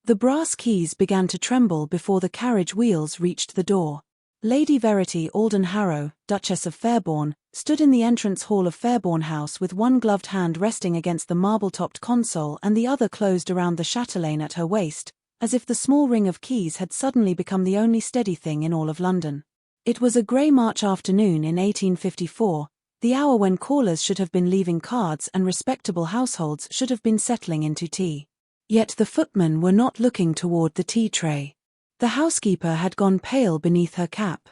The brass keys began to tremble before the carriage wheels reached the door. Lady Verity Harrow, Duchess of Fairborne, stood in the entrance hall of Fairborne House with one gloved hand resting against the marble-topped console and the other closed around the chatelaine at her waist, as if the small ring of keys had suddenly become the only steady thing in all of London. It was a grey March afternoon in 1854, the hour when callers should have been leaving cards and respectable households should have been settling into tea. Yet the footmen were not looking toward the tea tray. The housekeeper had gone pale beneath her cap.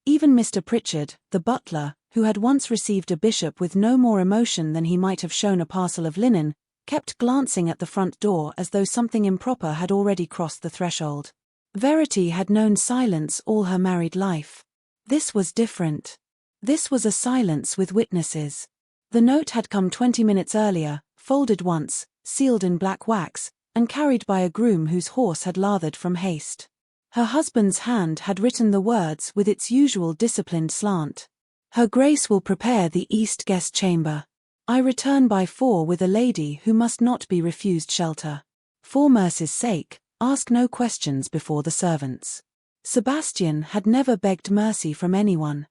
Even Mr. Pritchard, the butler, who had once received a bishop with no more emotion than he might have shown a parcel of linen, kept glancing at the front door as though something improper had already crossed the threshold. Verity had known silence all her married life. This was different. This was a silence with witnesses. The note had come 20 minutes earlier, folded once, sealed in black wax, and carried by a groom whose horse had lathered from haste. Her husband's hand had written the words with its usual disciplined slant. Her Grace will prepare the East guest chamber. I return by 4 with a lady who must not be refused shelter. For mercy's sake, ask no questions before the servants. Sebastian had never begged mercy from anyone.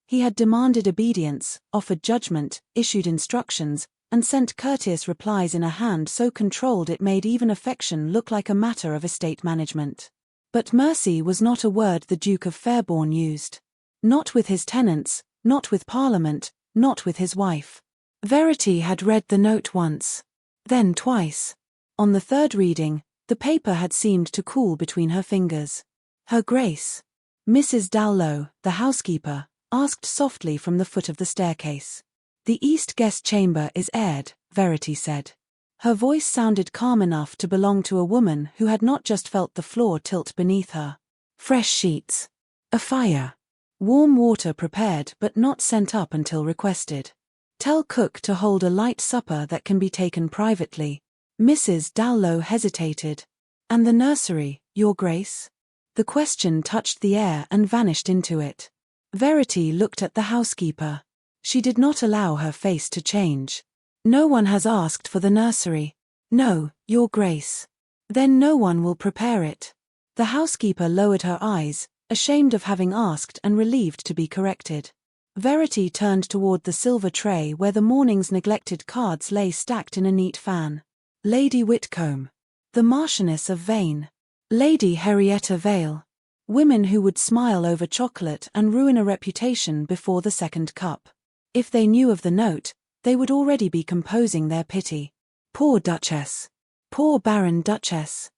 He had demanded obedience, offered judgment, issued instructions, and sent courteous replies in a hand so controlled it made even affection look like a matter of estate management. But mercy was not a word the Duke of Fairborne used. Not with his tenants, not with Parliament, not with his wife. Verity had read the note once. Then twice. On the third reading, the paper had seemed to cool between her fingers. Her Grace. Mrs. Dallow, the housekeeper, asked softly from the foot of the staircase. The East guest chamber is aired, Verity said. Her voice sounded calm enough to belong to a woman who had not just felt the floor tilt beneath her. Fresh sheets. A fire. Warm water prepared but not sent up until requested. Tell cook to hold a light supper that can be taken privately. Mrs. Dallow hesitated. And the nursery, Your Grace? The question touched the air and vanished into it. Verity looked at the housekeeper. She did not allow her face to change. No one has asked for the nursery. No, Your Grace. Then no one will prepare it. The housekeeper lowered her eyes, ashamed of having asked and relieved to be corrected. Verity turned toward the silver tray where the morning's neglected cards lay stacked in a neat fan. Lady Whitcomb. The Marchioness of Vane. Lady Henrietta Vale. Women who would smile over chocolate and ruin a reputation before the second cup. If they knew of the note, they would already be composing their pity. Poor Duchess. Poor barren Duchess.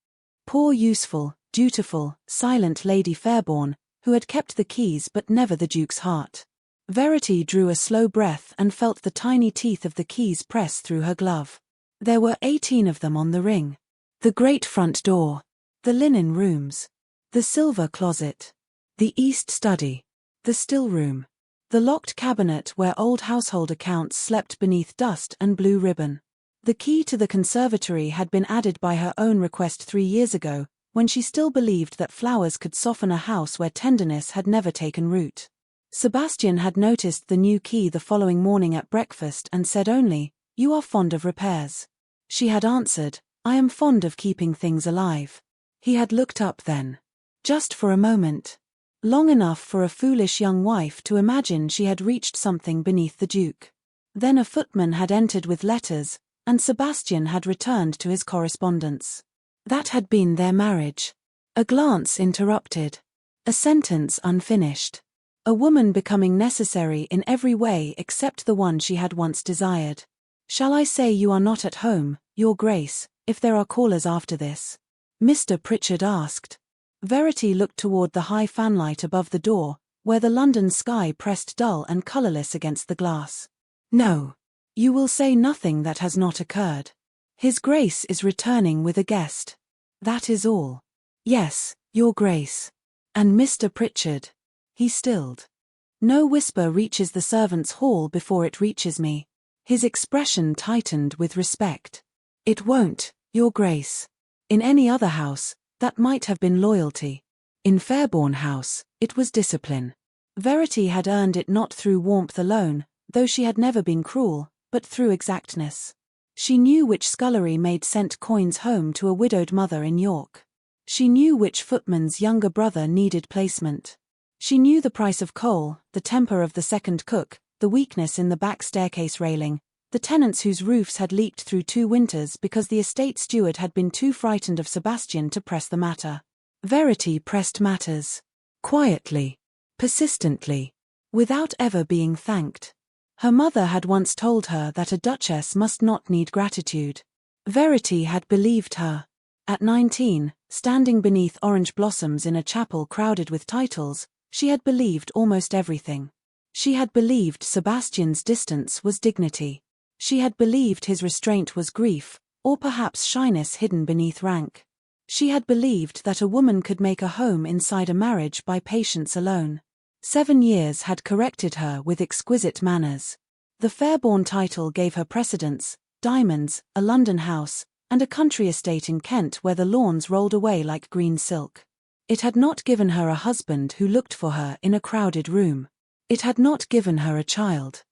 Poor useful, dutiful, silent Lady Fairborne, who had kept the keys but never the Duke's heart. Verity drew a slow breath and felt the tiny teeth of the keys press through her glove. There were 18 of them on the ring. The great front door. The linen rooms. The silver closet. The east study. The still room. The locked cabinet where old household accounts slept beneath dust and blue ribbon. The key to the conservatory had been added by her own request 3 years ago, when she still believed that flowers could soften a house where tenderness had never taken root. Sebastian had noticed the new key the following morning at breakfast and said only, "You are fond of repairs." She had answered, "I am fond of keeping things alive." He had looked up then. Just for a moment. Long enough for a foolish young wife to imagine she had reached something beneath the Duke. Then a footman had entered with letters, and Sebastian had returned to his correspondence. That had been their marriage. A glance interrupted. A sentence unfinished. A woman becoming necessary in every way except the one she had once desired. "Shall I say you are not at home, Your Grace, if there are callers after this?" Mr. Pritchard asked. Verity looked toward the high fanlight above the door, where the London sky pressed dull and colourless against the glass. "No. You will say nothing that has not occurred. His Grace is returning with a guest. That is all." "Yes, Your Grace." "And Mr. Pritchard." He stilled. "No whisper reaches the servants' hall before it reaches me." His expression tightened with respect. "It won't, Your Grace. In any other house, that might have been loyalty. In Fairborne House, it was discipline." Verity had earned it not through warmth alone, though she had never been cruel, but through exactness. She knew which scullery maid sent coins home to a widowed mother in York. She knew which footman's younger brother needed placement. She knew the price of coal, the temper of the second cook, the weakness in the back staircase railing, the tenants whose roofs had leaked through 2 winters because the estate steward had been too frightened of Sebastian to press the matter. Verity pressed matters. Quietly. Persistently. Without ever being thanked. Her mother had once told her that a duchess must not need gratitude. Verity had believed her. At 19, standing beneath orange blossoms in a chapel crowded with titles, she had believed almost everything. She had believed Sebastian's distance was dignity. She had believed his restraint was grief, or perhaps shyness hidden beneath rank. She had believed that a woman could make a home inside a marriage by patience alone. 7 years had corrected her with exquisite manners. The Fairborne title gave her precedence, diamonds, a London house, and a country estate in Kent where the lawns rolled away like green silk. It had not given her a husband who looked for her in a crowded room. It had not given her a child.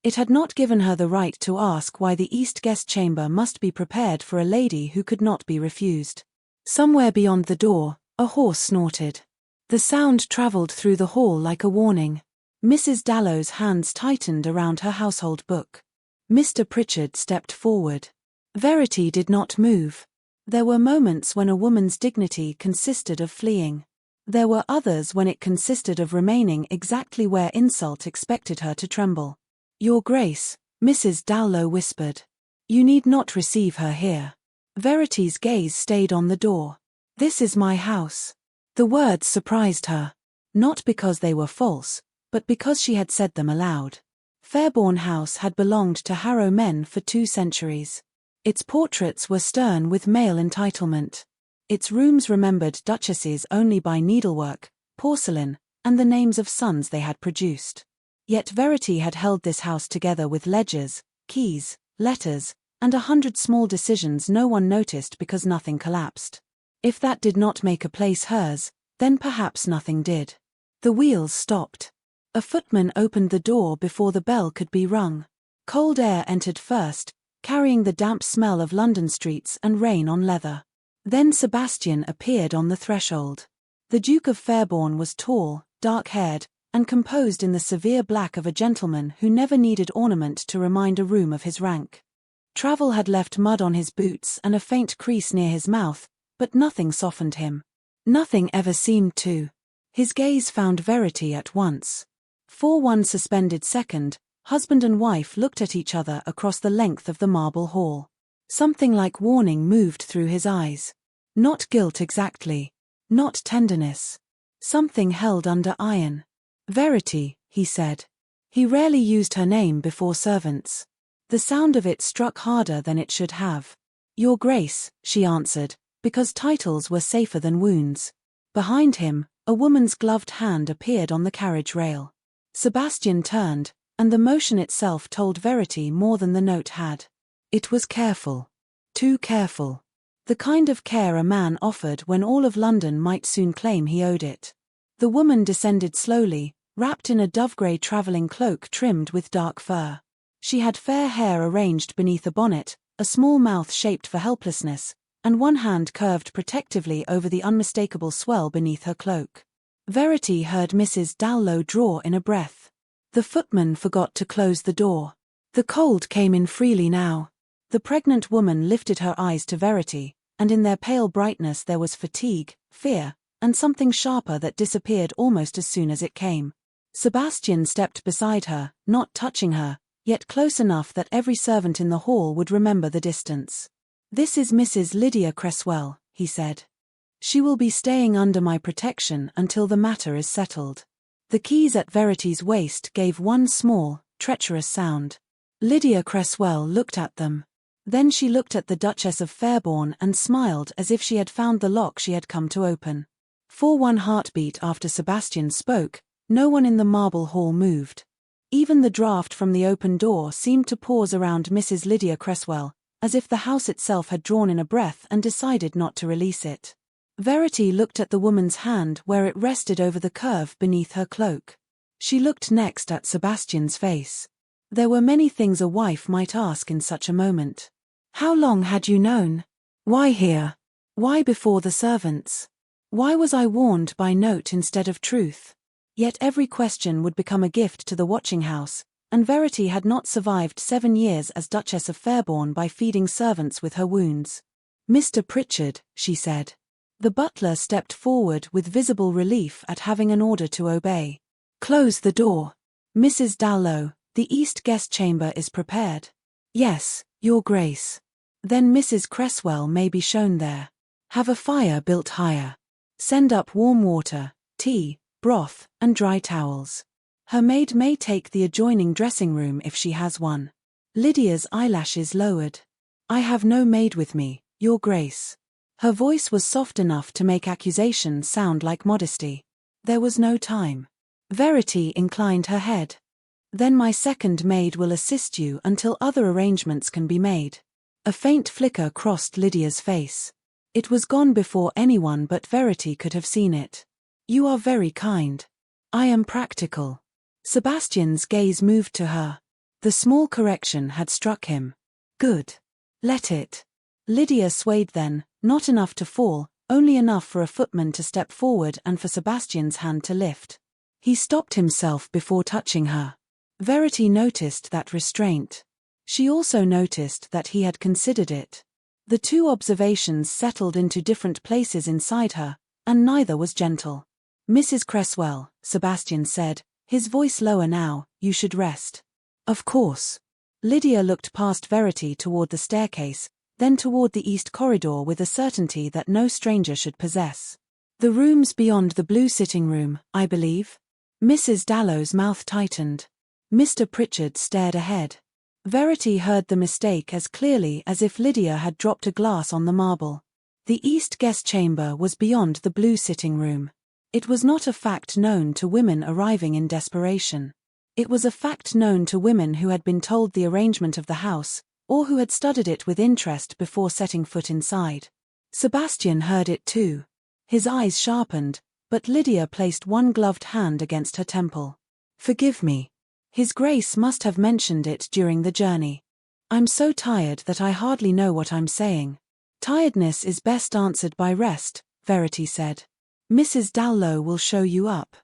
It had not given her the right to ask why the East guest chamber must be prepared for a lady who could not be refused. Somewhere beyond the door, a horse snorted. The sound travelled through the hall like a warning. Mrs. Dallow's hands tightened around her household book. Mr. Pritchard stepped forward. Verity did not move. There were moments when a woman's dignity consisted of fleeing. There were others when it consisted of remaining exactly where insult expected her to tremble. "Your Grace," Mrs. Dallow whispered. "You need not receive her here." Verity's gaze stayed on the door. "This is my house." The words surprised her. Not because they were false, but because she had said them aloud. Fairborne House had belonged to Harrow men for 2 centuries. Its portraits were stern with male entitlement. Its rooms remembered duchesses only by needlework, porcelain, and the names of sons they had produced. Yet Verity had held this house together with ledgers, keys, letters, and 100 small decisions no one noticed because nothing collapsed. If that did not make a place hers, then perhaps nothing did. The wheels stopped. A footman opened the door before the bell could be rung. Cold air entered first, carrying the damp smell of London streets and rain on leather. Then Sebastian appeared on the threshold. The Duke of Fairborne was tall, dark-haired, and composed in the severe black of a gentleman who never needed ornament to remind a room of his rank. Travel had left mud on his boots and a faint crease near his mouth, but nothing softened him. Nothing ever seemed to. His gaze found Verity at once. For 1 suspended second, husband and wife looked at each other across the length of the marble hall. Something like warning moved through his eyes. Not guilt exactly. Not tenderness. Something held under iron. "Verity," he said. He rarely used her name before servants. The sound of it struck harder than it should have. "Your Grace," she answered, because titles were safer than wounds. Behind him, a woman's gloved hand appeared on the carriage rail. Sebastian turned, and the motion itself told Verity more than the note had. It was careful. Too careful. The kind of care a man offered when all of London might soon claim he owed it. The woman descended slowly, wrapped in a dove-grey travelling cloak trimmed with dark fur. She had fair hair arranged beneath a bonnet, a small mouth shaped for helplessness, and one hand curved protectively over the unmistakable swell beneath her cloak. Verity heard Mrs. Dallow draw in a breath. The footman forgot to close the door. The cold came in freely now. The pregnant woman lifted her eyes to Verity, and in their pale brightness there was fatigue, fear, and something sharper that disappeared almost as soon as it came. Sebastian stepped beside her, not touching her, yet close enough that every servant in the hall would remember the distance. "This is Mrs. Lydia Cresswell," he said. "She will be staying under my protection until the matter is settled." The keys at Verity's waist gave one small, treacherous sound. Lydia Cresswell looked at them. Then she looked at the Duchess of Fairborne and smiled as if she had found the lock she had come to open. For 1 heartbeat after Sebastian spoke, no one in the marble hall moved. Even the draught from the open door seemed to pause around Mrs. Lydia Cresswell, as if the house itself had drawn in a breath and decided not to release it. Verity looked at the woman's hand where it rested over the curve beneath her cloak. She looked next at Sebastian's face. There were many things a wife might ask in such a moment. "How long had you known? Why here? Why before the servants? Why was I warned by note instead of truth? Yet every question would become a gift to the watching house, and Verity had not survived 7 years as Duchess of Fairborne by feeding servants with her wounds. "Mr. Pritchard," she said. The butler stepped forward with visible relief at having an order to obey. "Close the door. Mrs. Dallow, the east guest chamber is prepared." "Yes, Your Grace." "Then Mrs. Cresswell may be shown there. Have a fire built higher. Send up warm water, tea, broth, and dry towels. Her maid may take the adjoining dressing room if she has one." Lydia's eyelashes lowered. "I have no maid with me, Your Grace." Her voice was soft enough to make accusation sound like modesty. There was no time. Verity inclined her head. "Then my second maid will assist you until other arrangements can be made." A faint flicker crossed Lydia's face. It was gone before anyone but Verity could have seen it. "You are very kind. I am practical." Sebastian's gaze moved to her. The small correction had struck him. "Good. Let it." Lydia swayed then, not enough to fall, only enough for a footman to step forward and for Sebastian's hand to lift. He stopped himself before touching her. Verity noticed that restraint. She also noticed that he had considered it. The two observations settled into different places inside her, and neither was gentle. "Mrs. Cresswell," Sebastian said, his voice lower now, "you should rest." "Of course." Lydia looked past Verity toward the staircase, then toward the east corridor with a certainty that no stranger should possess. "The rooms beyond the blue sitting room, I believe?" Mrs. Dallow's mouth tightened. Mr. Pritchard stared ahead. Verity heard the mistake as clearly as if Lydia had dropped a glass on the marble. The east guest chamber was beyond the blue sitting room. It was not a fact known to women arriving in desperation. It was a fact known to women who had been told the arrangement of the house, or who had studied it with interest before setting foot inside. Sebastian heard it too. His eyes sharpened, but Lydia placed one gloved hand against her temple. "Forgive me. His Grace must have mentioned it during the journey. I'm so tired that I hardly know what I'm saying." "Tiredness is best answered by rest," Verity said. "Mrs. Dallow will show you up."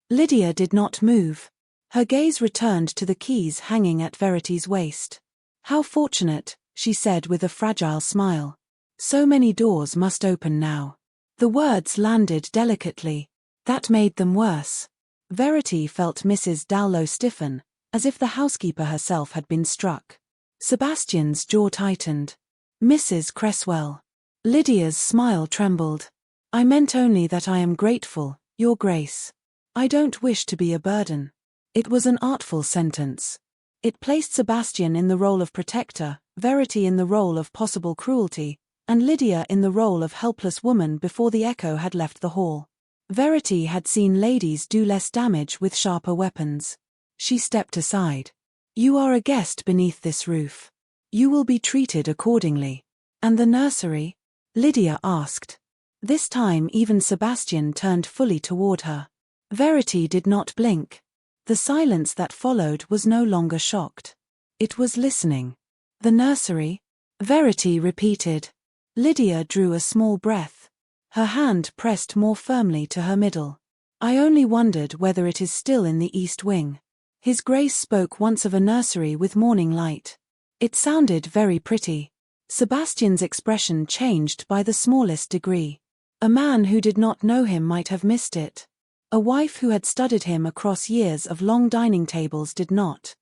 Lydia did not move. Her gaze returned to the keys hanging at Verity's waist. "How fortunate," she said with a fragile smile. "So many doors must open now." The words landed delicately. That made them worse. Verity felt Mrs. Dallow stiffen, as if the housekeeper herself had been struck. Sebastian's jaw tightened. "Mrs. Cresswell." Lydia's smile trembled. "I meant only that I am grateful, Your Grace. I don't wish to be a burden." It was an artful sentence. It placed Sebastian in the role of protector, Verity in the role of possible cruelty, and Lydia in the role of helpless woman before the echo had left the hall. Verity had seen ladies do less damage with sharper weapons. She stepped aside. "You are a guest beneath this roof. You will be treated accordingly." "And the nursery?" Lydia asked. This time even Sebastian turned fully toward her. Verity did not blink. The silence that followed was no longer shocked. It was listening. "The nursery?" Verity repeated. Lydia drew a small breath. Her hand pressed more firmly to her middle. "I only wondered whether it is still in the east wing. His Grace spoke once of a nursery with morning light. It sounded very pretty." Sebastian's expression changed by the smallest degree. A man who did not know him might have missed it. A wife who had studied him across years of long dining tables did not.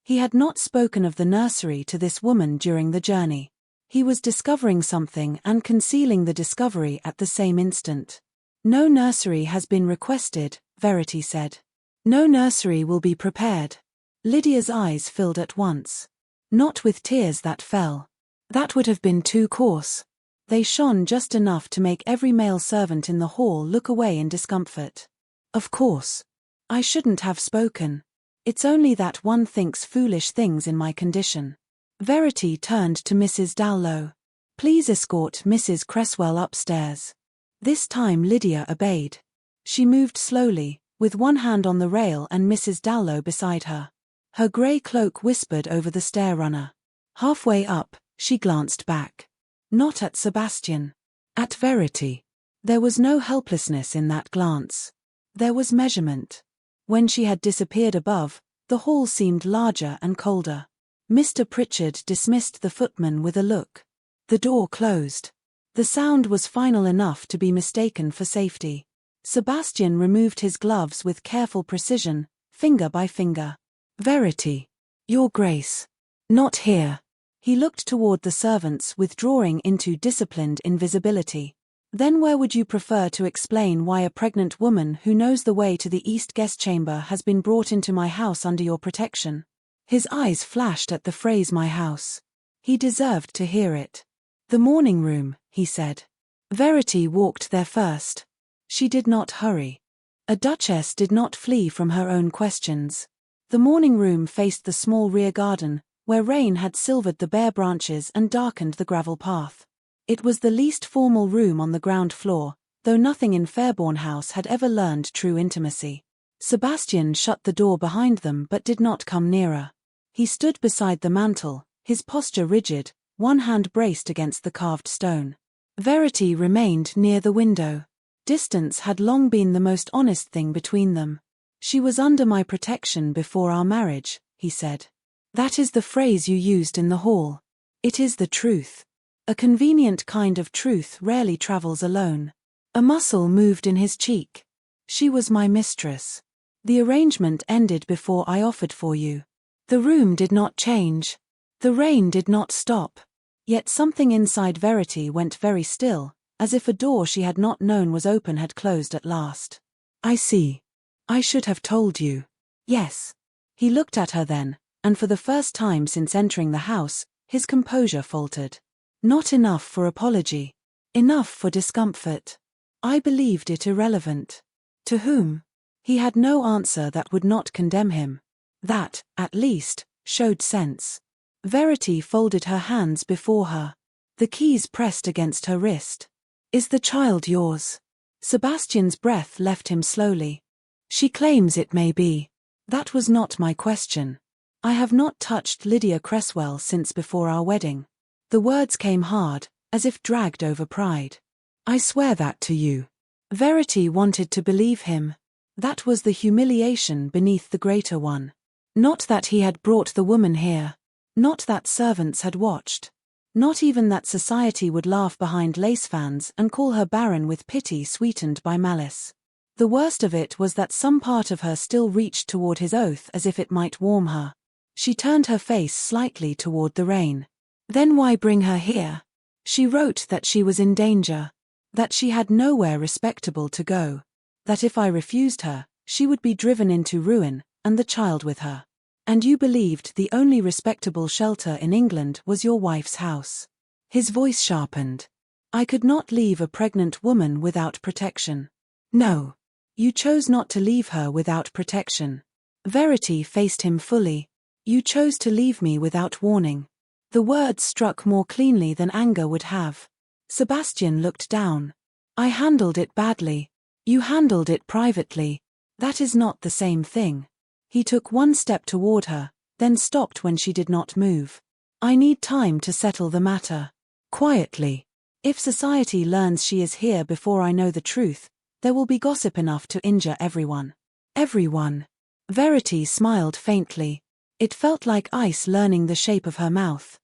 He had not spoken of the nursery to this woman during the journey. He was discovering something and concealing the discovery at the same instant. "No nursery has been requested," Verity said. "No nursery will be prepared." Lydia's eyes filled at once. Not with tears that fell. That would have been too coarse. They shone just enough to make every male servant in the hall look away in discomfort. "Of course. I shouldn't have spoken. It's only that one thinks foolish things in my condition." Verity turned to Mrs. Dallow. "Please escort Mrs. Cresswell upstairs." This time Lydia obeyed. She moved slowly, with one hand on the rail and Mrs. Dallow beside her. Her grey cloak whispered over the stair runner. Halfway up, she glanced back. Not at Sebastian. At Verity. There was no helplessness in that glance. There was measurement. When she had disappeared above, the hall seemed larger and colder. Mr. Pritchard dismissed the footman with a look. The door closed. The sound was final enough to be mistaken for safety. Sebastian removed his gloves with careful precision, finger by finger. Verity. Your Grace. Not here. He looked toward the servants withdrawing into disciplined invisibility. Then where would you prefer to explain why a pregnant woman who knows the way to the East Guest Chamber has been brought into my house under your protection? His eyes flashed at the phrase my house. He deserved to hear it. The morning room, he said. Verity walked there first. She did not hurry. A duchess did not flee from her own questions. The morning room faced the small rear garden, where rain had silvered the bare branches and darkened the gravel path. It was the least formal room on the ground floor, though nothing in Fairborne House had ever learned true intimacy. Sebastian shut the door behind them but did not come nearer. He stood beside the mantel, his posture rigid, one hand braced against the carved stone. Verity remained near the window. Distance had long been the most honest thing between them. She was under my protection before our marriage, he said. That is the phrase you used in the hall. It is the truth. A convenient kind of truth rarely travels alone. A muscle moved in his cheek. She was my mistress. The arrangement ended before I offered for you. The room did not change. The rain did not stop. Yet something inside Verity went very still, as if a door she had not known was open had closed at last. I see. I should have told you. Yes. He looked at her then, and for the first time since entering the house, his composure faltered. Not enough for apology. Enough for discomfort. I believed it irrelevant. To whom? He had no answer that would not condemn him. That, at least, showed sense. Verity folded her hands before her. The keys pressed against her wrist. Is the child yours? Sebastian's breath left him slowly. She claims it may be. That was not my question. I have not touched Lydia Cresswell since before our wedding. The words came hard, as if dragged over pride. I swear that to you. Verity wanted to believe him. That was the humiliation beneath the greater one. Not that he had brought the woman here. Not that servants had watched. Not even that society would laugh behind lace fans and call her barren with pity sweetened by malice. The worst of it was that some part of her still reached toward his oath as if it might warm her. She turned her face slightly toward the rain. Then why bring her here? She wrote that she was in danger. That she had nowhere respectable to go. That if I refused her, she would be driven into ruin, and the child with her. And you believed the only respectable shelter in England was your wife's house. His voice sharpened. I could not leave a pregnant woman without protection. No. You chose not to leave her without protection. Verity faced him fully. You chose to leave me without warning. The words struck more cleanly than anger would have. Sebastian looked down. I handled it badly. You handled it privately. That is not the same thing. He took one step toward her, then stopped when she did not move. I need time to settle the matter. Quietly. If society learns she is here before I know the truth, there will be gossip enough to injure everyone. Everyone. Verity smiled faintly. It felt like ice learning the shape of her mouth.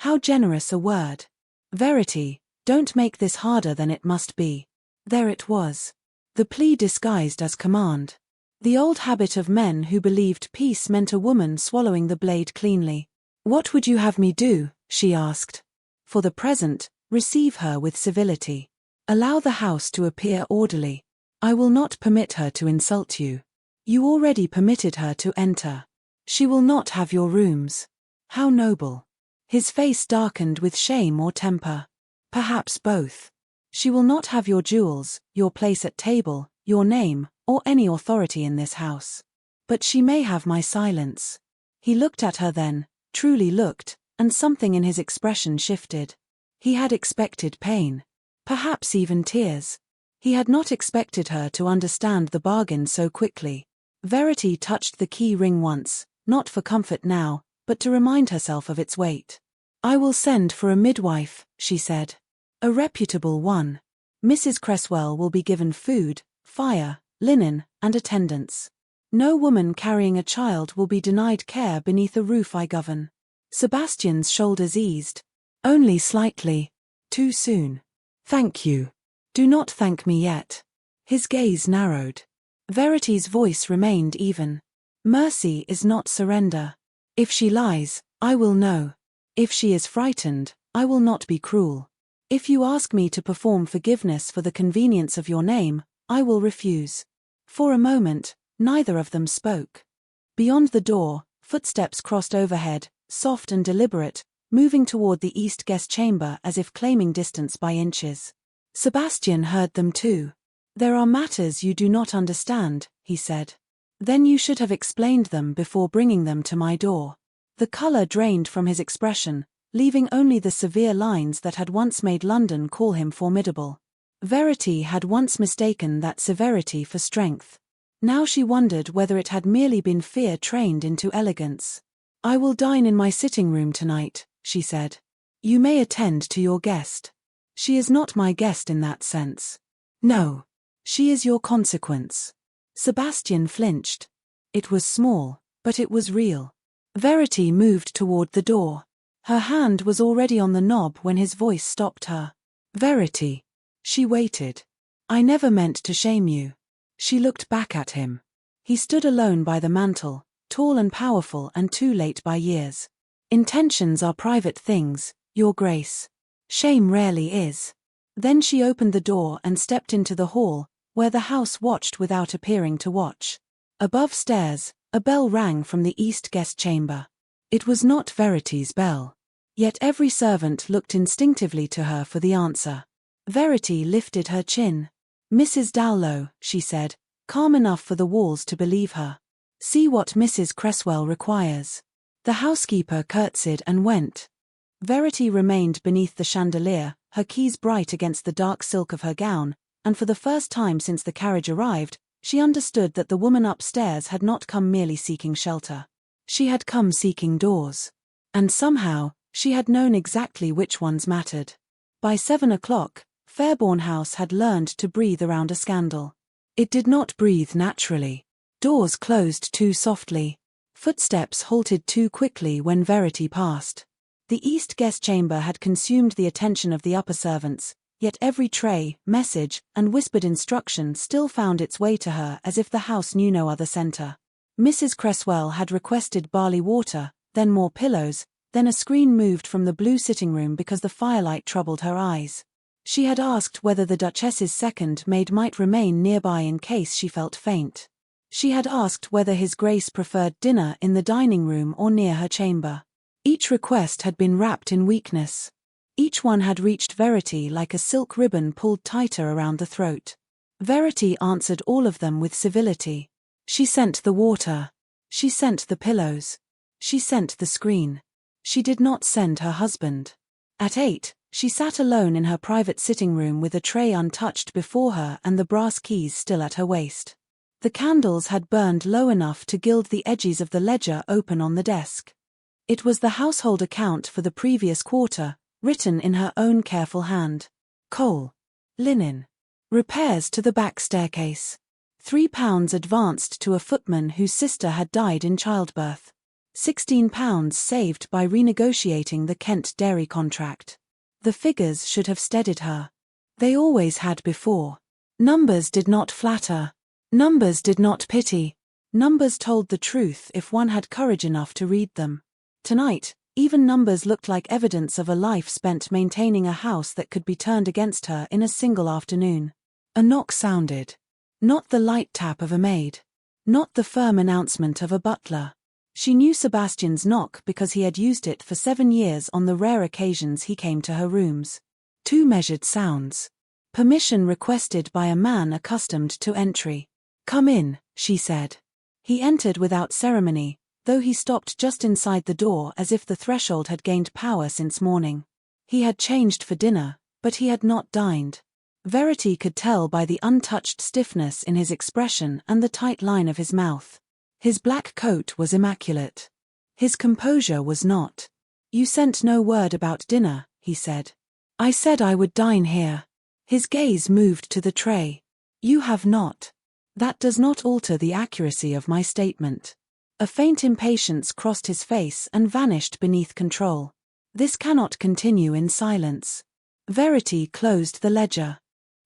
How generous a word. Verity, don't make this harder than it must be. There it was. The plea disguised as command. The old habit of men who believed peace meant a woman swallowing the blade cleanly. What would you have me do? She asked. For the present, receive her with civility. Allow the house to appear orderly. I will not permit her to insult you. You already permitted her to enter. She will not have your rooms. How noble. His face darkened with shame or temper. Perhaps both. She will not have your jewels, your place at table, your name, or any authority in this house. But she may have my silence. He looked at her then, truly looked, and something in his expression shifted. He had expected pain. Perhaps even tears. He had not expected her to understand the bargain so quickly. Verity touched the key ring once, not for comfort now, but to remind herself of its weight. I will send for a midwife, she said. A reputable one. Mrs. Cresswell will be given food, fire, linen, and attendance. No woman carrying a child will be denied care beneath a roof I govern. Sebastian's shoulders eased. Only slightly. Too soon. Thank you. Do not thank me yet. His gaze narrowed. Verity's voice remained even. Mercy is not surrender. If she lies, I will know. If she is frightened, I will not be cruel. If you ask me to perform forgiveness for the convenience of your name, I will refuse. For a moment, neither of them spoke. Beyond the door, footsteps crossed overhead, soft and deliberate, moving toward the east guest chamber as if claiming distance by inches. Sebastian heard them too. There are matters you do not understand, he said. Then you should have explained them before bringing them to my door. The color drained from his expression, leaving only the severe lines that had once made London call him formidable. Verity had once mistaken that severity for strength. Now she wondered whether it had merely been fear trained into elegance. I will dine in my sitting room tonight, she said. You may attend to your guest. She is not my guest in that sense. No. She is your consequence. Sebastian flinched. It was small, but it was real. Verity moved toward the door. Her hand was already on the knob when his voice stopped her. Verity. She waited. I never meant to shame you. She looked back at him. He stood alone by the mantel, tall and powerful and too late by years. Intentions are private things, Your Grace. Shame rarely is. Then she opened the door and stepped into the hall, where the house watched without appearing to watch. Above stairs, a bell rang from the east guest chamber. It was not Verity's bell. Yet every servant looked instinctively to her for the answer. Verity lifted her chin. Mrs. Dowlow, she said, calm enough for the walls to believe her. See what Mrs. Cresswell requires. The housekeeper curtsied and went. Verity remained beneath the chandelier, her keys bright against the dark silk of her gown, and for the first time since the carriage arrived, she understood that the woman upstairs had not come merely seeking shelter. She had come seeking doors. And somehow, she had known exactly which ones mattered. By 7 o'clock, Fairborne House had learned to breathe around a scandal. It did not breathe naturally. Doors closed too softly. Footsteps halted too quickly when Verity passed. The east guest chamber had consumed the attention of the upper servants, yet every tray, message, and whispered instruction still found its way to her as if the house knew no other center. Mrs. Cresswell had requested barley water, then more pillows, then a screen moved from the blue sitting room because the firelight troubled her eyes. She had asked whether the Duchess's second maid might remain nearby in case she felt faint. She had asked whether His Grace preferred dinner in the dining room or near her chamber. Each request had been wrapped in weakness. Each one had reached Verity like a silk ribbon pulled tighter around the throat. Verity answered all of them with civility. She sent the water. She sent the pillows. She sent the screen. She did not send her husband. At 8, she sat alone in her private sitting room with a tray untouched before her and the brass keys still at her waist. The candles had burned low enough to gild the edges of the ledger open on the desk. It was the household account for the previous quarter, written in her own careful hand. Coal. Linen. Repairs to the back staircase. £3 advanced to a footman whose sister had died in childbirth. £16 saved by renegotiating the Kent dairy contract. The figures should have steadied her. They always had before. Numbers did not flatter. Numbers did not pity. Numbers told the truth if one had courage enough to read them. Tonight, even numbers looked like evidence of a life spent maintaining a house that could be turned against her in a single afternoon. A knock sounded. Not the light tap of a maid. Not the firm announcement of a butler. She knew Sebastian's knock because he had used it for 7 years on the rare occasions he came to her rooms. 2 measured sounds. Permission requested by a man accustomed to entry. Come in, she said. He entered without ceremony, though he stopped just inside the door as if the threshold had gained power since morning. He had changed for dinner, but he had not dined. Verity could tell by the untouched stiffness in his expression and the tight line of his mouth. His black coat was immaculate. His composure was not. You sent no word about dinner, he said. I said I would dine here. His gaze moved to the tray. You have not. That does not alter the accuracy of my statement. A faint impatience crossed his face and vanished beneath control. This cannot continue in silence. Verity closed the ledger.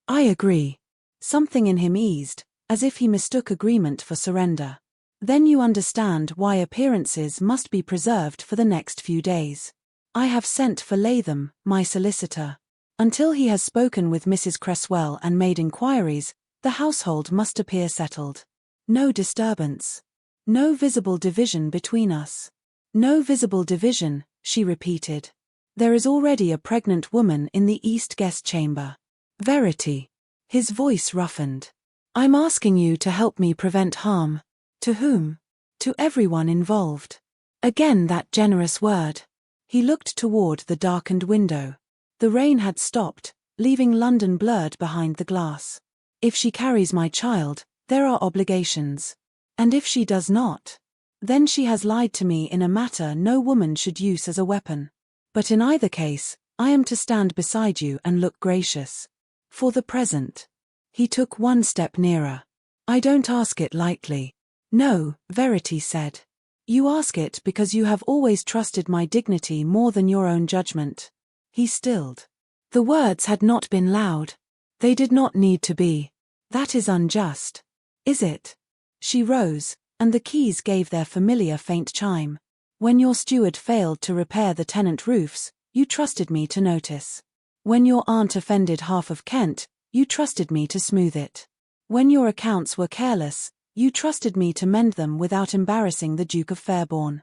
I agree. Something in him eased, as if he mistook agreement for surrender. Then you understand why appearances must be preserved for the next few days. I have sent for Latham, my solicitor. Until he has spoken with Mrs. Cresswell and made inquiries, the household must appear settled. No disturbance. No visible division between us. No visible division, she repeated. There is already a pregnant woman in the east guest chamber. Verity. His voice roughened. I'm asking you to help me prevent harm. To whom? To everyone involved. Again that generous word. He looked toward the darkened window. The rain had stopped, leaving London blurred behind the glass. If she carries my child, there are obligations. And if she does not, then she has lied to me in a matter no woman should use as a weapon. But in either case, I am to stand beside you and look gracious. For the present. He took one step nearer. I don't ask it lightly. No, Verity said. You ask it because you have always trusted my dignity more than your own judgment. He stilled. The words had not been loud. They did not need to be. That is unjust. Is it? She rose, and the keys gave their familiar faint chime. When your steward failed to repair the tenant roofs, you trusted me to notice. When your aunt offended half of Kent, you trusted me to smooth it. When your accounts were careless, you trusted me to mend them without embarrassing the Duke of Fairborne.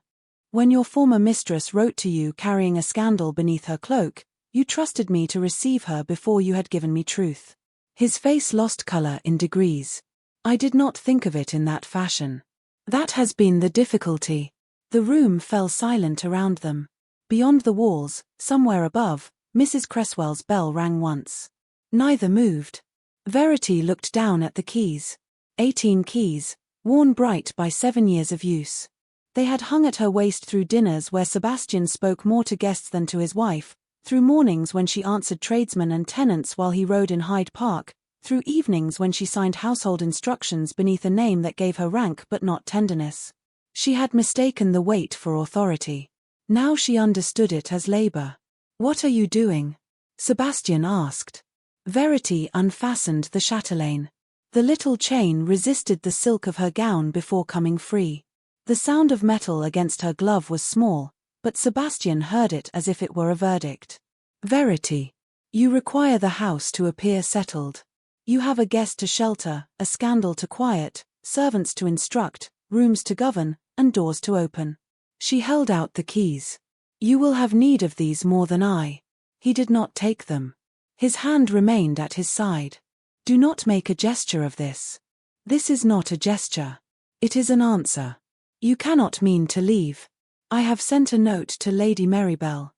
When your former mistress wrote to you carrying a scandal beneath her cloak, you trusted me to receive her before you had given me truth. His face lost color in degrees. I did not think of it in that fashion. That has been the difficulty. The room fell silent around them. Beyond the walls, somewhere above, Mrs. Cresswell's bell rang once. Neither moved. Verity looked down at the keys. 18 keys, worn bright by 7 years of use. They had hung at her waist through dinners where Sebastian spoke more to guests than to his wife, through mornings when she answered tradesmen and tenants while he rode in Hyde Park, through evenings when she signed household instructions beneath a name that gave her rank but not tenderness. She had mistaken the weight for authority. Now she understood it as labor. What are you doing? Sebastian asked. Verity unfastened the chatelaine. The little chain resisted the silk of her gown before coming free. The sound of metal against her glove was small, but Sebastian heard it as if it were a verdict. Verity. You require the house to appear settled. You have a guest to shelter, a scandal to quiet, servants to instruct, rooms to govern, and doors to open. She held out the keys. You will have need of these more than I. He did not take them. His hand remained at his side. Do not make a gesture of this. This is not a gesture. It is an answer. You cannot mean to leave. I have sent a note to Lady Marybelle.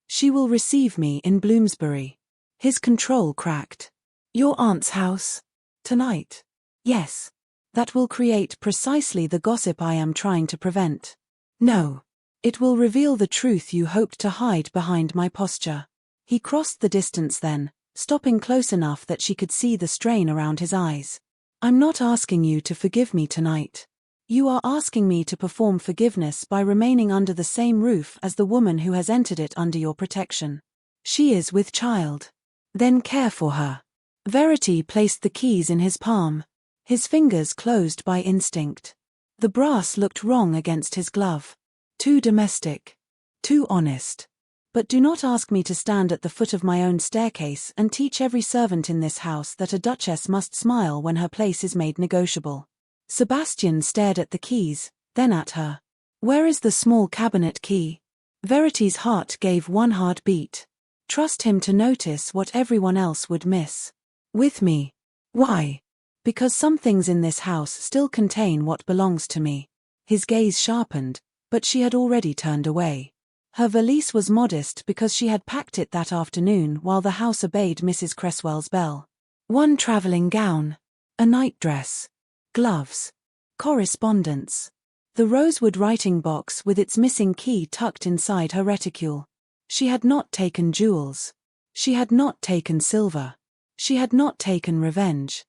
She will receive me in Bloomsbury. His control cracked. Your aunt's house? Tonight? Yes. That will create precisely the gossip I am trying to prevent. No. It will reveal the truth you hoped to hide behind my posture. He crossed the distance then, stopping close enough that she could see the strain around his eyes. I'm not asking you to forgive me tonight. You are asking me to perform forgiveness by remaining under the same roof as the woman who has entered it under your protection. She is with child. Then care for her. Verity placed the keys in his palm. His fingers closed by instinct. The brass looked wrong against his glove. Too domestic. Too honest. But do not ask me to stand at the foot of my own staircase and teach every servant in this house that a duchess must smile when her place is made negotiable. Sebastian stared at the keys, then at her. Where is the small cabinet key? Verity's heart gave one hard beat. Trust him to notice what everyone else would miss. With me. Why? Because some things in this house still contain what belongs to me. His gaze sharpened, but she had already turned away. Her valise was modest because she had packed it that afternoon while the house obeyed Mrs. Cresswell's bell. One traveling gown. A nightdress. Gloves. Correspondence. The rosewood writing box with its missing key tucked inside her reticule. She had not taken jewels. She had not taken silver. She had not taken revenge.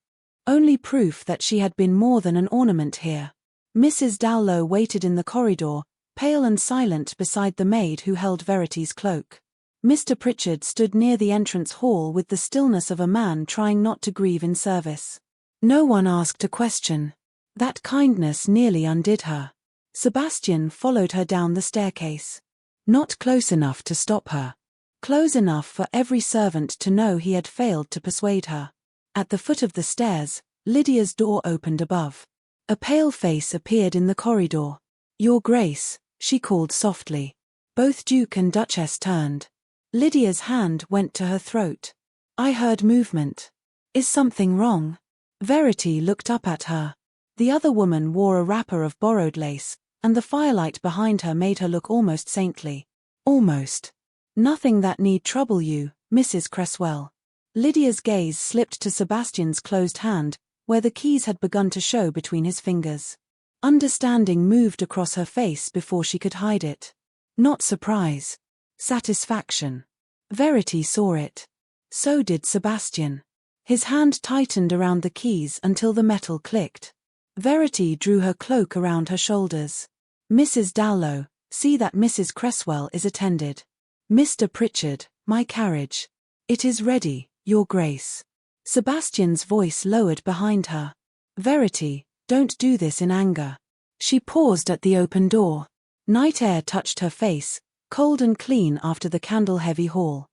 Only proof that she had been more than an ornament here. Mrs. Dallow waited in the corridor, pale and silent beside the maid who held Verity's cloak. Mr. Pritchard stood near the entrance hall with the stillness of a man trying not to grieve in service. No one asked a question. That kindness nearly undid her. Sebastian followed her down the staircase. Not close enough to stop her. Close enough for every servant to know he had failed to persuade her. At the foot of the stairs, Lydia's door opened above. A pale face appeared in the corridor. "Your Grace," she called softly. Both Duke and Duchess turned. Lydia's hand went to her throat. "I heard movement. Is something wrong?" Verity looked up at her. The other woman wore a wrapper of borrowed lace, and the firelight behind her made her look almost saintly. Almost. "Nothing that need trouble you, Mrs. Cresswell." Lydia's gaze slipped to Sebastian's closed hand, where the keys had begun to show between his fingers. Understanding moved across her face before she could hide it. Not surprise. Satisfaction. Verity saw it. So did Sebastian. His hand tightened around the keys until the metal clicked. Verity drew her cloak around her shoulders. "Mrs. Dallow, see that Mrs. Cresswell is attended. Mr. Pritchard, my carriage. It is ready, Your Grace." Sebastian's voice lowered behind her. "Verity, don't do this in anger." She paused at the open door. Night air touched her face, cold and clean after the candle-heavy hall.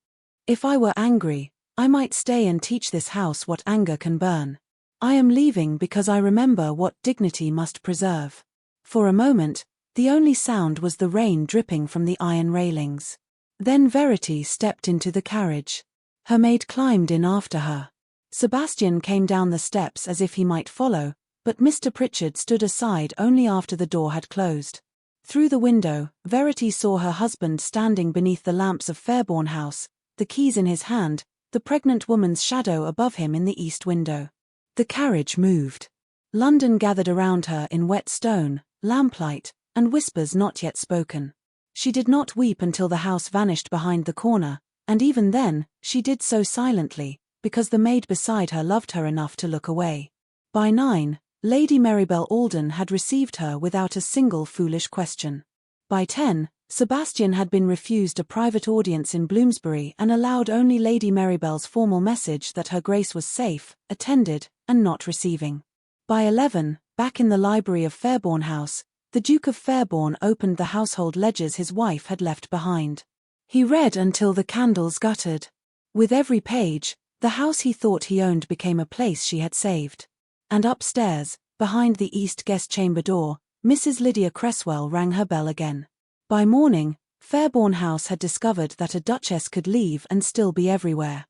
"If I were angry, I might stay and teach this house what anger can burn. I am leaving because I remember what dignity must preserve." For a moment, the only sound was the rain dripping from the iron railings. Then Verity stepped into the carriage. Her maid climbed in after her. Sebastian came down the steps as if he might follow, but Mr. Pritchard stood aside only after the door had closed. Through the window, Verity saw her husband standing beneath the lamps of Fairborne House, the keys in his hand, the pregnant woman's shadow above him in the east window. The carriage moved. London gathered around her in wet stone, lamplight, and whispers not yet spoken. She did not weep until the house vanished behind the corner, and even then, she did so silently, because the maid beside her loved her enough to look away. By 9, Lady Marybelle Alden had received her without a single foolish question. By 10, Sebastian had been refused a private audience in Bloomsbury and allowed only Lady Marybelle's formal message that her Grace was safe, attended, and not receiving. By 11, back in the library of Fairborne House, the Duke of Fairborne opened the household ledgers his wife had left behind. He read until the candles guttered. With every page, the house he thought he owned became a place she had saved. And upstairs, behind the east guest chamber door, Mrs. Lydia Cresswell rang her bell again. By morning, Fairborne House had discovered that a duchess could leave and still be everywhere.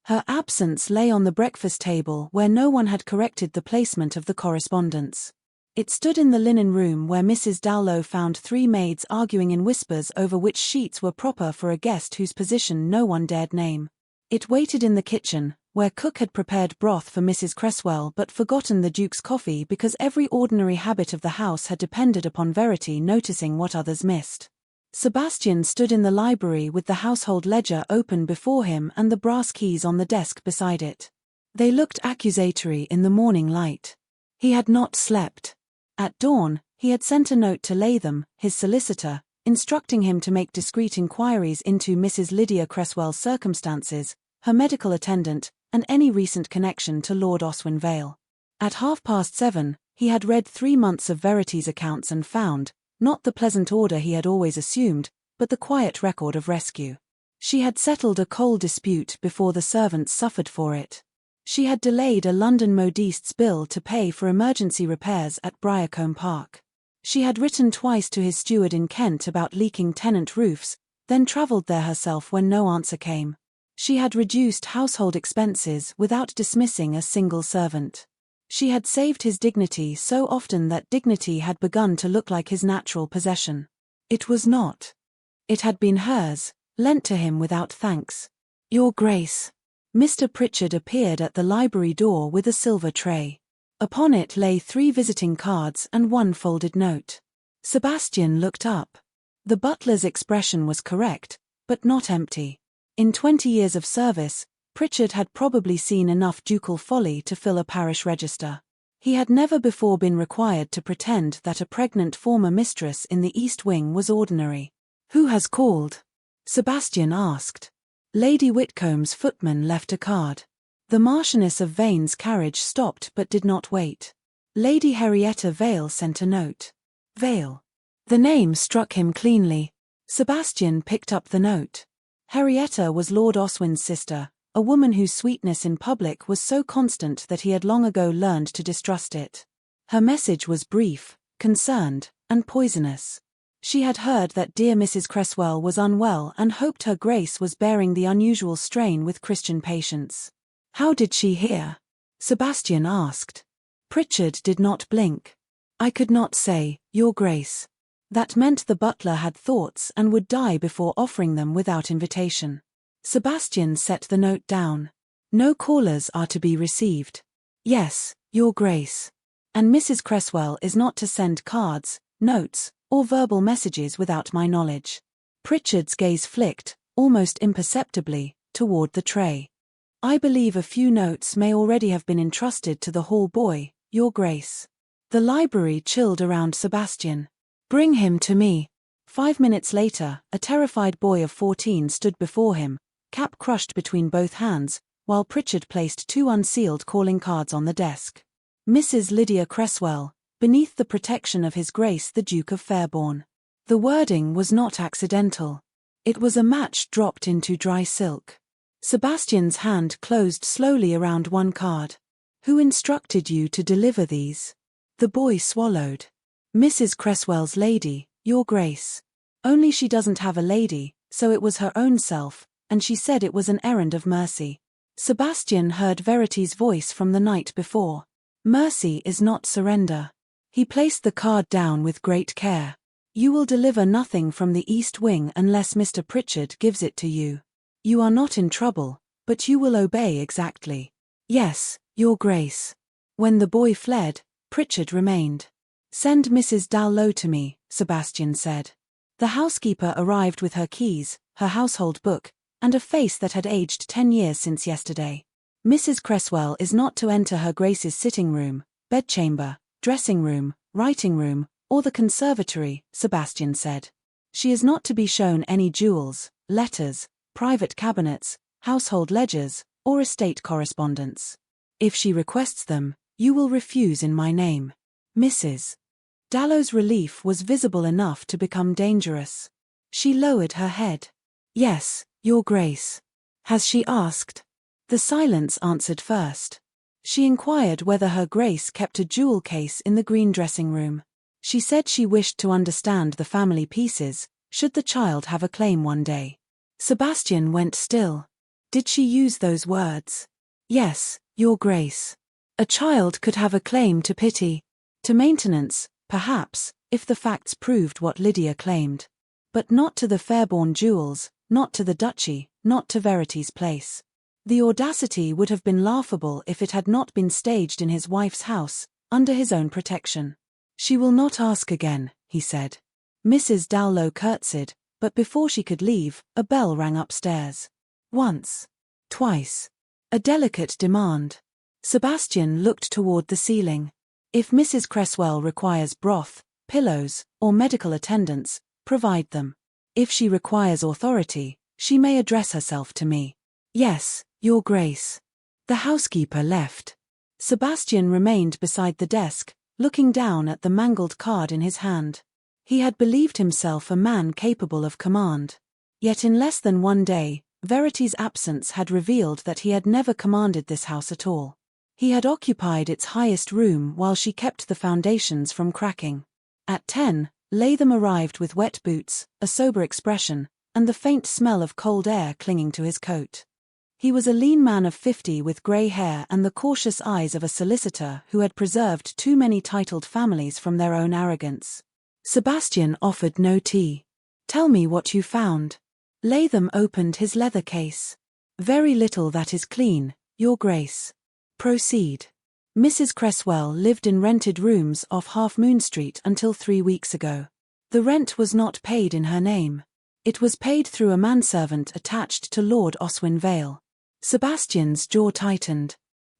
Her absence lay on the breakfast table where no one had corrected the placement of the correspondence. It stood in the linen room where Mrs. Dallow found 3 maids arguing in whispers over which sheets were proper for a guest whose position no one dared name. It waited in the kitchen, where cook had prepared broth for Mrs. Cresswell but forgotten the Duke's coffee because every ordinary habit of the house had depended upon Verity noticing what others missed. Sebastian stood in the library with the household ledger open before him and the brass keys on the desk beside it. They looked accusatory in the morning light. He had not slept. At dawn, he had sent a note to Latham, his solicitor, instructing him to make discreet inquiries into Mrs. Lydia Cresswell's circumstances, her medical attendant, and any recent connection to Lord Oswin Vale. At 7:30, he had read 3 months of Verity's accounts and found, not the pleasant order he had always assumed, but the quiet record of rescue. She had settled a coal dispute before the servants suffered for it. She had delayed a London modiste's bill to pay for emergency repairs at Briarcombe Park. She had written twice to his steward in Kent about leaking tenant roofs, then travelled there herself when no answer came. She had reduced household expenses without dismissing a single servant. She had saved his dignity so often that dignity had begun to look like his natural possession. It was not. It had been hers, lent to him without thanks. "Your Grace." Mr. Pritchard appeared at the library door with a silver tray. Upon it lay 3 visiting cards and 1 folded note. Sebastian looked up. The butler's expression was correct, but not empty. In 20 years of service, Pritchard had probably seen enough ducal folly to fill a parish register. He had never before been required to pretend that a pregnant former mistress in the East Wing was ordinary. "Who has called?" Sebastian asked. Lady Whitcomb's footman left a card. The Marchioness of Vane's carriage stopped but did not wait. Lady Henrietta Vale sent a note. Vale. The name struck him cleanly. Sebastian picked up the note. Henrietta was Lord Oswyn's sister, a woman whose sweetness in public was so constant that he had long ago learned to distrust it. Her message was brief, concerned, and poisonous. She had heard that dear Mrs. Cresswell was unwell and hoped her Grace was bearing the unusual strain with Christian patience. How did she hear? Sebastian asked. Pritchard did not blink. I could not say, Your Grace. That meant the butler had thoughts and would die before offering them without invitation. Sebastian set the note down. No callers are to be received. Yes, Your Grace. And Mrs. Cresswell is not to send cards, notes, or verbal messages without my knowledge. Pritchard's gaze flicked, almost imperceptibly, toward the tray. I believe a few notes may already have been entrusted to the hall boy, Your Grace. The library chilled around Sebastian. Bring him to me. 5 minutes later, a terrified boy of 14 stood before him, cap crushed between both hands, while Pritchard placed 2 unsealed calling cards on the desk. Mrs. Lydia Cresswell, beneath the protection of His Grace the Duke of Fairborne. The wording was not accidental. It was a match dropped into dry silk. Sebastian's hand closed slowly around one card. Who instructed you to deliver these? The boy swallowed. Mrs. Cresswell's lady, Your Grace. Only she doesn't have a lady, so it was her own self, and she said it was an errand of mercy. Sebastian heard Verity's voice from the night before. Mercy is not surrender. He placed the card down with great care. You will deliver nothing from the East Wing unless Mr. Pritchard gives it to you. You are not in trouble, but you will obey exactly. Yes, Your Grace. When the boy fled, Pritchard remained. Send Mrs. Dallow to me, Sebastian said. The housekeeper arrived with her keys, her household book, and a face that had aged 10 years since yesterday. Mrs. Cresswell is not to enter her Grace's sitting room, bedchamber, dressing room, writing room, or the conservatory, Sebastian said. She is not to be shown any jewels, letters, private cabinets, household ledgers, or estate correspondence. If she requests them, you will refuse in my name. Mrs. Dallow's relief was visible enough to become dangerous. She lowered her head. Yes, Your Grace. Has she asked? The silence answered first. She inquired whether her Grace kept a jewel case in the green dressing room. She said she wished to understand the family pieces, should the child have a claim one day. Sebastian went still. Did she use those words? Yes, Your Grace. A child could have a claim to pity, to maintenance, perhaps, if the facts proved what Lydia claimed. But not to the Fairborne jewels, not to the duchy, not to Verity's place. The audacity would have been laughable if it had not been staged in his wife's house, under his own protection. She will not ask again, he said. Mrs. Dallow curtsied, but before she could leave, a bell rang upstairs. Once. Twice. A delicate demand. Sebastian looked toward the ceiling. If Mrs. Cresswell requires broth, pillows, or medical attendance, provide them. If she requires authority, she may address herself to me. Yes, Your Grace. The housekeeper left. Sebastian remained beside the desk, looking down at the mangled card in his hand. He had believed himself a man capable of command. Yet in less than one day, Verity's absence had revealed that he had never commanded this house at all. He had occupied its highest room while she kept the foundations from cracking. At 10, Latham arrived with wet boots, a sober expression, and the faint smell of cold air clinging to his coat. He was a lean man of 50 with grey hair and the cautious eyes of a solicitor who had preserved too many titled families from their own arrogance. Sebastian offered no tea. Tell me what you found. Latham opened his leather case. Very little that is clean, Your Grace. Proceed. Mrs. Cresswell lived in rented rooms off Half Moon Street until 3 weeks ago. The rent was not paid in her name. It was paid through a manservant attached to Lord Oswin Vale. Sebastian's jaw tightened.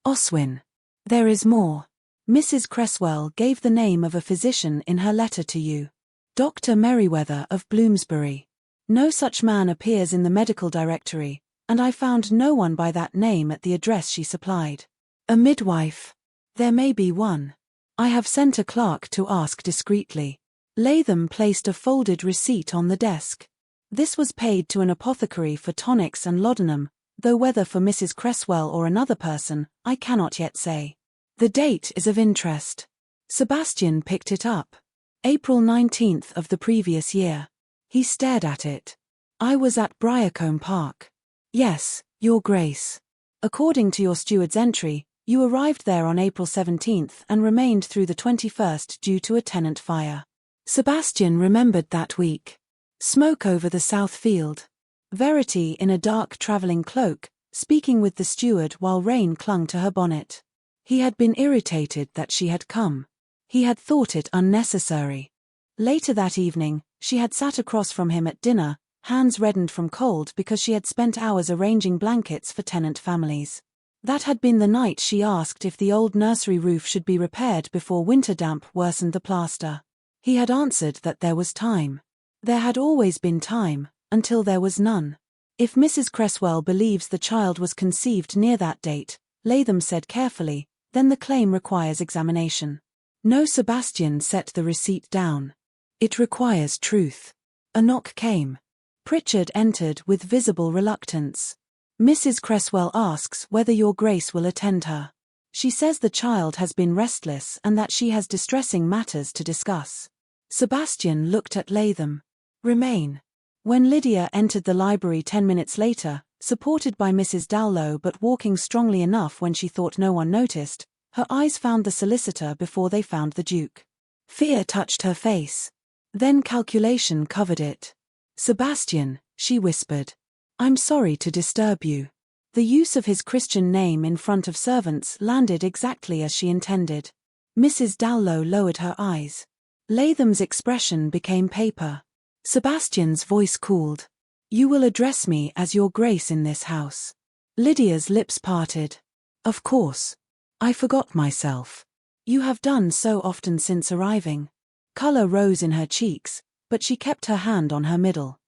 Oswin. There is more. Mrs. Cresswell gave the name of a physician in her letter to you. Dr. Merriweather of Bloomsbury. No such man appears in the medical directory, and I found no one by that name at the address she supplied. A midwife. There may be one. I have sent a clerk to ask discreetly. Latham placed a folded receipt on the desk. This was paid to an apothecary for tonics and laudanum, though whether for Mrs. Cresswell or another person, I cannot yet say. The date is of interest. Sebastian picked it up. April 19th of the previous year. He stared at it. I was at Briarcombe Park. Yes, Your Grace. According to your steward's entry, you arrived there on April 17th and remained through the 21st due to a tenant fire. Sebastian remembered that week. Smoke over the south field. Verity in a dark travelling cloak, speaking with the steward while rain clung to her bonnet. He had been irritated that she had come. He had thought it unnecessary. Later that evening, she had sat across from him at dinner, hands reddened from cold because she had spent hours arranging blankets for tenant families. That had been the night she asked if the old nursery roof should be repaired before winter damp worsened the plaster. He had answered that there was time. There had always been time, until there was none. If Mrs. Cresswell believes the child was conceived near that date, Latham said carefully, then the claim requires examination. No, Sebastian set the receipt down. It requires truth. A knock came. Pritchard entered with visible reluctance. Mrs. Cresswell asks whether your Grace will attend her. She says the child has been restless and that she has distressing matters to discuss. Sebastian looked at Latham. Remain. When Lydia entered the library 10 minutes later, supported by Mrs. Dowlow but walking strongly enough when she thought no one noticed, her eyes found the solicitor before they found the Duke. Fear touched her face. Then calculation covered it. Sebastian, she whispered. I'm sorry to disturb you. The use of his Christian name in front of servants landed exactly as she intended. Mrs. Dowlow lowered her eyes. Latham's expression became paper. Sebastian's voice cooled. You will address me as Your Grace in this house. Lydia's lips parted. Of course. I forgot myself. You have done so often since arriving. Colour rose in her cheeks, but she kept her hand on her middle.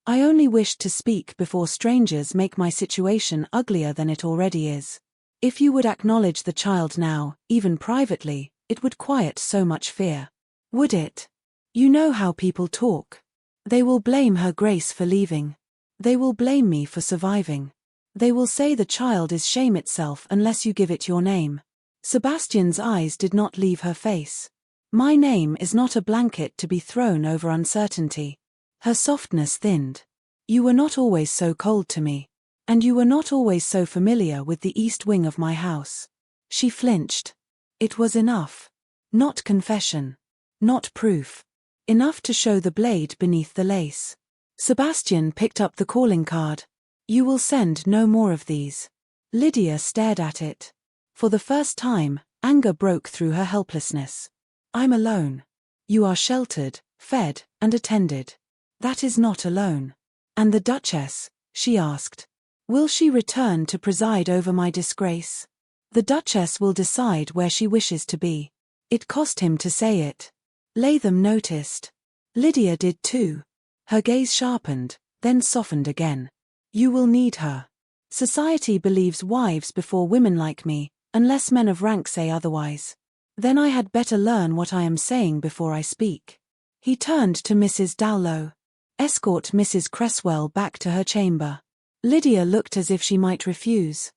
I only wished to speak before strangers make my situation uglier than it already is. If you would acknowledge the child now, even privately, it would quiet so much fear. Would it? You know how people talk. They will blame Her Grace for leaving. They will blame me for surviving. They will say the child is shame itself unless you give it your name. Sebastian's eyes did not leave her face. My name is not a blanket to be thrown over uncertainty. Her softness thinned. You were not always so cold to me. And you were not always so familiar with the east wing of my house. She flinched. It was enough. Not confession. Not proof. Enough to show the blade beneath the lace. Sebastian picked up the calling card. You will send no more of these. Lydia stared at it. For the first time, anger broke through her helplessness. I'm alone. You are sheltered, fed, and attended. That is not alone. And the Duchess, she asked. Will she return to preside over my disgrace? The Duchess will decide where she wishes to be. It cost him to say it. Latham noticed. Lydia did too. Her gaze sharpened, then softened again. You will need her. Society believes wives before women like me, unless men of rank say otherwise. Then I had better learn what I am saying before I speak. He turned to Mrs. Dowlow. Escort Mrs. Cresswell back to her chamber. Lydia looked as if she might refuse.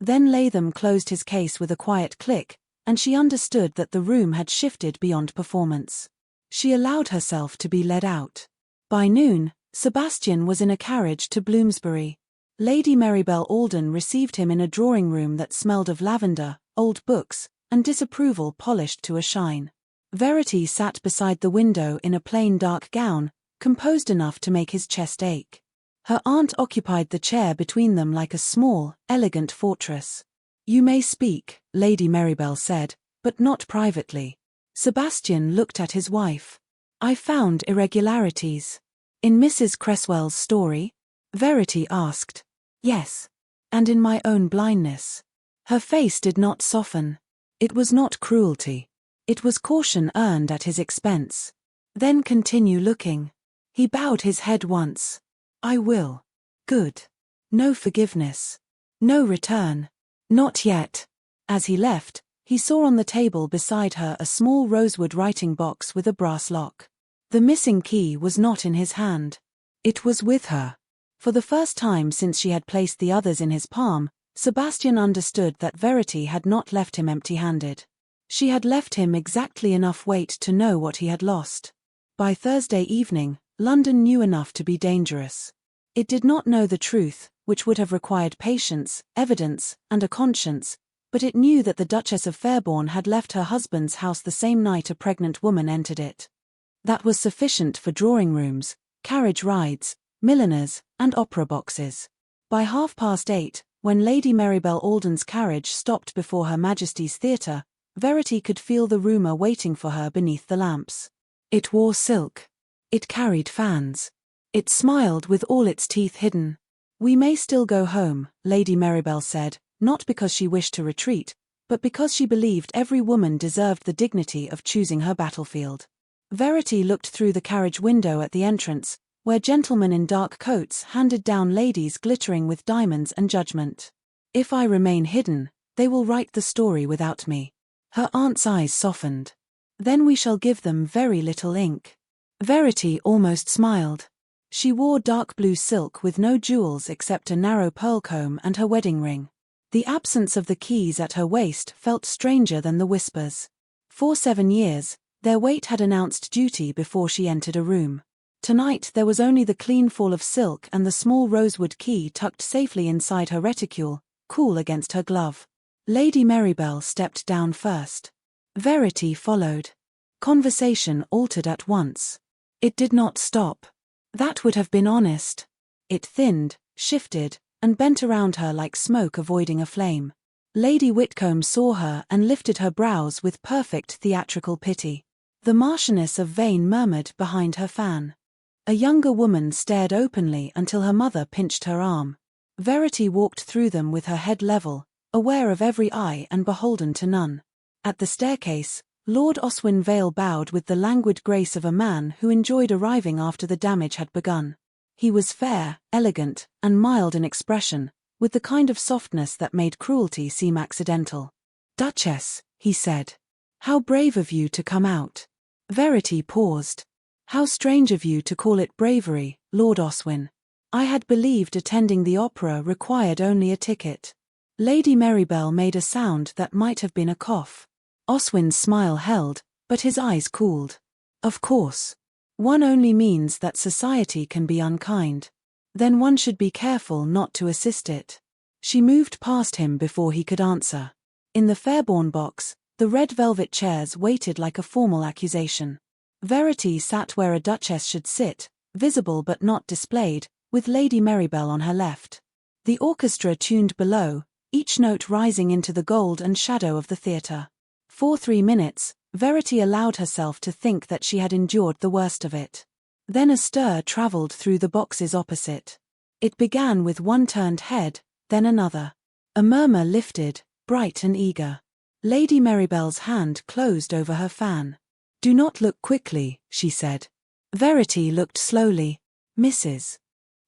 Then Latham closed his case with a quiet click, and she understood that the room had shifted beyond performance. She allowed herself to be led out. By noon, Sebastian was in a carriage to Bloomsbury. Lady Marybelle Alden received him in a drawing-room that smelled of lavender, old books, and disapproval polished to a shine. Verity sat beside the window in a plain dark gown, composed enough to make his chest ache. Her aunt occupied the chair between them like a small, elegant fortress. You may speak, Lady Marybelle said, but not privately. Sebastian looked at his wife. I found irregularities. In Mrs. Cresswell's story? Verity asked. Yes. And in my own blindness. Her face did not soften. It was not cruelty. It was caution earned at his expense. Then continue looking. He bowed his head once. I will. Good. No forgiveness. No return. Not yet. As he left, he saw on the table beside her a small rosewood writing box with a brass lock. The missing key was not in his hand. It was with her. For the first time since she had placed the others in his palm, Sebastian understood that Verity had not left him empty-handed. She had left him exactly enough weight to know what he had lost. By Thursday evening, London knew enough to be dangerous. It did not know the truth, which would have required patience, evidence, and a conscience, but it knew that the Duchess of Fairborne had left her husband's house the same night a pregnant woman entered it. That was sufficient for drawing rooms, carriage rides, milliners, and opera boxes. By 8:30, when Lady Marybelle Alden's carriage stopped before Her Majesty's Theatre, Verity could feel the rumour waiting for her beneath the lamps. It wore silk. It carried fans. It smiled with all its teeth hidden. We may still go home, Lady Marybelle said, not because she wished to retreat, but because she believed every woman deserved the dignity of choosing her battlefield. Verity looked through the carriage window at the entrance, where gentlemen in dark coats handed down ladies glittering with diamonds and judgment. If I remain hidden, they will write the story without me. Her aunt's eyes softened. Then we shall give them very little ink. Verity almost smiled. She wore dark blue silk with no jewels except a narrow pearl comb and her wedding ring. The absence of the keys at her waist felt stranger than the whispers. For 7 years, their weight had announced duty before she entered a room. Tonight there was only the clean fall of silk and the small rosewood key tucked safely inside her reticule, cool against her glove. Lady Marybelle stepped down first. Verity followed. Conversation altered at once. It did not stop. That would have been honest. It thinned, shifted, and bent around her like smoke avoiding a flame. Lady Whitcomb saw her and lifted her brows with perfect theatrical pity. The Marchioness of Vane murmured behind her fan. A younger woman stared openly until her mother pinched her arm. Verity walked through them with her head level, aware of every eye and beholden to none. At the staircase, Lord Oswin Vale bowed with the languid grace of a man who enjoyed arriving after the damage had begun. He was fair, elegant, and mild in expression, with the kind of softness that made cruelty seem accidental. "Duchess," he said. "How brave of you to come out." Verity paused. "How strange of you to call it bravery, Lord Oswin. I had believed attending the opera required only a ticket." Lady Marybelle made a sound that might have been a cough. Oswin's smile held, but his eyes cooled. "Of course. One only means that society can be unkind. Then one should be careful not to assist it." She moved past him before he could answer. In the Fairborne box, the red velvet chairs waited like a formal accusation. Verity sat where a duchess should sit, visible but not displayed, with Lady Marybelle on her left. The orchestra tuned below, each note rising into the gold and shadow of the theatre. For 3 minutes, Verity allowed herself to think that she had endured the worst of it. Then a stir travelled through the boxes opposite. It began with one turned head, then another. A murmur lifted, bright and eager. Lady Marybelle's hand closed over her fan. "Do not look quickly," she said. Verity looked slowly. "Mrs.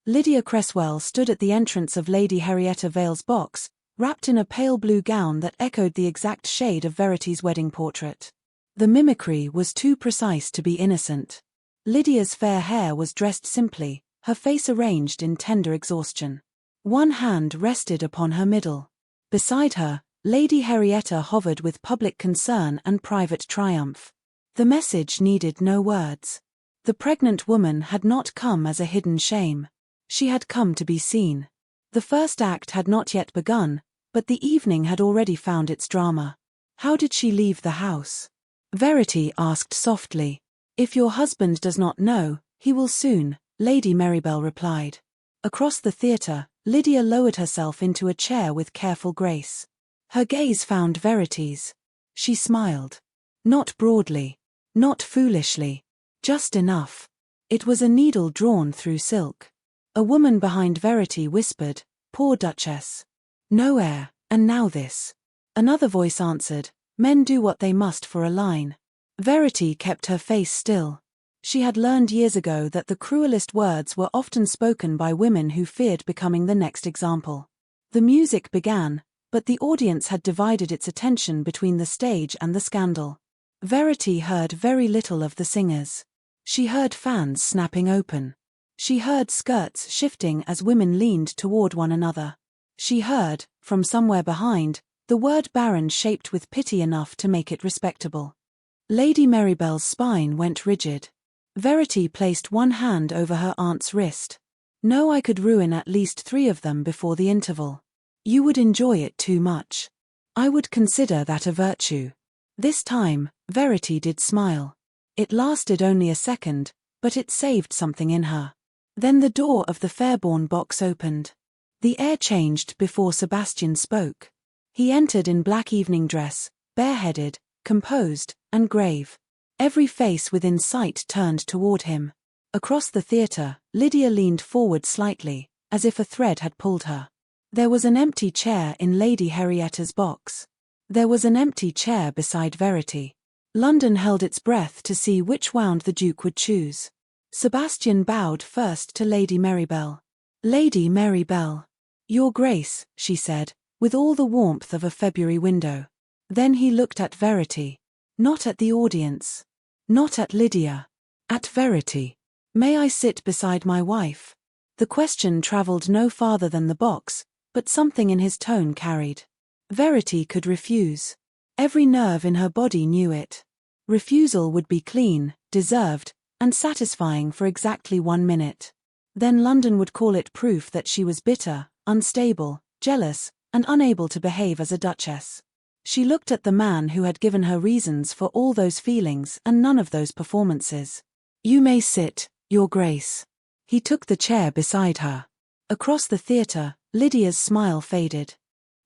Lydia Cresswell stood at the entrance of Lady Henrietta Vale's box, wrapped in a pale blue gown that echoed the exact shade of Verity's wedding portrait. The mimicry was too precise to be innocent. Lydia's fair hair was dressed simply, her face arranged in tender exhaustion. One hand rested upon her middle. Beside her, Lady Henrietta hovered with public concern and private triumph. The message needed no words. The pregnant woman had not come as a hidden shame. She had come to be seen. The first act had not yet begun, but the evening had already found its drama. How did she leave the house? Verity asked softly. "If your husband does not know, he will soon," Lady Marybelle replied. Across the theatre, Lydia lowered herself into a chair with careful grace. Her gaze found Verity's. She smiled. Not broadly. Not foolishly. Just enough. It was a needle drawn through silk. A woman behind Verity whispered, "Poor Duchess. No heir, and now this." Another voice answered, "Men do what they must for a line." Verity kept her face still. She had learned years ago that the cruelest words were often spoken by women who feared becoming the next example. The music began, but the audience had divided its attention between the stage and the scandal. Verity heard very little of the singers. She heard fans snapping open. She heard skirts shifting as women leaned toward one another. She heard, from somewhere behind, the word barren shaped with pity enough to make it respectable. Lady Marybell's spine went rigid. Verity placed one hand over her aunt's wrist. "No, I could ruin at least 3 of them before the interval. You would enjoy it too much. I would consider that a virtue." This time, Verity did smile. It lasted only a second, but it saved something in her. Then the door of the Fairborne box opened. The air changed before Sebastian spoke. He entered in black evening dress, bareheaded, composed, and grave. Every face within sight turned toward him. Across the theatre, Lydia leaned forward slightly, as if a thread had pulled her. There was an empty chair in Lady Henrietta's box. There was an empty chair beside Verity. London held its breath to see which wound the Duke would choose. Sebastian bowed first to Lady Marybell. "Lady Marybell. Your Grace," she said, with all the warmth of a February window. Then he looked at Verity. Not at the audience. Not at Lydia. At Verity. "May I sit beside my wife?" The question travelled no farther than the box, but something in his tone carried. Verity could refuse. Every nerve in her body knew it. Refusal would be clean, deserved, and satisfying for exactly 1 minute. Then London would call it proof that she was bitter, unstable, jealous, and unable to behave as a duchess. She looked at the man who had given her reasons for all those feelings and none of those performances. "You may sit, Your Grace." He took the chair beside her. Across the theatre, Lydia's smile faded.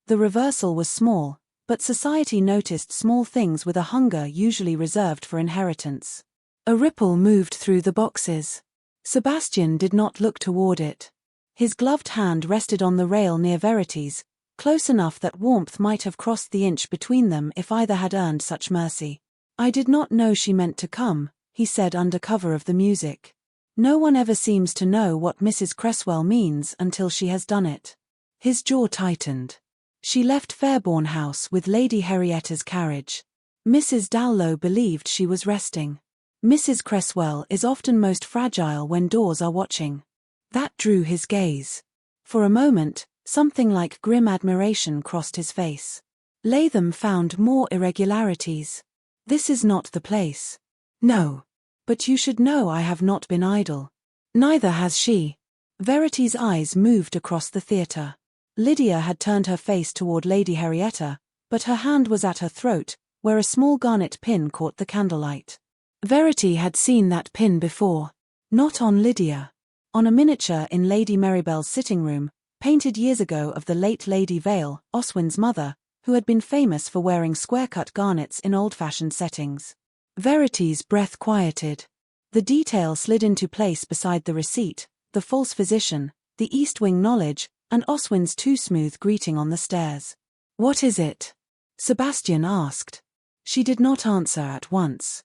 The reversal was small, but society noticed small things with a hunger usually reserved for inheritance. A ripple moved through the boxes. Sebastian did not look toward it. His gloved hand rested on the rail near Verity's, close enough that warmth might have crossed the inch between them if either had earned such mercy. "I did not know she meant to come," he said under cover of the music. "No one ever seems to know what Mrs. Cresswell means until she has done it." His jaw tightened. She left Fairborne House with Lady Henrietta's carriage. Mrs. Dallow believed she was resting. Mrs. Cresswell is often most fragile when doors are watching. That drew his gaze. For a moment, something like grim admiration crossed his face. Latham found more irregularities. "This is not the place." "No. But you should know I have not been idle." "Neither has she." Verity's eyes moved across the theatre. Lydia had turned her face toward Lady Henrietta, but her hand was at her throat, where a small garnet pin caught the candlelight. Verity had seen that pin before. Not on Lydia. On a miniature in Lady Marybell's sitting room, painted years ago of the late Lady Vale, Oswyn's mother, who had been famous for wearing square-cut garnets in old-fashioned settings. Verity's breath quieted. The detail slid into place beside the receipt, the false physician, the East Wing knowledge, and Oswyn's too smooth greeting on the stairs. "What is it?" Sebastian asked. She did not answer at once.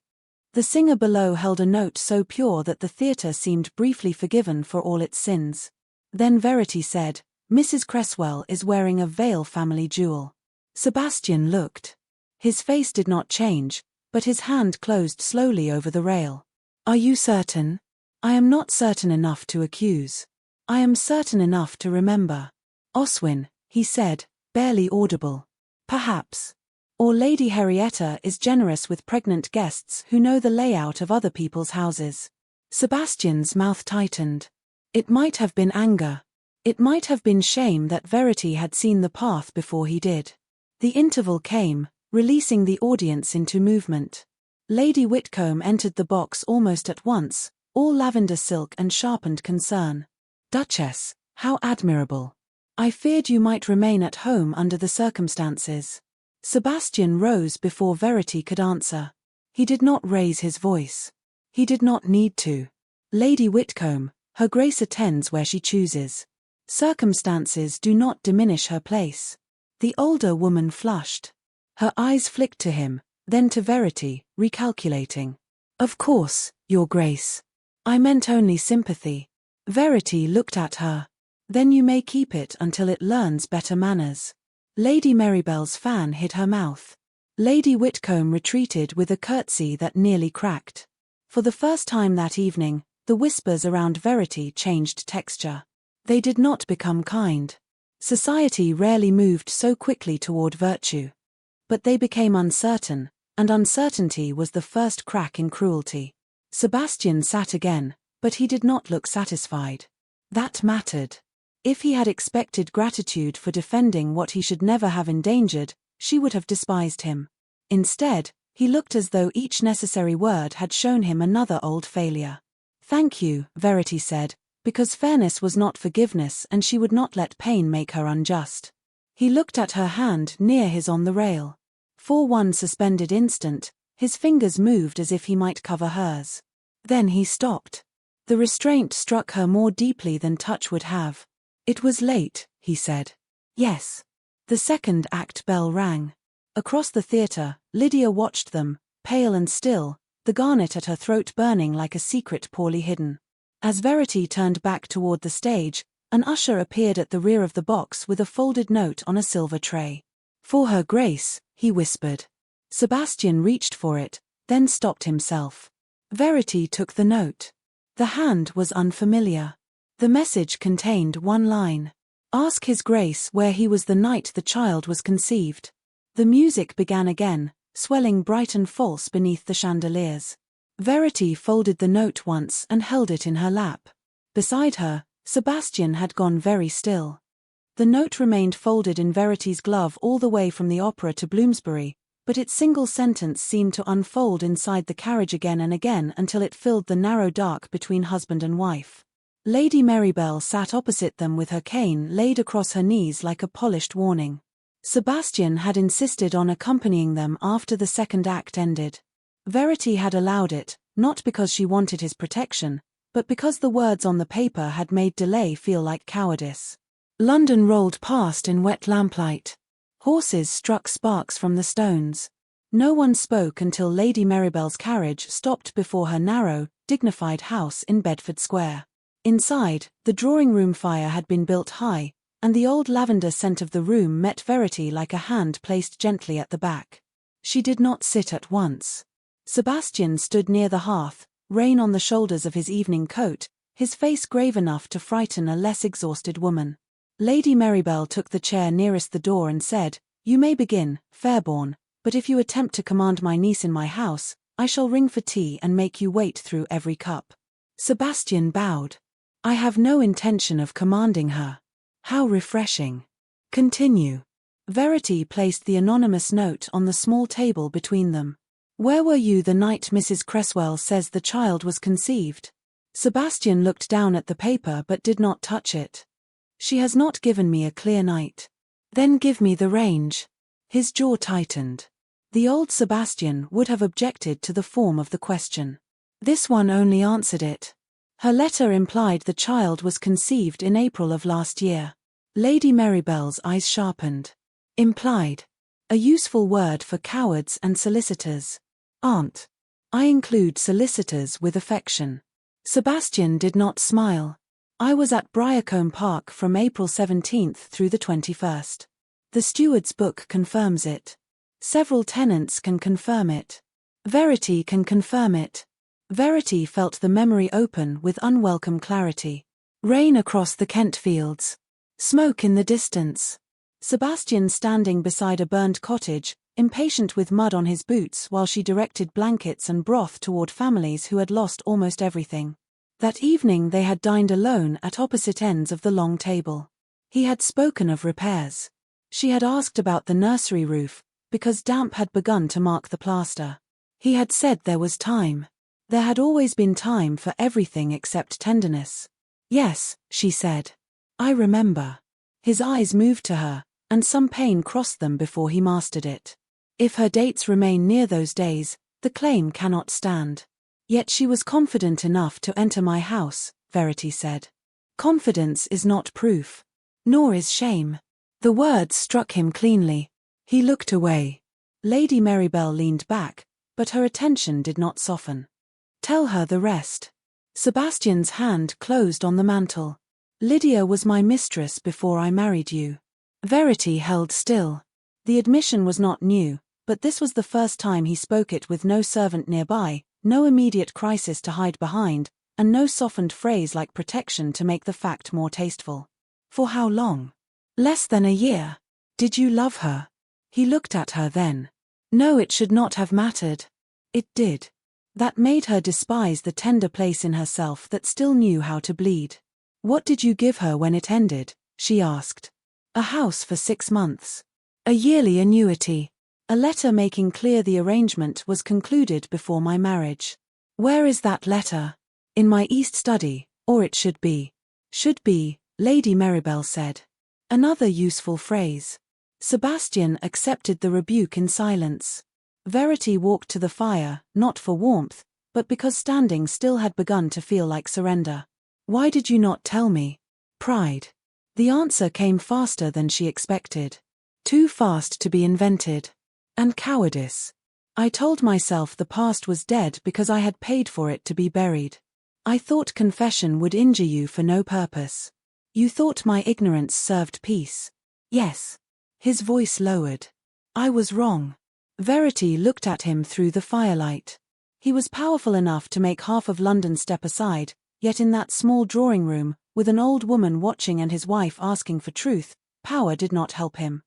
The singer below held a note so pure that the theatre seemed briefly forgiven for all its sins. Then Verity said, "Mrs. Cresswell is wearing a Vale family jewel." Sebastian looked. His face did not change, but his hand closed slowly over the rail. "Are you certain?" "I am not certain enough to accuse. I am certain enough to remember." "Oswyn," he said, barely audible. "Perhaps. Or Lady Henrietta is generous with pregnant guests who know the layout of other people's houses." Sebastian's mouth tightened. It might have been anger. It might have been shame that Verity had seen the path before he did. The interval came, releasing the audience into movement. Lady Whitcomb entered the box almost at once, all lavender silk and sharpened concern. "Duchess, how admirable. I feared you might remain at home under the circumstances." Sebastian rose before Verity could answer. He did not raise his voice. He did not need to. Lady Whitcomb, her grace attends where she chooses. Circumstances do not diminish her place. The older woman flushed. Her eyes flicked to him, then to Verity, recalculating. Of course, Your Grace. I meant only sympathy. Verity looked at her. Then you may keep it until it learns better manners. Lady Marybell's fan hid her mouth. Lady Whitcomb retreated with a curtsy that nearly cracked. For the first time that evening, the whispers around Verity changed texture. They did not become kind. Society rarely moved so quickly toward virtue. But they became uncertain, and uncertainty was the first crack in cruelty. Sebastian sat again, but he did not look satisfied. That mattered. If he had expected gratitude for defending what he should never have endangered, she would have despised him. Instead, he looked as though each necessary word had shown him another old failure. Thank you, Verity said, because fairness was not forgiveness and she would not let pain make her unjust. He looked at her hand near his on the rail. For one suspended instant, his fingers moved as if he might cover hers. Then he stopped. The restraint struck her more deeply than touch would have. It was late, he said. Yes. The second act bell rang. Across the theatre, Lydia watched them, pale and still, the garnet at her throat burning like a secret poorly hidden. As Verity turned back toward the stage, an usher appeared at the rear of the box with a folded note on a silver tray. For Her Grace, he whispered. Sebastian reached for it, then stopped himself. Verity took the note. The hand was unfamiliar. The message contained one line. Ask His Grace where he was the night the child was conceived. The music began again, swelling bright and false beneath the chandeliers. Verity folded the note once and held it in her lap. Beside her, Sebastian had gone very still. The note remained folded in Verity's glove all the way from the opera to Bloomsbury, but its single sentence seemed to unfold inside the carriage again and again until it filled the narrow dark between husband and wife. Lady Marybell sat opposite them with her cane laid across her knees like a polished warning. Sebastian had insisted on accompanying them after the second act ended. Verity had allowed it, not because she wanted his protection, but because the words on the paper had made delay feel like cowardice. London rolled past in wet lamplight. Horses struck sparks from the stones. No one spoke until Lady Marybell's carriage stopped before her narrow, dignified house in Bedford Square. Inside, the drawing-room fire had been built high, and the old lavender scent of the room met Verity like a hand placed gently at the back. She did not sit at once. Sebastian stood near the hearth, rein on the shoulders of his evening coat, his face grave enough to frighten a less exhausted woman. Lady Marybell took the chair nearest the door and said, You may begin, Fairborne, but if you attempt to command my niece in my house, I shall ring for tea and make you wait through every cup. Sebastian bowed. I have no intention of commanding her. How refreshing. Continue. Verity placed the anonymous note on the small table between them. Where were you the night Mrs. Cresswell says the child was conceived? Sebastian looked down at the paper but did not touch it. She has not given me a clear night. Then give me the range. His jaw tightened. The old Sebastian would have objected to the form of the question. This one only answered it. Her letter implied the child was conceived in April of last year. Lady Marybell's eyes sharpened. Implied. A useful word for cowards and solicitors. Aunt. I include solicitors with affection. Sebastian did not smile. I was at Briarcombe Park from April 17th through the 21st. The steward's book confirms it. Several tenants can confirm it. Verity can confirm it. Verity felt the memory open with unwelcome clarity. Rain across the Kent fields. Smoke in the distance. Sebastian standing beside a burned cottage, impatient with mud on his boots while she directed blankets and broth toward families who had lost almost everything. That evening they had dined alone at opposite ends of the long table. He had spoken of repairs. She had asked about the nursery roof, because damp had begun to mark the plaster. He had said there was time. There had always been time for everything except tenderness. Yes, she said. I remember. His eyes moved to her, and some pain crossed them before he mastered it. If her dates remain near those days, the claim cannot stand. Yet she was confident enough to enter my house, Verity said. Confidence is not proof. Nor is shame. The words struck him cleanly. He looked away. Lady Marybelle leaned back, but her attention did not soften. Tell her the rest. Sebastian's hand closed on the mantle. Lydia was my mistress before I married you. Verity held still. The admission was not new, but this was the first time he spoke it with no servant nearby, no immediate crisis to hide behind, and no softened phrase like protection to make the fact more tasteful. For how long? Less than a year. Did you love her? He looked at her then. No, it should not have mattered. It did. That made her despise the tender place in herself that still knew how to bleed. What did you give her when it ended? She asked. A house for 6 months. A yearly annuity. A letter making clear the arrangement was concluded before my marriage. Where is that letter? In my East study, or it should be. Should be, Lady Marybelle said. Another useful phrase. Sebastian accepted the rebuke in silence. Verity walked to the fire, not for warmth, but because standing still had begun to feel like surrender. Why did you not tell me? Pride. The answer came faster than she expected. Too fast to be invented. And cowardice. I told myself the past was dead because I had paid for it to be buried. I thought confession would injure you for no purpose. You thought my ignorance served peace. Yes. His voice lowered. I was wrong. Verity looked at him through the firelight. He was powerful enough to make half of London step aside, yet in that small drawing room, with an old woman watching and his wife asking for truth, power did not help him.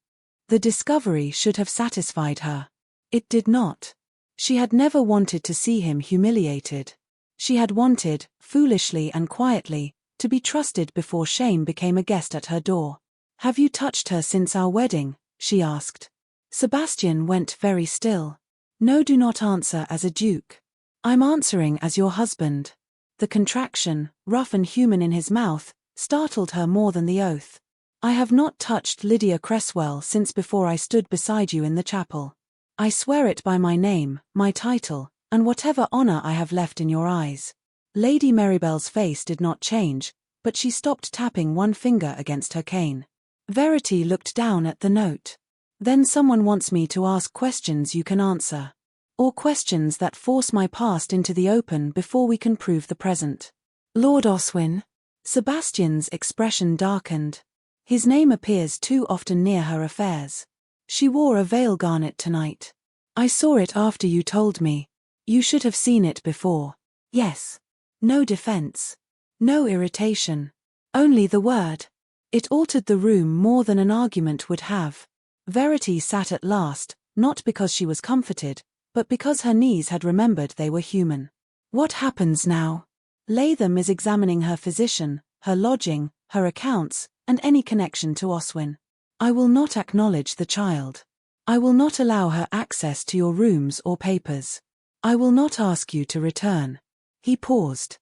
The discovery should have satisfied her. It did not. She had never wanted to see him humiliated. She had wanted, foolishly and quietly, to be trusted before shame became a guest at her door. Have you touched her since our wedding? She asked. Sebastian went very still. No, do not answer as a duke. I'm answering as your husband. The contraction, rough and human in his mouth, startled her more than the oath. I have not touched Lydia Cresswell since before I stood beside you in the chapel. I swear it by my name, my title, and whatever honor I have left in your eyes. Lady Marybelle's face did not change, but she stopped tapping one finger against her cane. Verity looked down at the note. Then someone wants me to ask questions you can answer. Or questions that force my past into the open before we can prove the present. Lord Oswin? Sebastian's expression darkened. His name appears too often near her affairs. She wore a veil garnet tonight. I saw it after you told me. You should have seen it before. Yes. No defense. No irritation. Only the word. It altered the room more than an argument would have. Verity sat at last, not because she was comforted, but because her knees had remembered they were human. What happens now? Latham is examining her physician, her lodging, her accounts, and any connection to Oswin. I will not acknowledge the child. I will not allow her access to your rooms or papers. I will not ask you to return. He paused.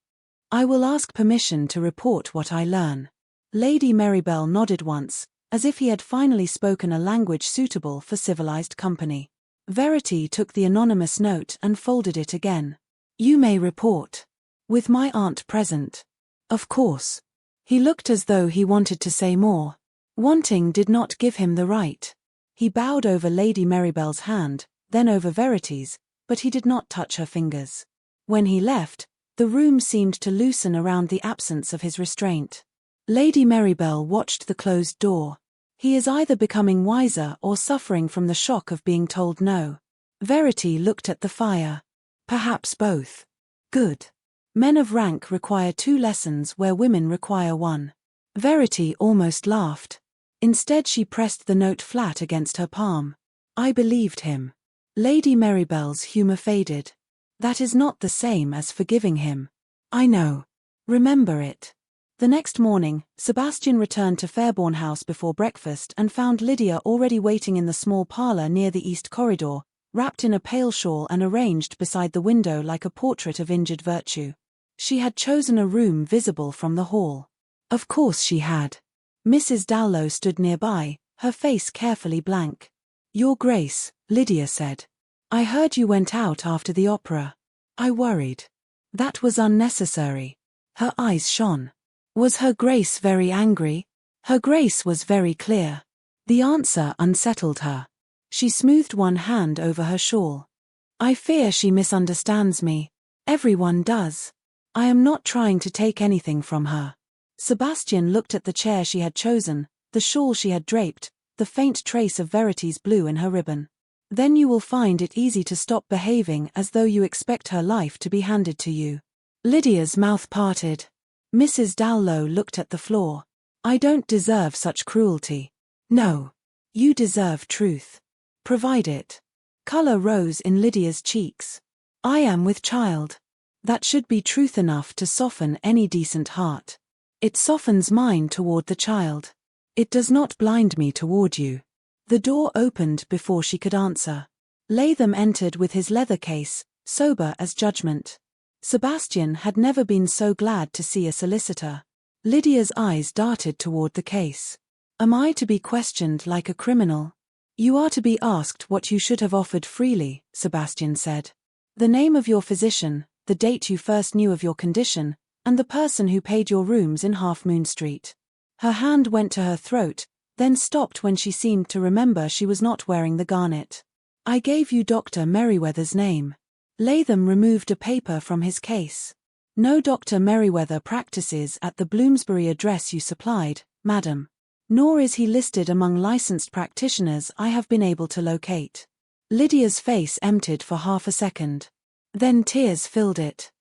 I will ask permission to report what I learn. Lady Marybelle nodded once, as if he had finally spoken a language suitable for civilized company. Verity took the anonymous note and folded it again. You may report. With my aunt present. Of course. He looked as though he wanted to say more. Wanting did not give him the right. He bowed over Lady Marybelle's hand, then over Verity's, but he did not touch her fingers. When he left, the room seemed to loosen around the absence of his restraint. Lady Marybelle watched the closed door. He is either becoming wiser or suffering from the shock of being told no. Verity looked at the fire. Perhaps both. Good. Men of rank require 2 lessons where women require 1. Verity almost laughed. Instead she pressed the note flat against her palm. I believed him. Lady Marybelle's humor faded. That is not the same as forgiving him. I know. Remember it. The next morning, Sebastian returned to Fairborne House before breakfast and found Lydia already waiting in the small parlor near the east corridor, wrapped in a pale shawl and arranged beside the window like a portrait of injured virtue. She had chosen a room visible from the hall. Of course she had. Mrs. Dallow stood nearby, her face carefully blank. Your Grace, Lydia said. I heard you went out after the opera. I worried. That was unnecessary. Her eyes shone. Was Her Grace very angry? Her Grace was very clear. The answer unsettled her. She smoothed one hand over her shawl. I fear she misunderstands me. Everyone does. I am not trying to take anything from her. Sebastian looked at the chair she had chosen, the shawl she had draped, the faint trace of Verity's blue in her ribbon. Then you will find it easy to stop behaving as though you expect her life to be handed to you. Lydia's mouth parted. Mrs. Dallow looked at the floor. I don't deserve such cruelty. No. You deserve truth. Provide it. Color rose in Lydia's cheeks. I am with child. That should be truth enough to soften any decent heart. It softens mine toward the child. It does not blind me toward you. The door opened before she could answer. Latham entered with his leather case, sober as judgment. Sebastian had never been so glad to see a solicitor. Lydia's eyes darted toward the case. Am I to be questioned like a criminal? You are to be asked what you should have offered freely, Sebastian said. The name of your physician, the date you first knew of your condition, and the person who paid your rooms in Half Moon Street. Her hand went to her throat, then stopped when she seemed to remember she was not wearing the garnet. I gave you Dr. Merriweather's name. Latham removed a paper from his case. No Dr. Merriweather practices at the Bloomsbury address you supplied, madam. Nor is he listed among licensed practitioners I have been able to locate. Lydia's face emptied for half a second. Then tears filled it.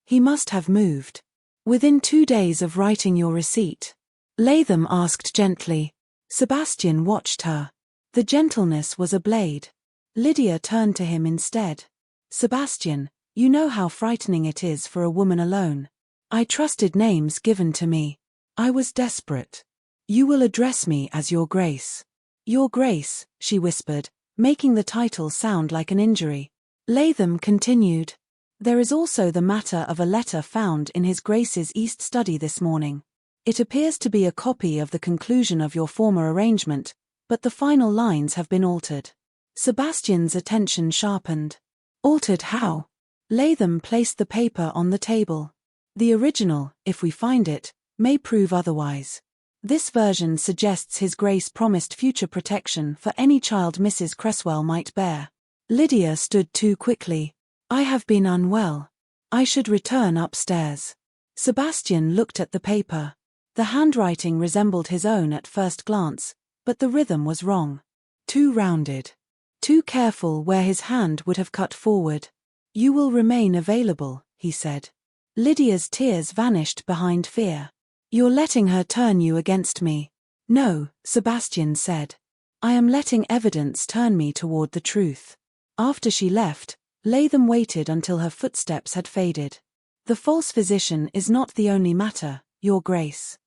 He must have moved. Within 2 days of writing your receipt. Latham asked gently. Sebastian watched her. The gentleness was a blade. Lydia turned to him instead. Sebastian, you know how frightening it is for a woman alone. I trusted names given to me. I was desperate. You will address me as Your Grace. Your Grace, she whispered, making the title sound like an injury. Latham continued. There is also the matter of a letter found in His Grace's East study this morning. It appears to be a copy of the conclusion of your former arrangement, but the final lines have been altered. Sebastian's attention sharpened. Altered how? Latham placed the paper on the table. The original, if we find it, may prove otherwise. This version suggests His Grace promised future protection for any child Mrs. Cresswell might bear. Lydia stood too quickly. I have been unwell. I should return upstairs. Sebastian looked at the paper. The handwriting resembled his own at first glance, but the rhythm was wrong. Too rounded. Too careful where his hand would have cut forward. You will remain available, he said. Lydia's tears vanished behind fear. You're letting her turn you against me. No, Sebastian said. I am letting evidence turn me toward the truth. After she left, Latham waited until her footsteps had faded. The false physician is not the only matter, Your Grace.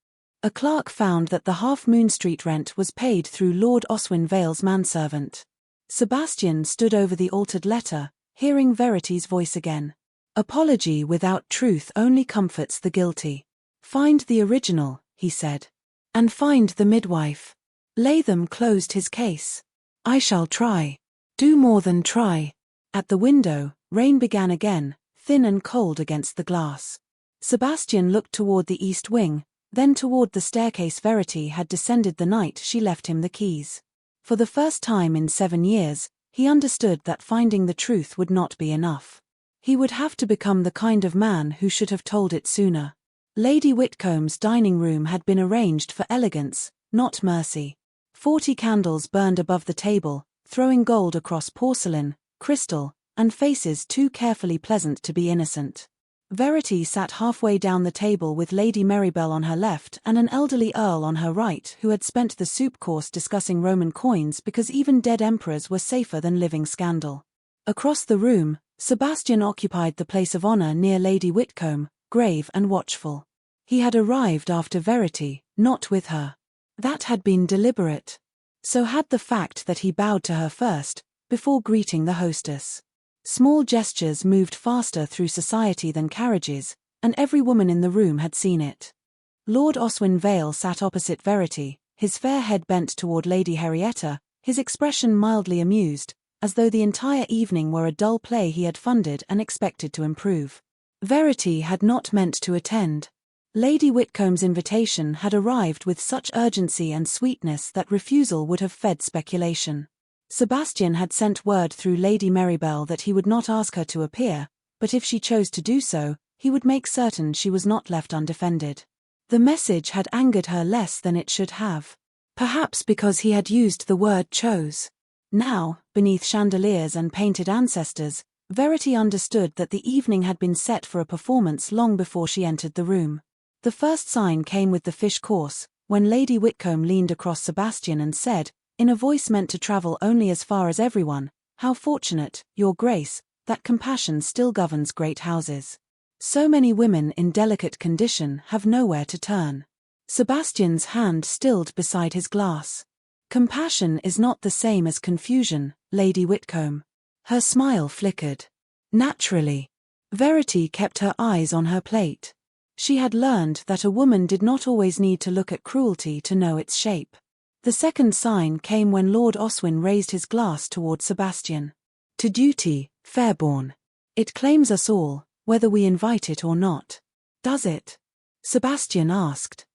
A clerk found that the Half Moon Street rent was paid through Lord Oswin Vale's manservant. Sebastian stood over the altered letter, hearing Verity's voice again. Apology without truth only comforts the guilty. Find the original, he said. And find the midwife. Latham closed his case. I shall try. Do more than try. At the window, rain began again, thin and cold against the glass. Sebastian looked toward the east wing, then toward the staircase Verity had descended the night she left him the keys. For the first time in 7 years, he understood that finding the truth would not be enough. He would have to become the kind of man who should have told it sooner. Lady Whitcomb's dining room had been arranged for elegance, not mercy. 40 candles burned above the table, throwing gold across porcelain, crystal, and faces too carefully pleasant to be innocent. Verity sat halfway down the table with Lady Marybelle on her left and an elderly earl on her right who had spent the soup course discussing Roman coins because even dead emperors were safer than living scandal. Across the room, Sebastian occupied the place of honor near Lady Whitcomb, grave and watchful. He had arrived after Verity, not with her. That had been deliberate. So had the fact that he bowed to her first, before greeting the hostess. Small gestures moved faster through society than carriages, and every woman in the room had seen it. Lord Oswin Vale sat opposite Verity, his fair head bent toward Lady Henrietta, his expression mildly amused, as though the entire evening were a dull play he had funded and expected to improve. Verity had not meant to attend. Lady Whitcomb's invitation had arrived with such urgency and sweetness that refusal would have fed speculation. Sebastian had sent word through Lady Marybelle that he would not ask her to appear, but if she chose to do so, he would make certain she was not left undefended. The message had angered her less than it should have. Perhaps because he had used the word chose. Now, beneath chandeliers and painted ancestors, Verity understood that the evening had been set for a performance long before she entered the room. The first sign came with the fish course, when Lady Whitcomb leaned across Sebastian and said, in a voice meant to travel only as far as everyone, "How fortunate, Your Grace, that compassion still governs great houses. So many women in delicate condition have nowhere to turn." Sebastian's hand stilled beside his glass. "Compassion is not the same as confusion, Lady Whitcomb." Her smile flickered. "Naturally." Verity kept her eyes on her plate. She had learned that a woman did not always need to look at cruelty to know its shape. The second sign came when Lord Oswin raised his glass toward Sebastian. "To duty, Fairborne. It claims us all, whether we invite it or not." "Does it?" Sebastian asked.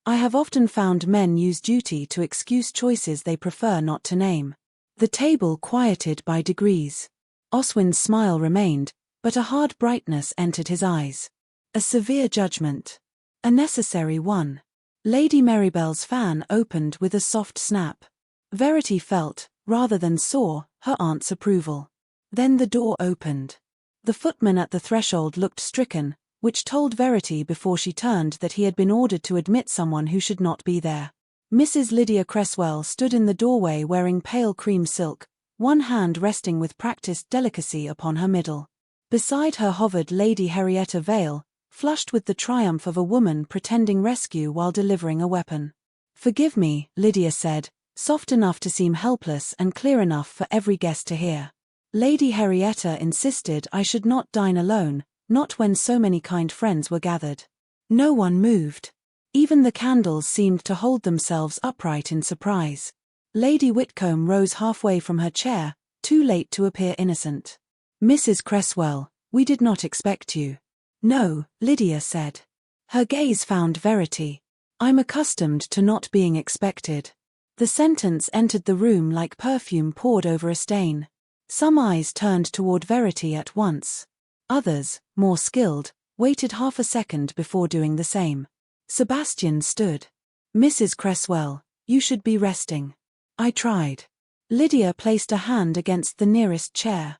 "I have often found men use duty to excuse choices they prefer not to name." The table quieted by degrees. Oswin's smile remained, but a hard brightness entered his eyes. A severe judgment. A necessary one. Lady Marybelle's fan opened with a soft snap. Verity felt, rather than saw, her aunt's approval. Then the door opened. The footman at the threshold looked stricken, which told Verity before she turned that he had been ordered to admit someone who should not be there. Mrs. Lydia Cresswell stood in the doorway wearing pale cream silk, one hand resting with practiced delicacy upon her middle. Beside her hovered Lady Henrietta Vale, flushed with the triumph of a woman pretending rescue while delivering a weapon. "Forgive me," Lydia said, soft enough to seem helpless and clear enough for every guest to hear. "Lady Henrietta insisted I should not dine alone, not when so many kind friends were gathered." No one moved. Even the candles seemed to hold themselves upright in surprise. Lady Whitcomb rose halfway from her chair, too late to appear innocent. "Mrs. Cresswell, we did not expect you." "No," Lydia said. Her gaze found Verity. "I'm accustomed to not being expected." The sentence entered the room like perfume poured over a stain. Some eyes turned toward Verity at once. Others, more skilled, waited half a second before doing the same. Sebastian stood. "Mrs. Cresswell, you should be resting." "I tried." Lydia placed a hand against the nearest chair.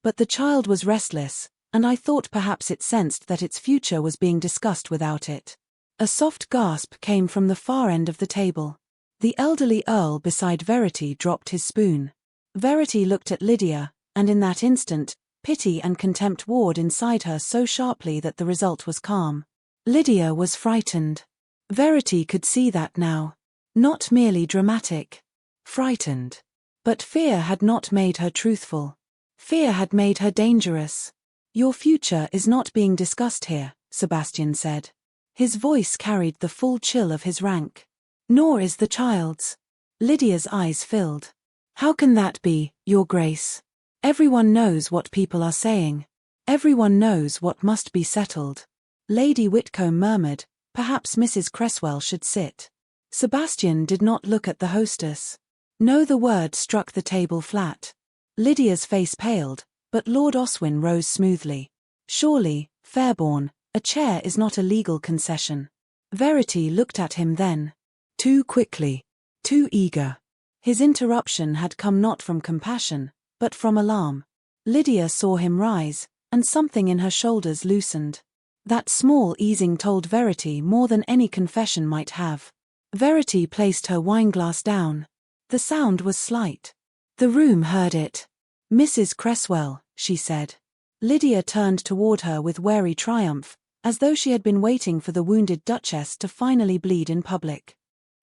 "But the child was restless, and I thought perhaps it sensed that its future was being discussed without it." A soft gasp came from the far end of the table. The elderly Earl beside Verity dropped his spoon. Verity looked at Lydia, and in that instant, pity and contempt warred inside her so sharply that the result was calm. Lydia was frightened. Verity could see that now. Not merely dramatic. Frightened. But fear had not made her truthful. Fear had made her dangerous. "Your future is not being discussed here," Sebastian said. His voice carried the full chill of his rank. "Nor is the child's." Lydia's eyes filled. "How can that be, Your Grace? Everyone knows what people are saying. Everyone knows what must be settled." Lady Whitcomb murmured, "Perhaps Mrs. Cresswell should sit." Sebastian did not look at the hostess. No, the word struck the table flat. Lydia's face paled, but Lord Oswin rose smoothly. "Surely, Fairborne, a chair is not a legal concession." Verity looked at him then. Too quickly. Too eager. His interruption had come not from compassion, but from alarm. Lydia saw him rise, and something in her shoulders loosened. That small easing told Verity more than any confession might have. Verity placed her wineglass down. The sound was slight. The room heard it. "Mrs. Cresswell," she said. Lydia turned toward her with wary triumph, as though she had been waiting for the wounded Duchess to finally bleed in public.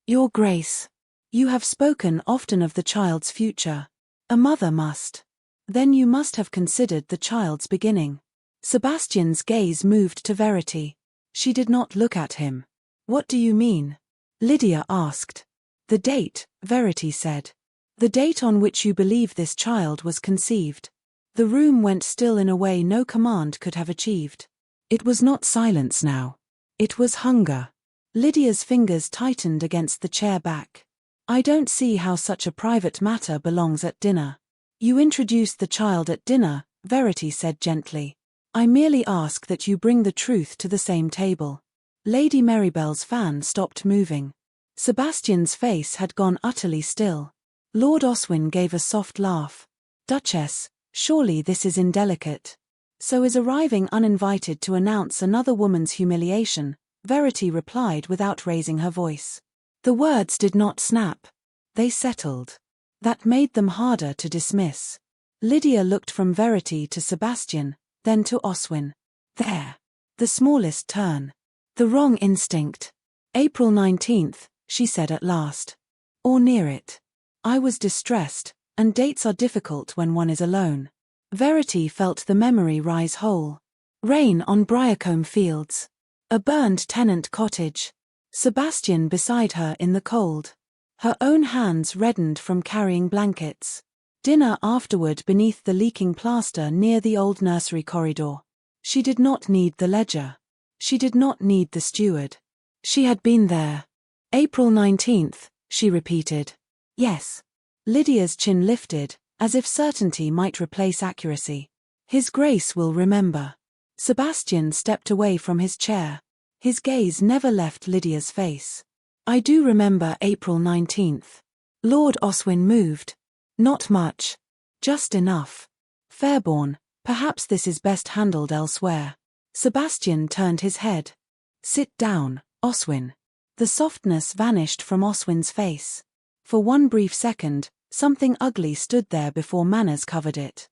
"Your Grace, you have spoken often of the child's future. A mother must. Then you must have considered the child's beginning." Sebastian's gaze moved to Verity. She did not look at him. "What do you mean?" Lydia asked. "The date," Verity said. "The date on which you believe this child was conceived." The room went still in a way no command could have achieved. It was not silence now. It was hunger. Lydia's fingers tightened against the chair back. I don't see how such a private matter belongs at dinner. You introduced the child at dinner, Verity said gently. I merely ask that you bring the truth to the same table. Lady Marybell's fan stopped moving. Sebastian's face had gone utterly still. Lord Oswin gave a soft laugh. Duchess, surely this is indelicate. So is arriving uninvited to announce another woman's humiliation, Verity replied without raising her voice. The words did not snap. They settled. That made them harder to dismiss. Lydia looked from Verity to Sebastian, then to Oswin. There. The smallest turn. The wrong instinct. April 19th, she said at last. Or near it. I was distressed, and dates are difficult when one is alone. Verity felt the memory rise whole. Rain on Briarcombe Fields. A burned tenant cottage. Sebastian beside her in the cold. Her own hands reddened from carrying blankets. Dinner afterward beneath the leaking plaster near the old nursery corridor. She did not need the ledger. She did not need the steward. She had been there. April 19th, she repeated. Yes. Lydia's chin lifted, as if certainty might replace accuracy. His Grace will remember. Sebastian stepped away from his chair. His gaze never left Lydia's face. I do remember April 19th. Lord Oswin moved. Not much. Just enough. Fairborne, perhaps this is best handled elsewhere. Sebastian turned his head. Sit down, Oswin. The softness vanished from Oswin's face. For one brief second, something ugly stood there before manners covered it.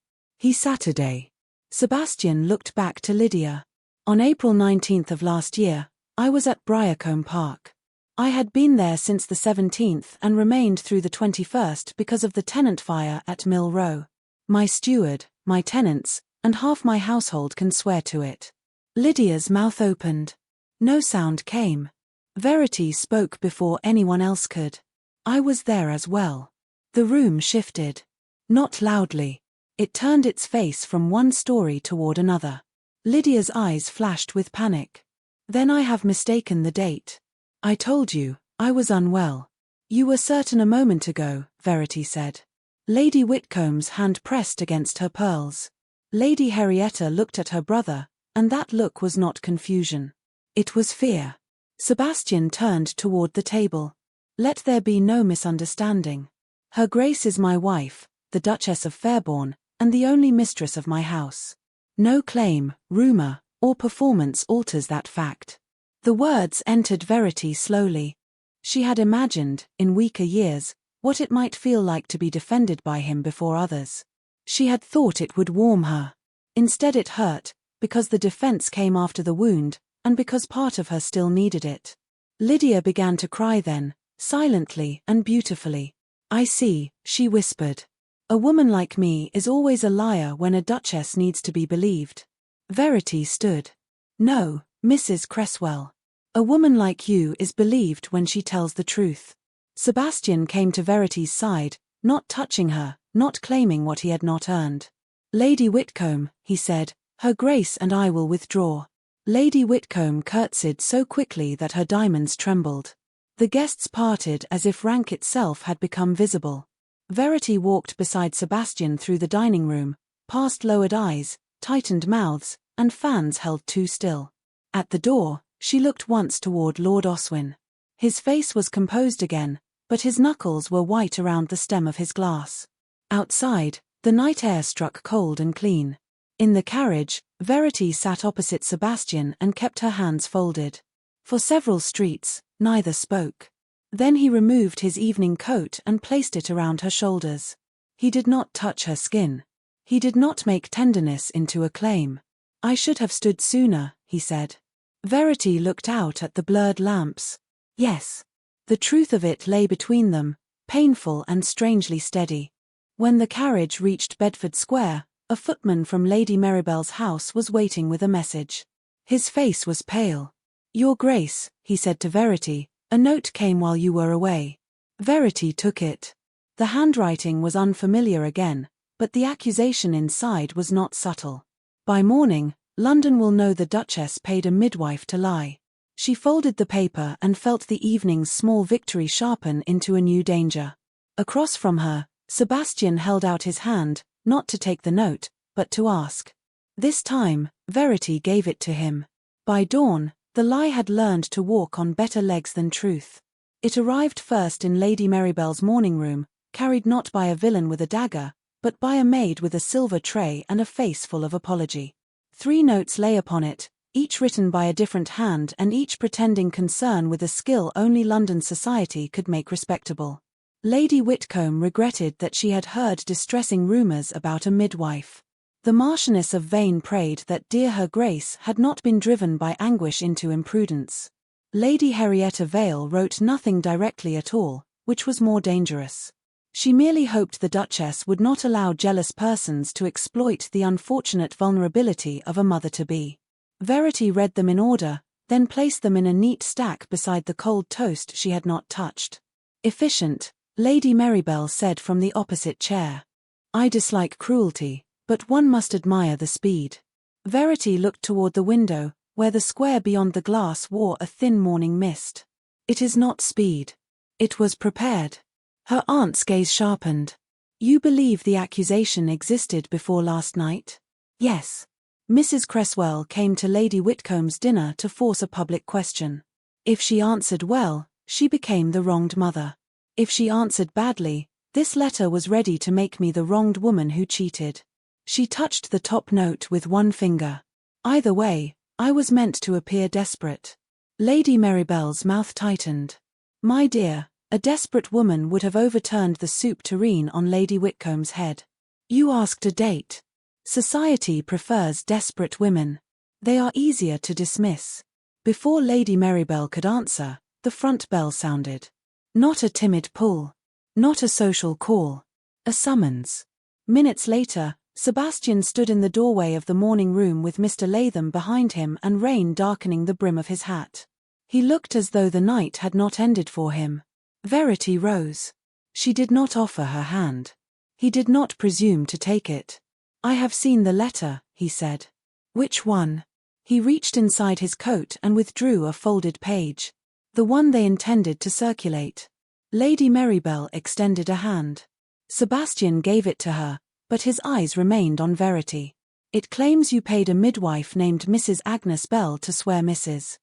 Saturday. Sebastian looked back to Lydia. On April 19th of last year, I was at Briarcombe Park. I had been there since the 17th and remained through the 21st because of the tenant fire at Mill Row. My steward, my tenants, and half my household can swear to it. Lydia's mouth opened. No sound came. Verity spoke before anyone else could. I was there as well. The room shifted. Not loudly. It turned its face from one story toward another. Lydia's eyes flashed with panic. Then I have mistaken the date. I told you, I was unwell. You were certain a moment ago, Verity said. Lady Whitcomb's hand pressed against her pearls. Lady Henrietta looked at her brother, and that look was not confusion. It was fear. Sebastian turned toward the table. Let there be no misunderstanding. Her Grace is my wife, the Duchess of Fairborne, and the only mistress of my house. No claim, rumor, or performance alters that fact. The words entered Verity slowly. She had imagined, in weaker years, what it might feel like to be defended by him before others. She had thought it would warm her. Instead it hurt, because the defense came after the wound, and because part of her still needed it. Lydia began to cry then, silently and beautifully. I see, she whispered. A woman like me is always a liar when a duchess needs to be believed. Verity stood. No, Mrs. Cresswell. A woman like you is believed when she tells the truth. Sebastian came to Verity's side, not touching her, not claiming what he had not earned. Lady Whitcombe, he said, Her Grace and I will withdraw. Lady Whitcombe curtsied so quickly that her diamonds trembled. The guests parted as if rank itself had become visible. Verity walked beside Sebastian through the dining room, past lowered eyes, tightened mouths, and fans held too still. At the door, she looked once toward Lord Oswin. His face was composed again, but his knuckles were white around the stem of his glass. Outside, the night air struck cold and clean. In the carriage, Verity sat opposite Sebastian and kept her hands folded. For several streets, neither spoke. Then he removed his evening coat and placed it around her shoulders. He did not touch her skin. He did not make tenderness into a claim. I should have stood sooner, he said. Verity looked out at the blurred lamps. Yes. The truth of it lay between them, painful and strangely steady. When the carriage reached Bedford Square, a footman from Lady Marybell's house was waiting with a message. His face was pale. Your Grace, he said to Verity, a note came while you were away. Verity took it. The handwriting was unfamiliar again, but the accusation inside was not subtle. By morning, London will know the Duchess paid a midwife to lie. She folded the paper and felt the evening's small victory sharpen into a new danger. Across from her, Sebastian held out his hand, not to take the note, but to ask. This time, Verity gave it to him. By dawn, the lie had learned to walk on better legs than truth. It arrived first in Lady Marybell's morning room, carried not by a villain with a dagger, but by a maid with a silver tray and a face full of apology. 3 notes lay upon it, each written by a different hand and each pretending concern with a skill only London society could make respectable. Lady Whitcomb regretted that she had heard distressing rumours about a midwife. The Marchioness of Vane prayed that dear Her Grace had not been driven by anguish into imprudence. Lady Henrietta Vale wrote nothing directly at all, which was more dangerous. She merely hoped the Duchess would not allow jealous persons to exploit the unfortunate vulnerability of a mother-to-be. Verity read them in order, then placed them in a neat stack beside the cold toast she had not touched. Efficient, Lady Marybell said from the opposite chair. I dislike cruelty, but one must admire the speed. Verity looked toward the window, where the square beyond the glass wore a thin morning mist. It is not speed. It was prepared. Her aunt's gaze sharpened. You believe the accusation existed before last night? Yes. Mrs. Cresswell came to Lady Whitcomb's dinner to force a public question. If she answered well, she became the wronged mother. If she answered badly, this letter was ready to make me the wronged woman who cheated. She touched the top note with one finger. Either way, I was meant to appear desperate. Lady Marybell's mouth tightened. My dear, a desperate woman would have overturned the soup tureen on Lady Whitcomb's head. You asked a date. Society prefers desperate women. They are easier to dismiss. Before Lady Marybell could answer, the front bell sounded. Not a timid pull. Not a social call. A summons. Minutes later, Sebastian stood in the doorway of the morning room with Mr. Latham behind him and rain darkening the brim of his hat. He looked as though the night had not ended for him. Verity rose. She did not offer her hand. He did not presume to take it. I have seen the letter, he said. Which one? He reached inside his coat and withdrew a folded page. The one they intended to circulate. Lady Marybell extended a hand. Sebastian gave it to her, but his eyes remained on Verity. It claims you paid a midwife named Mrs. Agnes Bell to swear Mrs.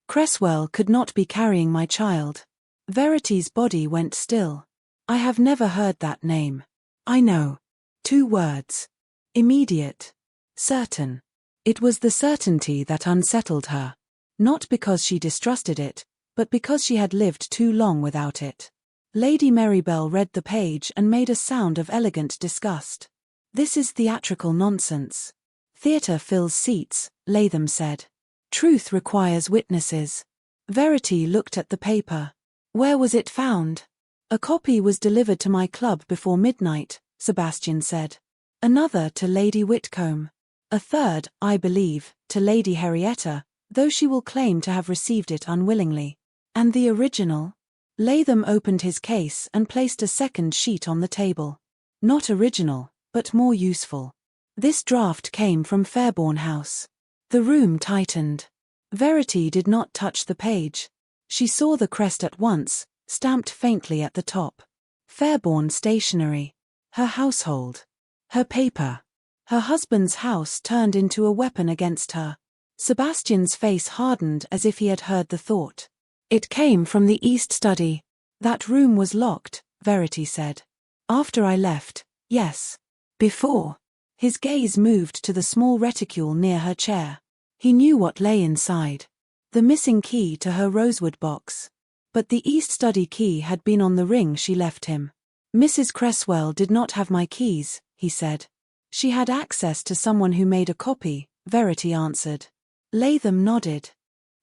Cresswell could not be carrying my child. Verity's body went still. I have never heard that name. I know. 2 words. Immediate. Certain. It was the certainty that unsettled her. Not because she distrusted it, but because she had lived too long without it. Lady Marybell read the page and made a sound of elegant disgust. This is theatrical nonsense. Theatre fills seats, Latham said. Truth requires witnesses. Verity looked at the paper. Where was it found? A copy was delivered to my club before midnight, Sebastian said. Another to Lady Whitcomb. A third, I believe, to Lady Henrietta, though she will claim to have received it unwillingly. And the original? Latham opened his case and placed a second sheet on the table. Not original, but more useful. This draft came from Fairborne House. The room tightened. Verity did not touch the page. She saw the crest at once, stamped faintly at the top. Fairborne stationery. Her household. Her paper. Her husband's house turned into a weapon against her. Sebastian's face hardened as if he had heard the thought. It came from the East Study. That room was locked, Verity said. After I left, yes. Before. His gaze moved to the small reticule near her chair. He knew what lay inside. The missing key to her rosewood box. But the East Study key had been on the ring she left him. Mrs. Cresswell did not have my keys, he said. She had access to someone who made a copy, Verity answered. Latham nodded.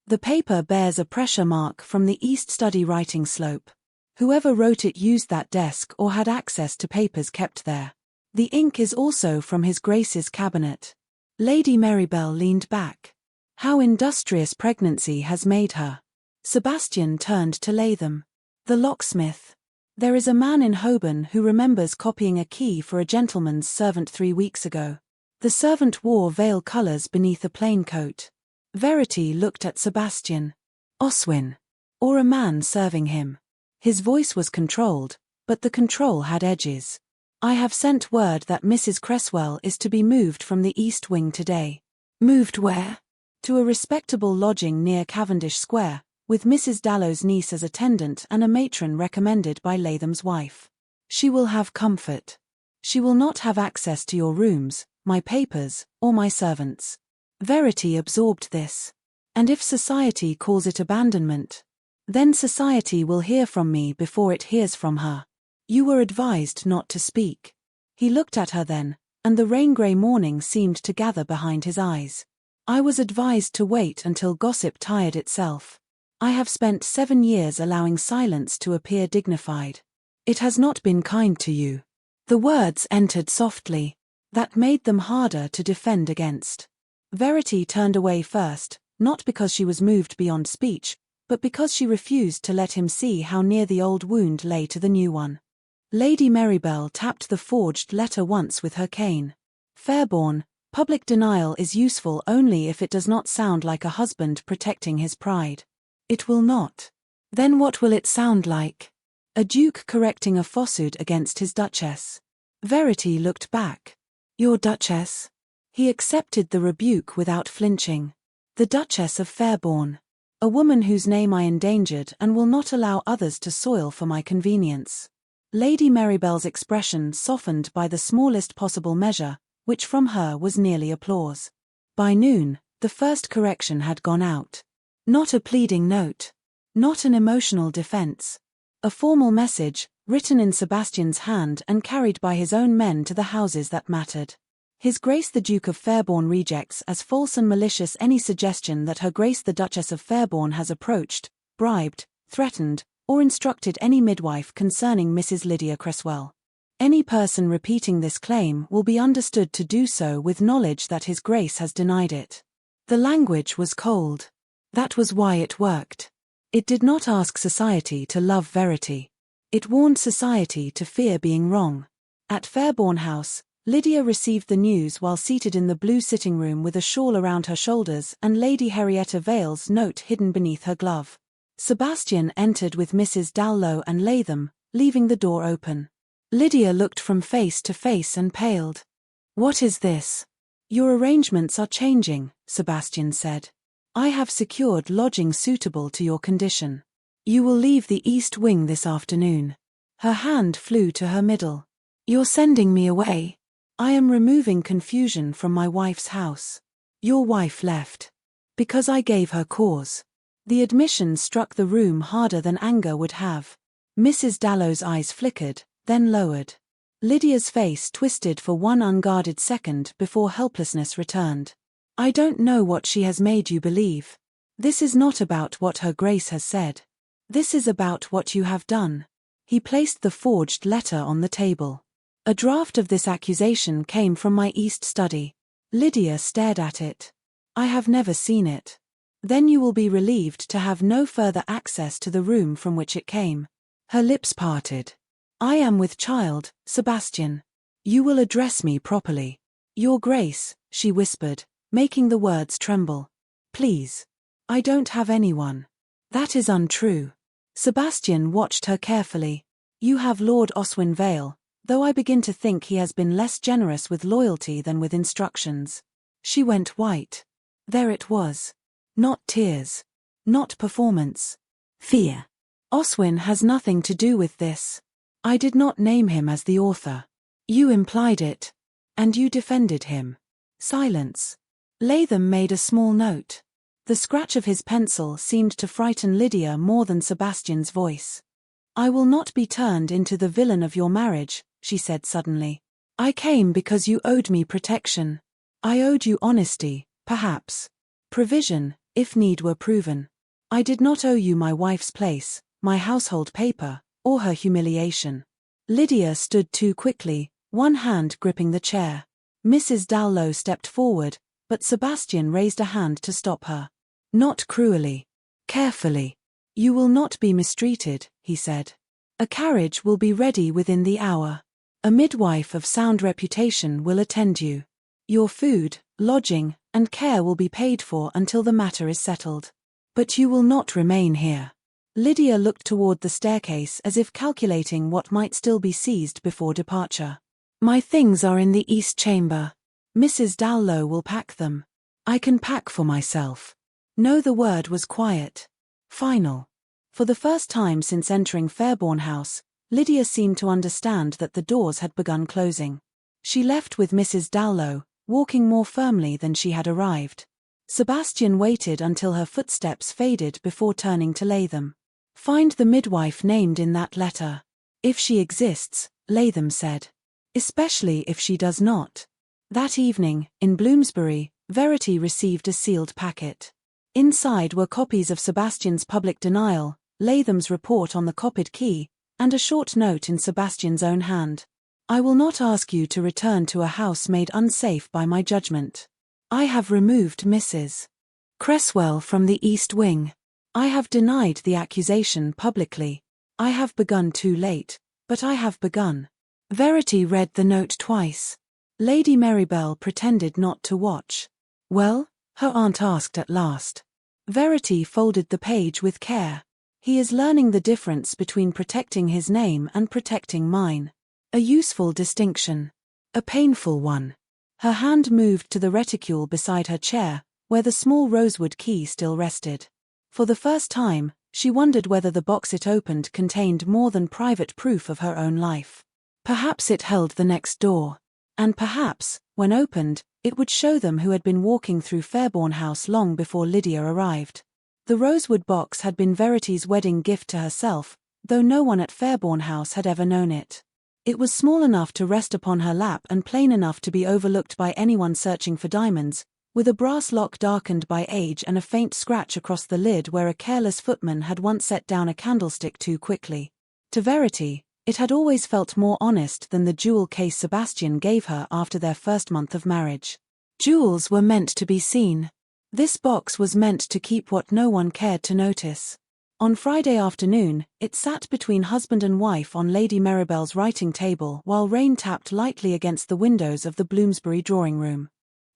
The paper bears a pressure mark from the East Study writing slope. Whoever wrote it used that desk or had access to papers kept there. The ink is also from His Grace's cabinet. Lady Marybell leaned back. How industrious pregnancy has made her. Sebastian turned to Latham. The locksmith. There is a man in Holborn who remembers copying a key for a gentleman's servant 3 weeks ago. The servant wore veil colours beneath a plain coat. Verity looked at Sebastian. Oswin. Or a man serving him. His voice was controlled, but the control had edges. I have sent word that Mrs. Cresswell is to be moved from the East Wing today. Moved where? To a respectable lodging near Cavendish Square, with Mrs. Dallow's niece as attendant and a matron recommended by Latham's wife. She will have comfort. She will not have access to your rooms, my papers, or my servants. Verity absorbed this. And if society calls it abandonment, then society will hear from me before it hears from her. You were advised not to speak. He looked at her then, and the rain-grey morning seemed to gather behind his eyes. I was advised to wait until gossip tired itself. I have spent 7 years allowing silence to appear dignified. It has not been kind to you. The words entered softly. That made them harder to defend against. Verity turned away first, not because she was moved beyond speech, but because she refused to let him see how near the old wound lay to the new one. Lady Marybelle tapped the forged letter once with her cane. Fairborne, public denial is useful only if it does not sound like a husband protecting his pride. It will not. Then what will it sound like? A duke correcting a falsehood against his duchess. Verity looked back. Your duchess? He accepted the rebuke without flinching. The Duchess of Fairborne. A woman whose name I endangered and will not allow others to soil for my convenience. Lady Marybelle's expression softened by the smallest possible measure, which from her was nearly applause. By noon, the first correction had gone out. Not a pleading note. Not an emotional defense. A formal message, written in Sebastian's hand and carried by his own men to the houses that mattered. His Grace the Duke of Fairborne rejects as false and malicious any suggestion that Her Grace the Duchess of Fairborne has approached, bribed, threatened, or instructed any midwife concerning Mrs. Lydia Cresswell. Any person repeating this claim will be understood to do so with knowledge that His Grace has denied it. The language was cold. That was why it worked. It did not ask society to love Verity. It warned society to fear being wrong. At Fairborne House, Lydia received the news while seated in the blue sitting room with a shawl around her shoulders and Lady Henrietta Vale's note hidden beneath her glove. Sebastian entered with Mrs. Dallow and Latham, leaving the door open. Lydia looked from face to face and paled. What is this? Your arrangements are changing, Sebastian said. I have secured lodging suitable to your condition. You will leave the East Wing this afternoon. Her hand flew to her middle. You're sending me away. I am removing confusion from my wife's house. Your wife left. Because I gave her cause. The admission struck the room harder than anger would have. Mrs. Dallow's eyes flickered, then lowered. Lydia's face twisted for one unguarded second before helplessness returned. I don't know what she has made you believe. This is not about what Her Grace has said. This is about what you have done. He placed the forged letter on the table. A draft of this accusation came from my East study. Lydia stared at it. I have never seen it. Then you will be relieved to have no further access to the room from which it came. Her lips parted. I am with child, Sebastian. You will address me properly. Your Grace, she whispered, making the words tremble. Please. I don't have anyone. That is untrue. Sebastian watched her carefully. You have Lord Oswin Vale, though I begin to think he has been less generous with loyalty than with instructions. She went white. There it was. Not tears. Not performance. Fear. Oswin has nothing to do with this. I did not name him as the author. You implied it. And you defended him. Silence. Latham made a small note. The scratch of his pencil seemed to frighten Lydia more than Sebastian's voice. I will not be turned into the villain of your marriage, she said suddenly. I came because you owed me protection. I owed you honesty, perhaps. Provision, if need were proven. I did not owe you my wife's place, my household paper, or her humiliation. Lydia stood too quickly, one hand gripping the chair. Mrs. Dallow stepped forward, but Sebastian raised a hand to stop her. Not cruelly. Carefully. You will not be mistreated, he said. A carriage will be ready within the hour. A midwife of sound reputation will attend you. Your food, lodging, and care will be paid for until the matter is settled. But you will not remain here. Lydia looked toward the staircase as if calculating what might still be seized before departure. My things are in the east chamber. Mrs. Dallow will pack them. I can pack for myself. No, the word was quiet. Final. For the first time since entering Fairborne House, Lydia seemed to understand that the doors had begun closing. She left with Mrs. Dallow, walking more firmly than she had arrived. Sebastian waited until her footsteps faded before turning to Latham. Find the midwife named in that letter. If she exists, Latham said. Especially if she does not. That evening, in Bloomsbury, Verity received a sealed packet. Inside were copies of Sebastian's public denial, Latham's report on the copied key, and a short note in Sebastian's own hand. I will not ask you to return to a house made unsafe by my judgment. I have removed Mrs. Cresswell from the East Wing. I have denied the accusation publicly. I have begun too late, but I have begun. Verity read the note twice. Lady Marybelle pretended not to watch. Well? Her aunt asked at last. Verity folded the page with care. He is learning the difference between protecting his name and protecting mine. A useful distinction. A painful one. Her hand moved to the reticule beside her chair, where the small rosewood key still rested. For the first time, she wondered whether the box it opened contained more than private proof of her own life. Perhaps it held the next door. And perhaps, when opened, it would show them who had been walking through Fairborne House long before Lydia arrived. The rosewood box had been Verity's wedding gift to herself, though no one at Fairborne House had ever known it. It was small enough to rest upon her lap and plain enough to be overlooked by anyone searching for diamonds, with a brass lock darkened by age and a faint scratch across the lid where a careless footman had once set down a candlestick too quickly. To Verity, it had always felt more honest than the jewel case Sebastian gave her after their first month of marriage. Jewels were meant to be seen. This box was meant to keep what no one cared to notice. On Friday afternoon, it sat between husband and wife on Lady Marybelle's writing table while rain tapped lightly against the windows of the Bloomsbury drawing room.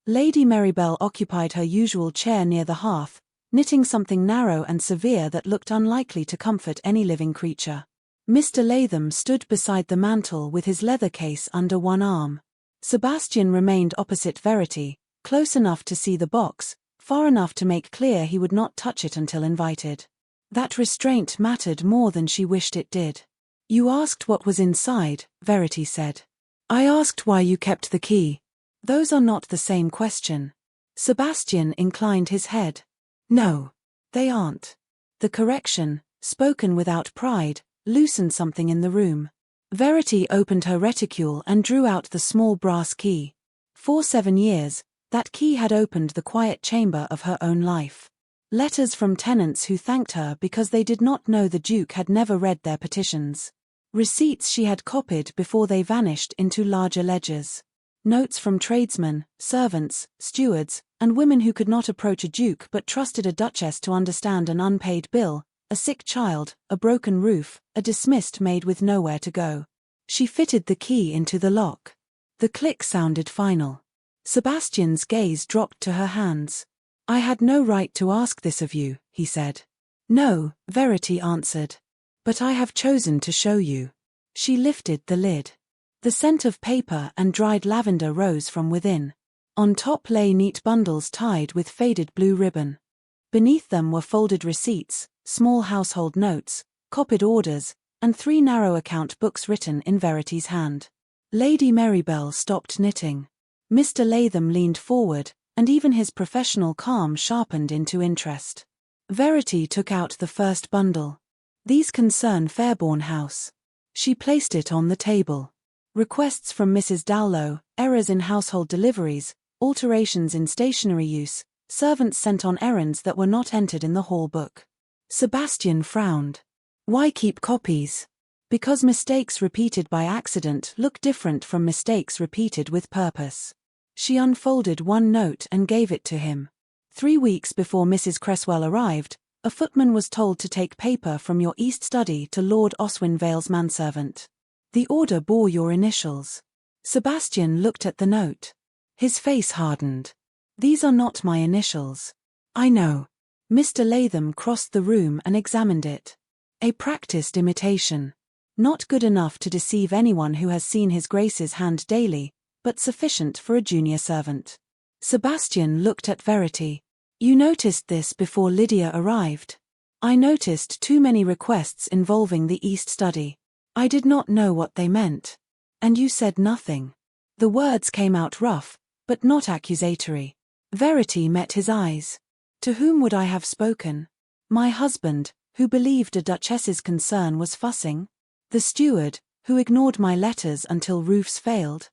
Lady Marybelle occupied her usual chair near the hearth, knitting something narrow and severe that looked unlikely to comfort any living creature. Mr. Latham stood beside the mantel with his leather case under one arm. Sebastian remained opposite Verity, close enough to see the box, far enough to make clear he would not touch it until invited. That restraint mattered more than she wished it did. You asked what was inside, Verity said. I asked why you kept the key. Those are not the same question. Sebastian inclined his head. No, they aren't. The correction, spoken without pride, loosened something in the room. Verity opened her reticule and drew out the small brass key. For 7 years, that key had opened the quiet chamber of her own life. Letters from tenants who thanked her because they did not know the Duke had never read their petitions. Receipts she had copied before they vanished into larger ledgers. Notes from tradesmen, servants, stewards, and women who could not approach a duke but trusted a duchess to understand an unpaid bill, a sick child, a broken roof, a dismissed maid with nowhere to go. She fitted the key into the lock. The click sounded final. Sebastian's gaze dropped to her hands. I had no right to ask this of you, he said. No, Verity answered. But I have chosen to show you. She lifted the lid. The scent of paper and dried lavender rose from within. On top lay neat bundles tied with faded blue ribbon. Beneath them were folded receipts, small household notes, copied orders, and 3 narrow account books written in Verity's hand. Lady Marybelle stopped knitting. Mr. Latham leaned forward, and even his professional calm sharpened into interest. Verity took out the first bundle. These concern Fairborne House. She placed it on the table. Requests from Mrs. Dallow, errors in household deliveries, alterations in stationery use, servants sent on errands that were not entered in the hall book. Sebastian frowned. Why keep copies? Because mistakes repeated by accident look different from mistakes repeated with purpose. She unfolded one note and gave it to him. 3 weeks before Mrs. Cresswell arrived, a footman was told to take paper from your east study to Lord Oswin Vale's manservant. The order bore your initials. Sebastian looked at the note. His face hardened. These are not my initials. I know. Mr. Latham crossed the room and examined it. A practiced imitation. Not good enough to deceive anyone who has seen His Grace's hand daily, but sufficient for a junior servant. Sebastian looked at Verity. You noticed this before Lydia arrived. I noticed too many requests involving the East study. I did not know what they meant. And you said nothing. The words came out rough, but not accusatory. Verity met his eyes. To whom would I have spoken? My husband, who believed a duchess's concern was fussing? The steward, who ignored my letters until roofs failed?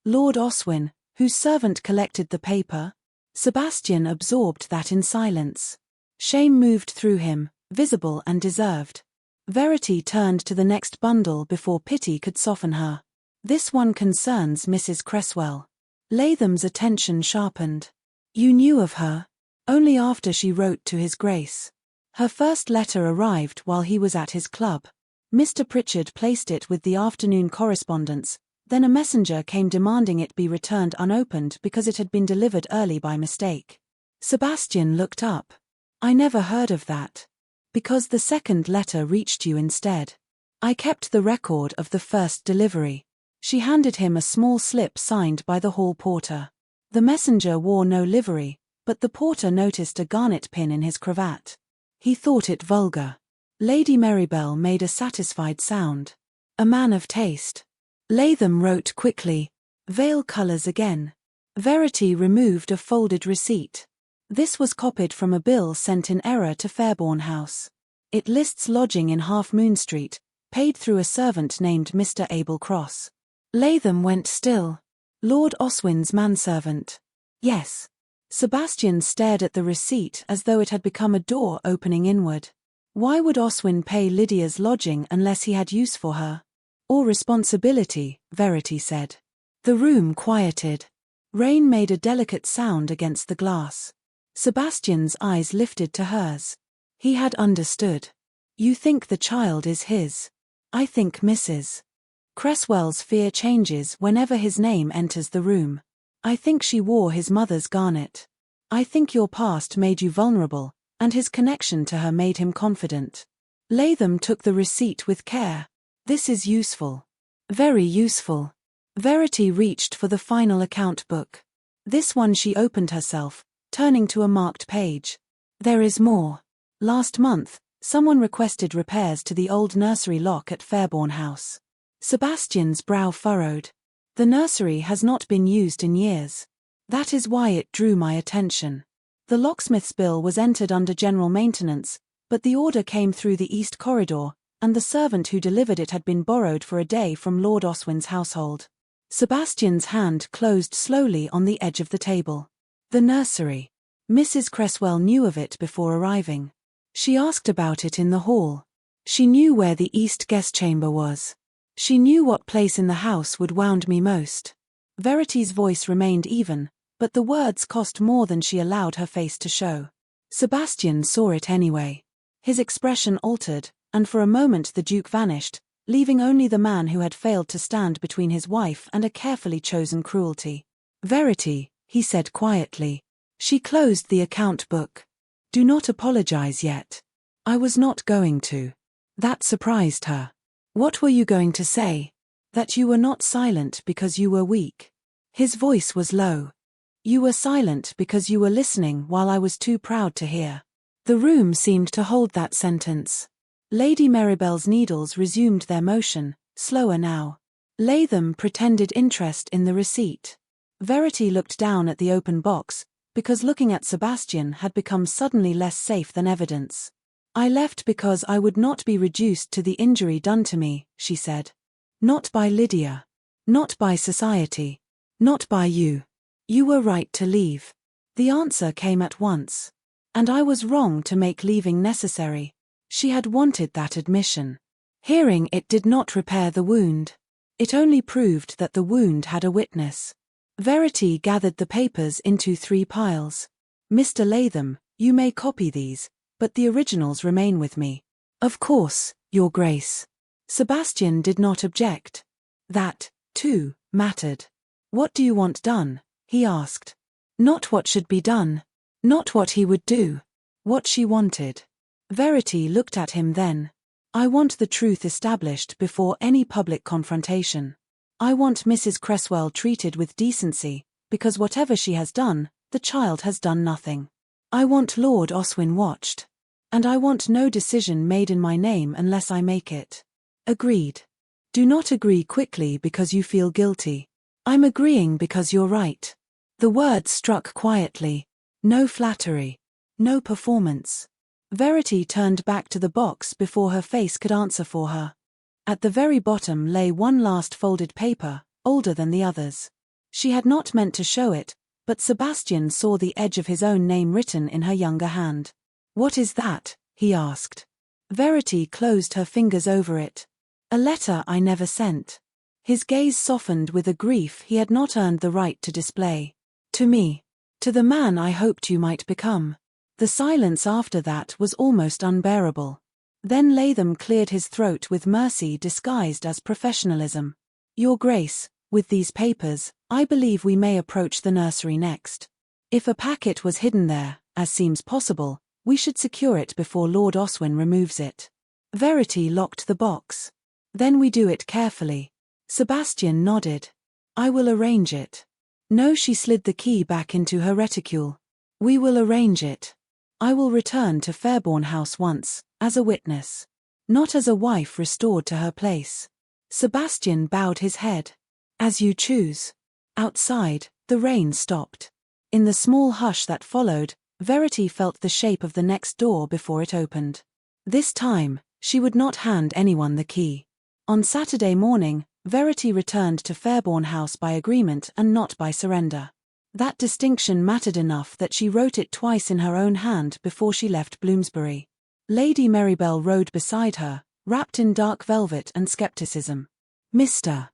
Lord Oswin, whose servant collected the paper? Sebastian absorbed that in silence. Shame moved through him, visible and deserved. Verity turned to the next bundle before pity could soften her. This one concerns Mrs. Cresswell. Latham's attention sharpened. You knew of her? Only after she wrote to His Grace. Her first letter arrived while he was at his club. Mr. Pritchard placed it with the afternoon correspondence, then a messenger came demanding it be returned unopened because it had been delivered early by mistake. Sebastian looked up. I never heard of that. Because the second letter reached you instead. I kept the record of the first delivery. She handed him a small slip signed by the hall porter. The messenger wore no livery, but the porter noticed a garnet pin in his cravat. He thought it vulgar. Lady Marybelle made a satisfied sound. A man of taste. Latham wrote quickly. Veil colours again. Verity removed a folded receipt. This was copied from a bill sent in error to Fairborne House. It lists lodging in Half Moon Street, paid through a servant named Mr. Abel Cross. Latham went still. Lord Oswin's manservant. Yes. Sebastian stared at the receipt as though it had become a door opening inward. Why would Oswin pay Lydia's lodging unless he had use for her? Or responsibility, Verity said. The room quieted. Rain made a delicate sound against the glass. Sebastian's eyes lifted to hers. He had understood. You think the child is his. I think Mrs. Cresswell's fear changes whenever his name enters the room. I think she wore his mother's garnet. I think your past made you vulnerable, and his connection to her made him confident. Latham took the receipt with care. This is useful. Very useful. Verity reached for the final account book. This one she opened herself, turning to a marked page. There is more. Last month, someone requested repairs to the old nursery lock at Fairborne House. Sebastian's brow furrowed. The nursery has not been used in years. That is why it drew my attention. The locksmith's bill was entered under general maintenance, but the order came through the east corridor, and the servant who delivered it had been borrowed for a day from Lord Oswin's household. Sebastian's hand closed slowly on the edge of the table. The nursery. Mrs. Cresswell knew of it before arriving. She asked about it in the hall. She knew where the east guest chamber was. She knew what place in the house would wound me most. Verity's voice remained even, but the words cost more than she allowed her face to show. Sebastian saw it anyway. His expression altered, and for a moment the Duke vanished, leaving only the man who had failed to stand between his wife and a carefully chosen cruelty. Verity, he said quietly. She closed the account book. Do not apologize yet. I was not going to. That surprised her. What were you going to say? That you were not silent because you were weak. His voice was low. You were silent because you were listening while I was too proud to hear. The room seemed to hold that sentence. Lady Marybelle's needles resumed their motion, slower now. Latham pretended interest in the receipt. Verity looked down at the open box, because looking at Sebastian had become suddenly less safe than evidence. I left because I would not be reduced to the injury done to me, she said. Not by Lydia. Not by society. Not by you. You were right to leave. The answer came at once. And I was wrong to make leaving necessary. She had wanted that admission. Hearing it did not repair the wound. It only proved that the wound had a witness. Verity gathered the papers into 3 piles. Mr. Latham, you may copy these, but the originals remain with me. Of course, Your Grace. Sebastian did not object. That, too, mattered. What do you want done? he asked. Not what should be done. Not what he would do. What she wanted. Verity looked at him then. I want the truth established before any public confrontation. I want Mrs. Cresswell treated with decency, because whatever she has done, the child has done nothing. I want Lord Oswin watched. And I want no decision made in my name unless I make it. Agreed. Do not agree quickly because you feel guilty. I'm agreeing because you're right. The words struck quietly. No flattery. No performance. Verity turned back to the box before her face could answer for her. At the very bottom lay one last folded paper, older than the others. She had not meant to show it, but Sebastian saw the edge of his own name written in her younger hand. What is that? He asked. Verity closed her fingers over it. A letter I never sent. His gaze softened with a grief he had not earned the right to display. To me. To the man I hoped you might become. The silence after that was almost unbearable. Then Latham cleared his throat with mercy disguised as professionalism. Your Grace, with these papers, I believe we may approach the nursery next. If a packet was hidden there, as seems possible, we should secure it before Lord Oswin removes it. Verity locked the box. Then we do it carefully. Sebastian nodded. I will arrange it. No, she slid the key back into her reticule. We will arrange it. I will return to Fairborne House once, as a witness. Not as a wife restored to her place. Sebastian bowed his head. As you choose. Outside, the rain stopped. In the small hush that followed, Verity felt the shape of the next door before it opened. This time, she would not hand anyone the key. On Saturday morning, Verity returned to Fairborne House by agreement and not by surrender. That distinction mattered enough that she wrote it twice in her own hand before she left Bloomsbury. Lady Marybelle rode beside her, wrapped in dark velvet and scepticism. Mr.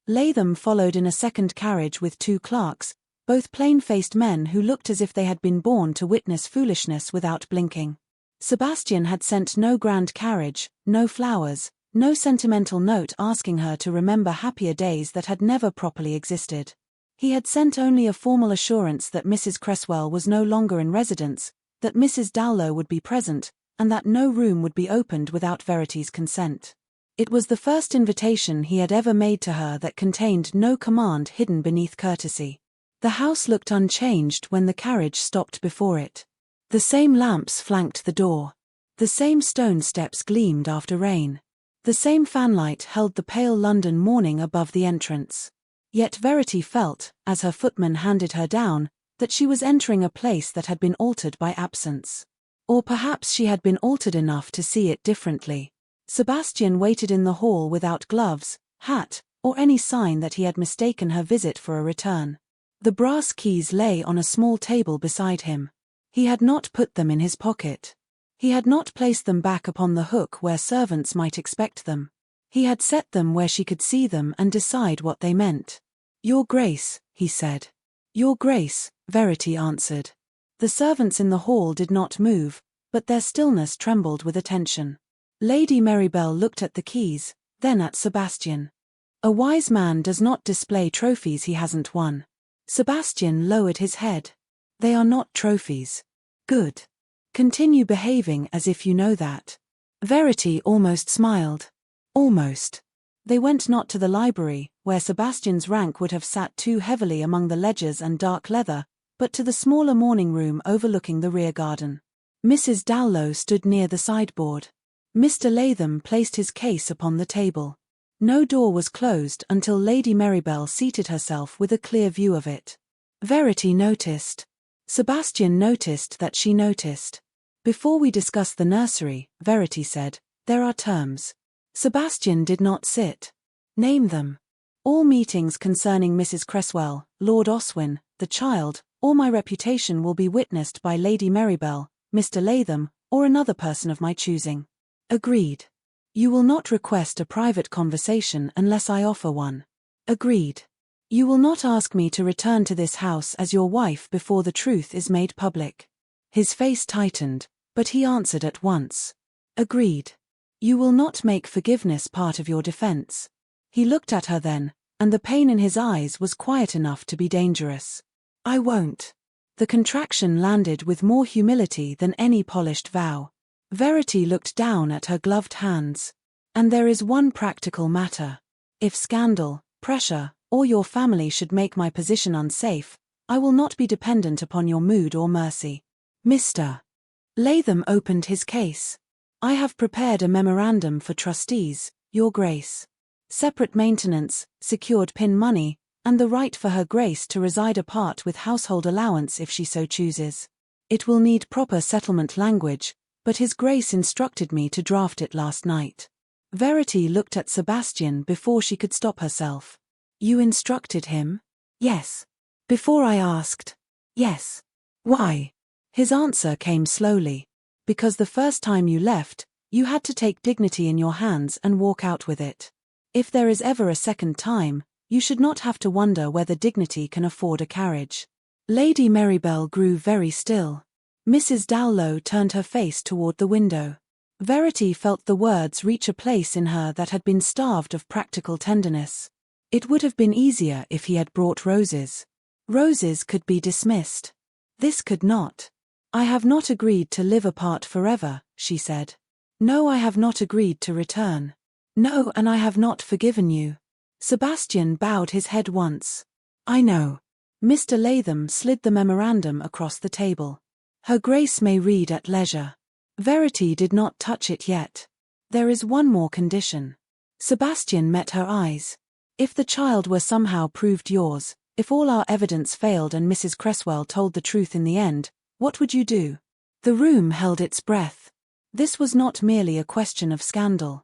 Latham followed in a second carriage with two clerks, both plain-faced men who looked as if they had been born to witness foolishness without blinking. Sebastian had sent no grand carriage, no flowers, no sentimental note asking her to remember happier days that had never properly existed. He had sent only a formal assurance that Mrs. Cresswell was no longer in residence, that Mrs. Dowlow would be present, and that no room would be opened without Verity's consent. It was the first invitation he had ever made to her that contained no command hidden beneath courtesy. The house looked unchanged when the carriage stopped before it. The same lamps flanked the door. The same stone steps gleamed after rain. The same fanlight held the pale London morning above the entrance. Yet Verity felt, as her footman handed her down, that she was entering a place that had been altered by absence. Or perhaps she had been altered enough to see it differently. Sebastian waited in the hall without gloves, hat, or any sign that he had mistaken her visit for a return. The brass keys lay on a small table beside him. He had not put them in his pocket. He had not placed them back upon the hook where servants might expect them. He had set them where she could see them and decide what they meant. Your Grace, he said. Your Grace, Verity answered. The servants in the hall did not move, but their stillness trembled with attention. Lady Marybelle looked at the keys, then at Sebastian. A wise man does not display trophies he hasn't won. Sebastian lowered his head. They are not trophies. Good. Continue behaving as if you know that. Verity almost smiled. Almost. They went not to the library, where Sebastian's rank would have sat too heavily among the ledgers and dark leather, but to the smaller morning room overlooking the rear garden. Mrs. Dowlow stood near the sideboard. Mr. Latham placed his case upon the table. No door was closed until Lady Marybelle seated herself with a clear view of it. Verity noticed. Sebastian noticed that she noticed. Before we discuss the nursery, Verity said, there are terms. Sebastian did not sit. Name them. All meetings concerning Mrs. Cresswell, Lord Oswin, the child, or my reputation will be witnessed by Lady Marybelle, Mr. Latham, or another person of my choosing. Agreed. You will not request a private conversation unless I offer one. Agreed. You will not ask me to return to this house as your wife before the truth is made public. His face tightened, but he answered at once. Agreed. You will not make forgiveness part of your defense. He looked at her then, and the pain in his eyes was quiet enough to be dangerous. I won't. The contraction landed with more humility than any polished vow. Verity looked down at her gloved hands. And there is one practical matter. If scandal, pressure, or your family should make my position unsafe, I will not be dependent upon your mood or mercy. Mr. Latham opened his case. I have prepared a memorandum for trustees, Your Grace. Separate maintenance, secured pin money, and the right for Her Grace to reside apart with household allowance if she so chooses. It will need proper settlement language, but His Grace instructed me to draft it last night. Verity looked at Sebastian before she could stop herself. You instructed him? Yes. Before I asked. Yes. Why? His answer came slowly. Because the first time you left, you had to take dignity in your hands and walk out with it. If there is ever a second time, you should not have to wonder whether dignity can afford a carriage. Lady Marybelle grew very still. Mrs. Dowlow turned her face toward the window. Verity felt the words reach a place in her that had been starved of practical tenderness. It would have been easier if he had brought roses. Roses could be dismissed. This could not. I have not agreed to live apart forever, she said. No, I have not agreed to return. No, and I have not forgiven you. Sebastian bowed his head once. I know. Mr. Latham slid the memorandum across the table. Her Grace may read at leisure. Verity did not touch it yet. There is one more condition. Sebastian met her eyes. If the child were somehow proved yours, if all our evidence failed and Mrs. Cresswell told the truth in the end, what would you do? The room held its breath. This was not merely a question of scandal.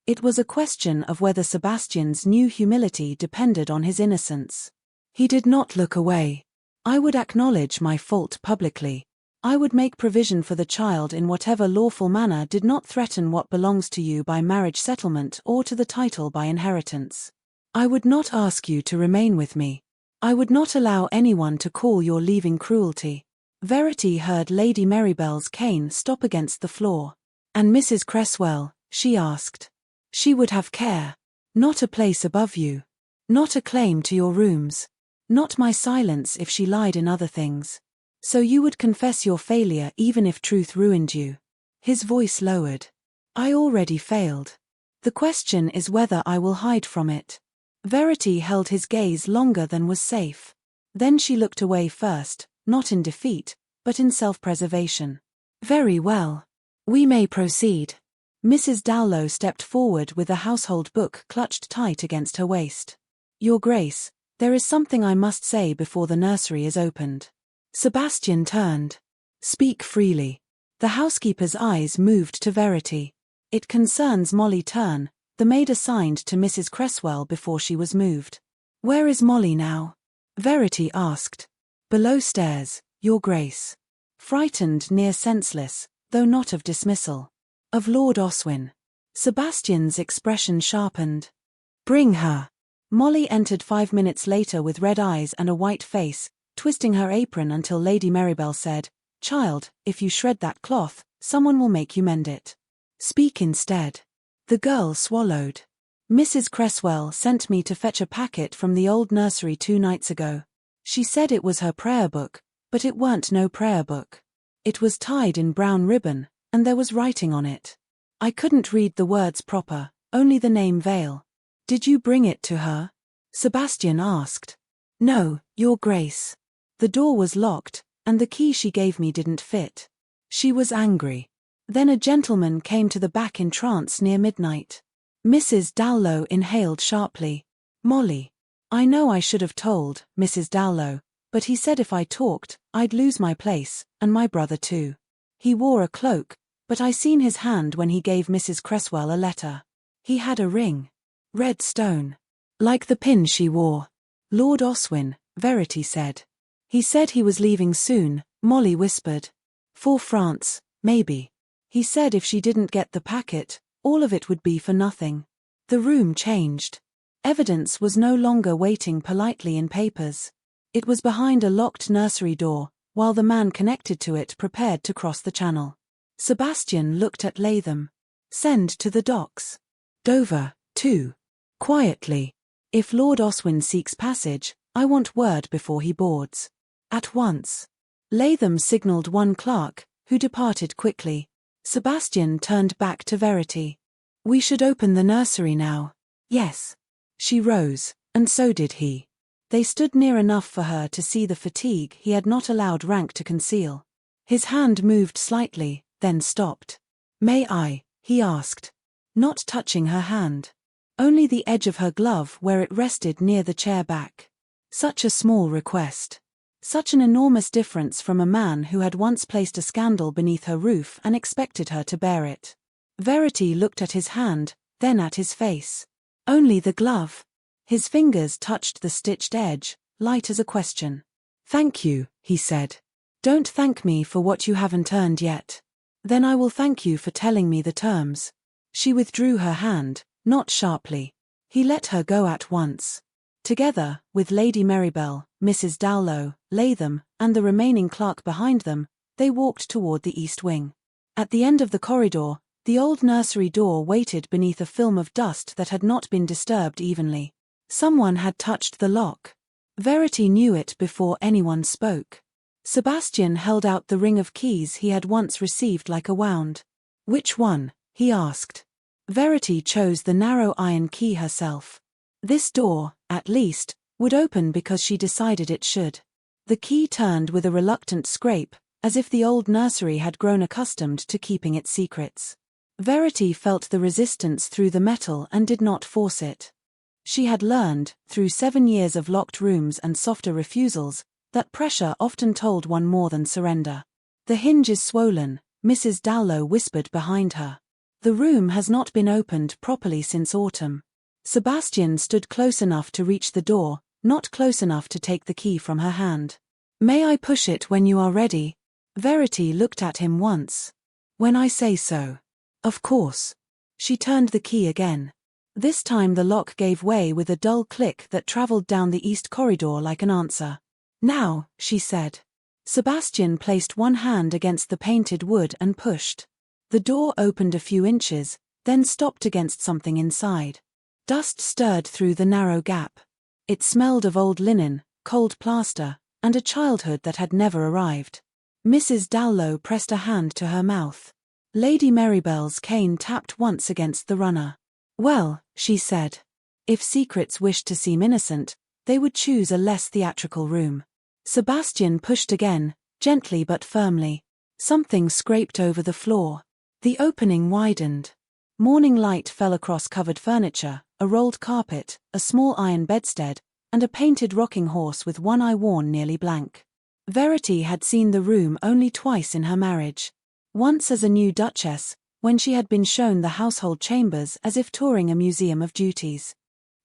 It was a question of whether Sebastian's new humility depended on his innocence. He did not look away. I would acknowledge my fault publicly. I would make provision for the child in whatever lawful manner did not threaten what belongs to you by marriage settlement or to the title by inheritance. I would not ask you to remain with me. I would not allow anyone to call your leaving cruelty. Verity heard Lady Marybelle's cane stop against the floor. And Mrs. Cresswell, she asked. She would have care. Not a place above you. Not a claim to your rooms. Not my silence if she lied in other things. So you would confess your failure even if truth ruined you. His voice lowered. I already failed. The question is whether I will hide from it. Verity held his gaze longer than was safe. Then she looked away first, not in defeat, but in self-preservation. Very well. We may proceed. Mrs. Dowlow stepped forward with a household book clutched tight against her waist. Your Grace, there is something I must say before the nursery is opened. Sebastian turned. Speak freely. The housekeeper's eyes moved to Verity. It concerns Molly Turn, the maid assigned to Mrs. Cresswell before she was moved. Where is Molly now? Verity asked. Below stairs, Your Grace. Frightened near senseless, though not of dismissal. Of Lord Oswin. Sebastian's expression sharpened. Bring her. Molly entered 5 minutes later with red eyes and a white face, twisting her apron until Lady Marybelle said, Child, if you shred that cloth, someone will make you mend it. Speak instead. The girl swallowed. Mrs. Cresswell sent me to fetch a packet from the old nursery 2 nights ago. She said it was her prayer book, but it weren't no prayer book. It was tied in brown ribbon, and there was writing on it. I couldn't read the words proper, only the name Vale. Did you bring it to her? Sebastian asked. No, Your Grace. The door was locked, and the key she gave me didn't fit. She was angry. Then a gentleman came to the back in trance near midnight. Mrs. Dowlow inhaled sharply. Molly. I know I should have told, Mrs. Dowlow, but he said if I talked, I'd lose my place, and my brother too. He wore a cloak, but I seen his hand when he gave Mrs. Cresswell a letter. He had a ring. Red stone. Like the pin she wore. Lord Oswin, Verity said. He said he was leaving soon, Molly whispered. For France, maybe. He said if she didn't get the packet, all of it would be for nothing. The room changed. Evidence was no longer waiting politely in papers. It was behind a locked nursery door, while the man connected to it prepared to cross the channel. Sebastian looked at Latham. Send to the docks. Dover, too. Quietly. If Lord Oswin seeks passage, I want word before he boards. At once. Latham signaled one clerk, who departed quickly. Sebastian turned back to Verity. We should open the nursery now. Yes. She rose, and so did he. They stood near enough for her to see the fatigue he had not allowed rank to conceal. His hand moved slightly, then stopped. May I? He asked. Not touching her hand. Only the edge of her glove where it rested near the chair back. Such a small request. Such an enormous difference from a man who had once placed a scandal beneath her roof and expected her to bear it. Verity looked at his hand, then at his face. Only the glove. His fingers touched the stitched edge, light as a question. Thank you, he said. Don't thank me for what you haven't earned yet. Then I will thank you for telling me the terms. She withdrew her hand, not sharply. He let her go at once. Together, with Lady Marybelle, Mrs. Dowlow, Latham, and the remaining clerk behind them, they walked toward the east wing. At the end of the corridor, the old nursery door waited beneath a film of dust that had not been disturbed evenly. Someone had touched the lock. Verity knew it before anyone spoke. Sebastian held out the ring of keys he had once received like a wound. Which one? He asked. Verity chose the narrow iron key herself. This door, at least, would open because she decided it should. The key turned with a reluctant scrape, as if the old nursery had grown accustomed to keeping its secrets. Verity felt the resistance through the metal and did not force it. She had learned, through 7 years of locked rooms and softer refusals, that pressure often told one more than surrender. The hinge is swollen, Mrs. Dowlow whispered behind her. The room has not been opened properly since autumn. Sebastian stood close enough to reach the door, not close enough to take the key from her hand. May I push it when you are ready? Verity looked at him once. When I say so. Of course. She turned the key again. This time the lock gave way with a dull click that traveled down the east corridor like an answer. Now, she said. Sebastian placed one hand against the painted wood and pushed. The door opened a few inches, then stopped against something inside. Dust stirred through the narrow gap. It smelled of old linen, cold plaster, and a childhood that had never arrived. Mrs. Dowlow pressed a hand to her mouth. Lady Marybelle's cane tapped once against the runner. Well, she said. If secrets wished to seem innocent, they would choose a less theatrical room. Sebastian pushed again, gently but firmly. Something scraped over the floor. The opening widened. Morning light fell across covered furniture, a rolled carpet, a small iron bedstead, and a painted rocking horse with one eye worn nearly blank. Verity had seen the room only twice in her marriage. Once as a new duchess, when she had been shown the household chambers as if touring a museum of duties.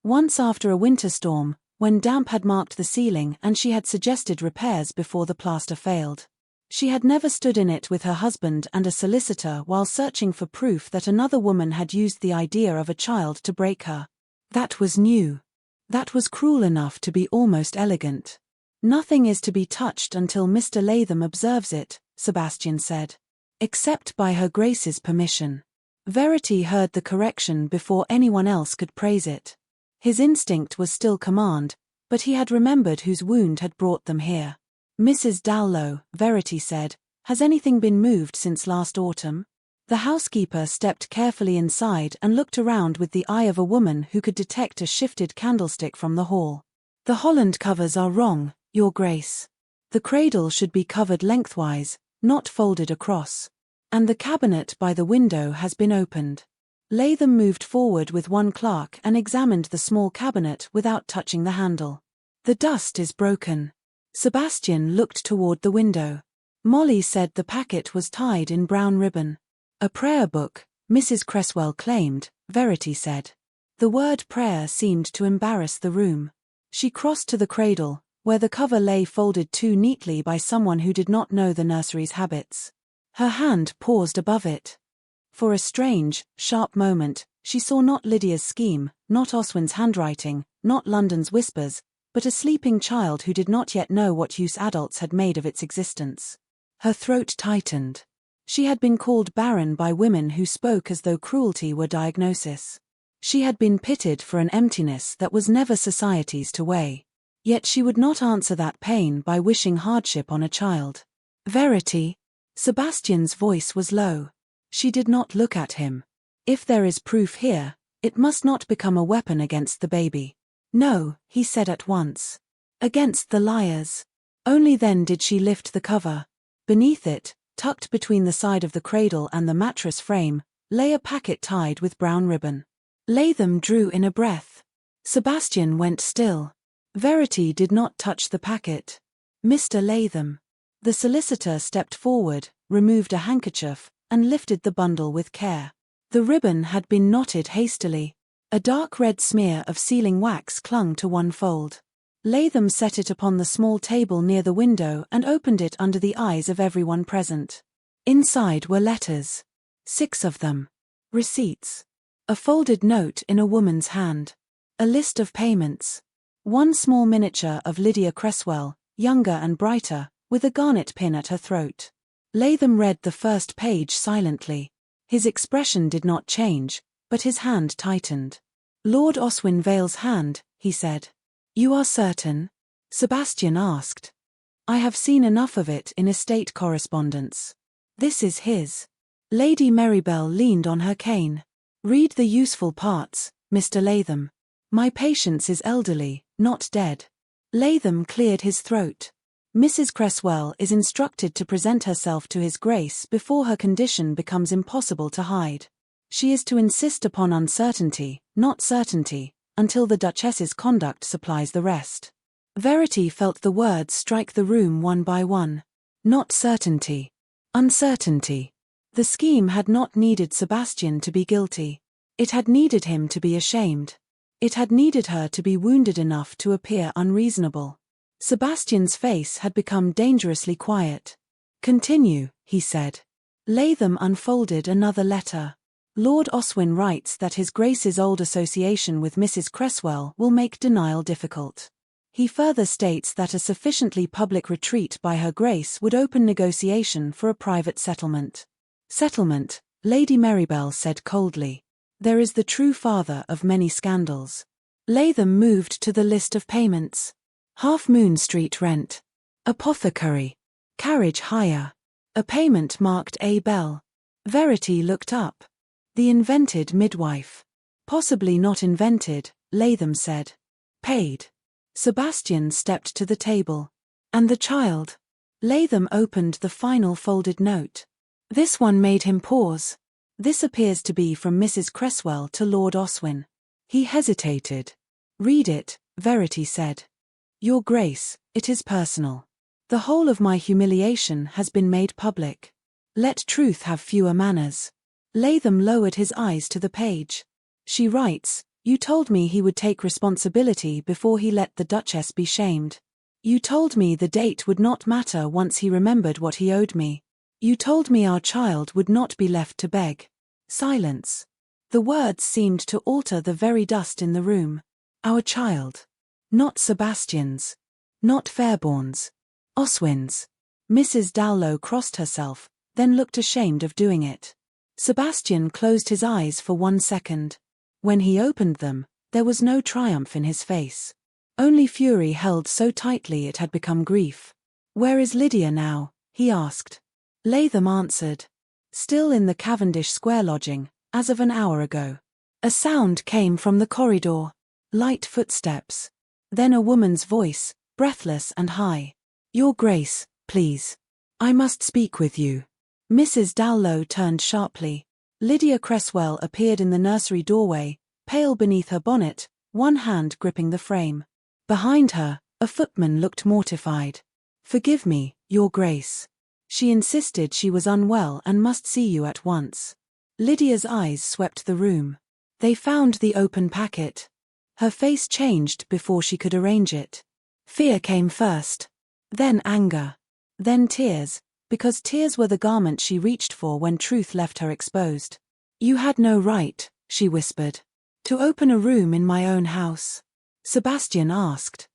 Once after a winter storm, when damp had marked the ceiling and she had suggested repairs before the plaster failed. She had never stood in it with her husband and a solicitor while searching for proof that another woman had used the idea of a child to break her. That was new. That was cruel enough to be almost elegant. Nothing is to be touched until Mr. Latham observes it, Sebastian said. Except by her Grace's permission. Verity heard the correction before anyone else could praise it. His instinct was still command, but he had remembered whose wound had brought them here. Mrs. Dowlow, Verity said, has anything been moved since last autumn? The housekeeper stepped carefully inside and looked around with the eye of a woman who could detect a shifted candlestick from the hall. The Holland covers are wrong, Your Grace. The cradle should be covered lengthwise, not folded across. And the cabinet by the window has been opened. Latham moved forward with one clerk and examined the small cabinet without touching the handle. The dust is broken. Sebastian looked toward the window. Molly said the packet was tied in brown ribbon. A prayer book, Mrs. Cresswell claimed, Verity said. The word prayer seemed to embarrass the room. She crossed to the cradle, where the cover lay folded too neatly by someone who did not know the nursery's habits. Her hand paused above it. For a strange, sharp moment, she saw not Lydia's scheme, not Oswin's handwriting, not London's whispers, but a sleeping child who did not yet know what use adults had made of its existence. Her throat tightened. She had been called barren by women who spoke as though cruelty were diagnosis. She had been pitted for an emptiness that was never society's to weigh. Yet she would not answer that pain by wishing hardship on a child. Verity? Sebastian's voice was low. She did not look at him. If there is proof here, it must not become a weapon against the baby. No, he said at once. Against the liars. Only then did she lift the cover. Beneath it, tucked between the side of the cradle and the mattress frame, lay a packet tied with brown ribbon. Latham drew in a breath. Sebastian went still. Verity did not touch the packet. Mr. Latham. The solicitor stepped forward, removed a handkerchief, and lifted the bundle with care. The ribbon had been knotted hastily. A dark red smear of sealing wax clung to one fold. Latham set it upon the small table near the window and opened it under the eyes of everyone present. Inside were letters. 6 of them. Receipts. A folded note in a woman's hand. A list of payments. One small miniature of Lydia Cresswell, younger and brighter, with a garnet pin at her throat. Latham read the first page silently. His expression did not change, but his hand tightened. Lord Oswin Vale's hand, he said. You are certain? Sebastian asked. I have seen enough of it in estate correspondence. This is his. Lady Marybelle leaned on her cane. Read the useful parts, Mr. Latham. My patience is elderly, not dead. Latham cleared his throat. Mrs. Cresswell is instructed to present herself to His Grace before her condition becomes impossible to hide. She is to insist upon uncertainty, not certainty, until the Duchess's conduct supplies the rest. Verity felt the words strike the room one by one. Not certainty. Uncertainty. The scheme had not needed Sebastian to be guilty. It had needed him to be ashamed. It had needed her to be wounded enough to appear unreasonable. Sebastian's face had become dangerously quiet. Continue, he said. Latham unfolded another letter. Lord Oswin writes that His Grace's old association with Mrs. Cresswell will make denial difficult. He further states that a sufficiently public retreat by Her Grace would open negotiation for a private settlement. Settlement, Lady Marybelle said coldly. There is the true father of many scandals. Latham moved to the list of payments. Half Moon Street rent. Apothecary. Carriage hire. A payment marked A. Bell. Verity looked up. The invented midwife. Possibly not invented, Latham said. Paid. Sebastian stepped to the table. And the child? Latham opened the final folded note. This one made him pause. This appears to be from Mrs. Cresswell to Lord Oswin. He hesitated. Read it, Verity said. Your Grace, it is personal. The whole of my humiliation has been made public. Let truth have fewer manners. Latham lowered his eyes to the page. She writes, You told me he would take responsibility before he let the Duchess be shamed. You told me the date would not matter once he remembered what he owed me. You told me our child would not be left to beg. Silence. The words seemed to alter the very dust in the room. Our child. Not Sebastian's. Not Fairborne's. Oswin's. Mrs. Dallow crossed herself, then looked ashamed of doing it. Sebastian closed his eyes for 1 second. When he opened them, there was no triumph in his face. Only fury held so tightly it had become grief. Where is Lydia now? He asked. Latham answered. Still in the Cavendish Square lodging, as of an hour ago. A sound came from the corridor. Light footsteps. Then a woman's voice, breathless and high. Your Grace, please. I must speak with you. Mrs. Dallow turned sharply. Lydia Cresswell appeared in the nursery doorway, pale beneath her bonnet, one hand gripping the frame. Behind her, a footman looked mortified. Forgive me, Your Grace. She insisted she was unwell and must see you at once. Lydia's eyes swept the room. They found the open packet. Her face changed before she could arrange it. Fear came first. Then anger. Then tears, because tears were the garment she reached for when truth left her exposed. You had no right, she whispered, to open a room in my own house. Sebastian asked.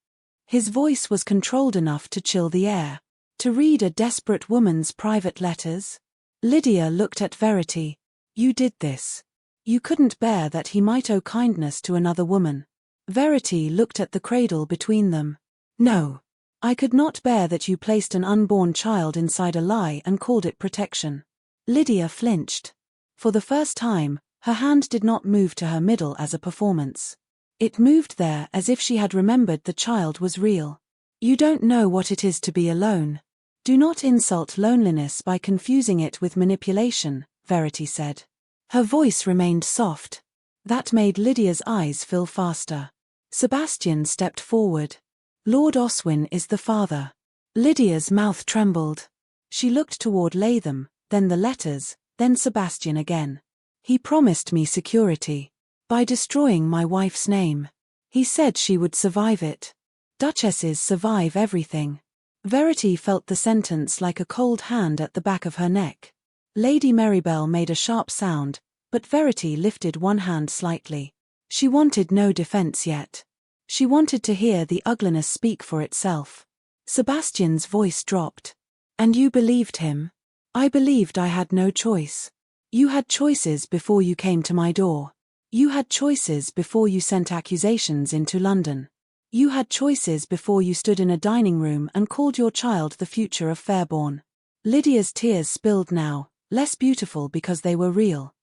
His voice was controlled enough to chill the air. To read a desperate woman's private letters? Lydia looked at Verity. You did this. You couldn't bear that he might owe kindness to another woman. Verity looked at the cradle between them. No. I could not bear that you placed an unborn child inside a lie and called it protection. Lydia flinched. For the first time, her hand did not move to her middle as a performance. It moved there as if she had remembered the child was real. You don't know what it is to be alone. Do not insult loneliness by confusing it with manipulation, Verity said. Her voice remained soft. That made Lydia's eyes fill faster. Sebastian stepped forward. Lord Oswin is the father. Lydia's mouth trembled. She looked toward Latham, then the letters, then Sebastian again. He promised me security. By destroying my wife's name. He said she would survive it. Duchesses survive everything. Verity felt the sentence like a cold hand at the back of her neck. Lady Marybelle made a sharp sound, but Verity lifted one hand slightly. She wanted no defense yet. She wanted to hear the ugliness speak for itself. Sebastian's voice dropped. And you believed him? I believed I had no choice. You had choices before you came to my door. You had choices before you sent accusations into London. You had choices before you stood in a dining room and called your child the future of Fairborne. Lydia's tears spilled now, less beautiful because they were real.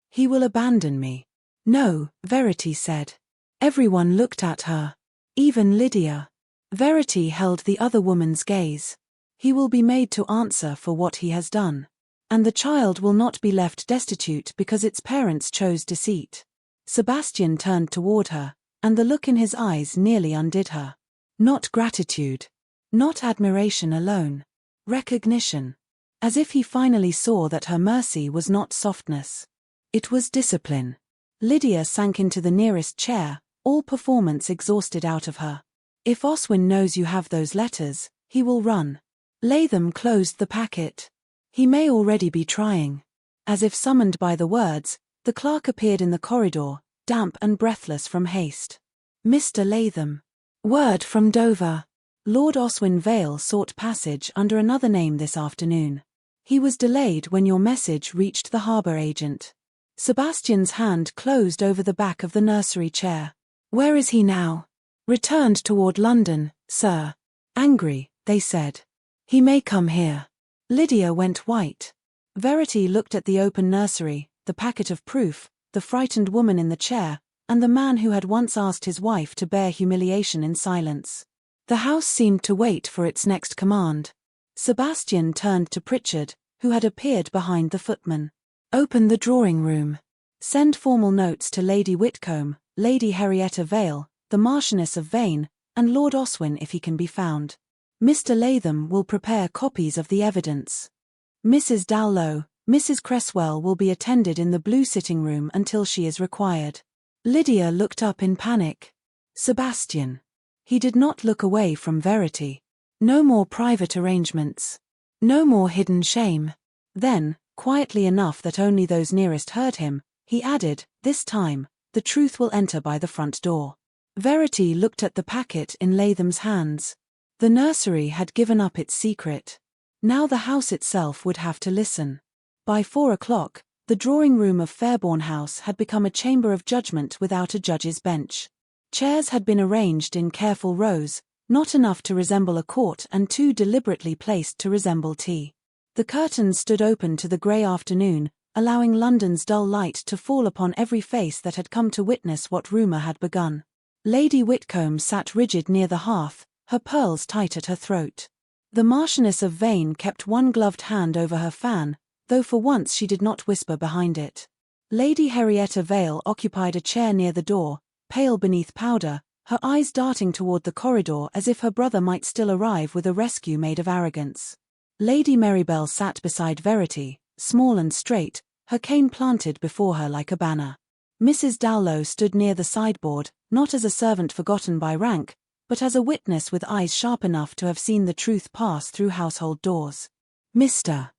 He will abandon me. No, Verity said. Everyone looked at her. Even Lydia. Verity held the other woman's gaze. He will be made to answer for what he has done. And the child will not be left destitute because its parents chose deceit. Sebastian turned toward her, and the look in his eyes nearly undid her. Not gratitude. Not admiration alone. Recognition. As if he finally saw that her mercy was not softness. It was discipline. Lydia sank into the nearest chair, all performance exhausted out of her. If Oswin knows you have those letters, he will run. Latham closed the packet. He may already be trying. As if summoned by the words, the clerk appeared in the corridor, damp and breathless from haste. Mr. Latham. Word from Dover. Lord Oswin Vale sought passage under another name this afternoon. He was delayed when your message reached the harbour agent. Sebastian's hand closed over the back of the nursery chair. Where is he now? Returned toward London, sir. Angry, they said. He may come here. Lydia went white. Verity looked at the open nursery, the packet of proof, the frightened woman in the chair, and the man who had once asked his wife to bear humiliation in silence. The house seemed to wait for its next command. Sebastian turned to Pritchard, who had appeared behind the footman. Open the drawing room. Send formal notes to Lady Whitcomb, Lady Henrietta Vale, the Marchioness of Vane, and Lord Oswin if he can be found. Mr. Latham will prepare copies of the evidence. Mrs. Dallow, Mrs. Cresswell will be attended in the blue sitting room until she is required. Lydia looked up in panic. Sebastian. He did not look away from Verity. No more private arrangements. No more hidden shame. Then, quietly enough that only those nearest heard him, he added, this time, the truth will enter by the front door. Verity looked at the packet in Latham's hands. The nursery had given up its secret. Now the house itself would have to listen. By 4 o'clock, the drawing room of Fairborne House had become a chamber of judgment without a judge's bench. Chairs had been arranged in careful rows, not enough to resemble a court and too deliberately placed to resemble tea. The curtains stood open to the grey afternoon, allowing London's dull light to fall upon every face that had come to witness what rumour had begun. Lady Whitcomb sat rigid near the hearth, her pearls tight at her throat. The Marchioness of Vane kept one gloved hand over her fan, though for once she did not whisper behind it. Lady Henrietta Vale occupied a chair near the door, pale beneath powder, her eyes darting toward the corridor as if her brother might still arrive with a rescue maid of arrogance. Lady Marybelle sat beside Verity, small and straight, her cane planted before her like a banner. Mrs. Dallow stood near the sideboard, not as a servant forgotten by rank, but as a witness with eyes sharp enough to have seen the truth pass through household doors. Mr.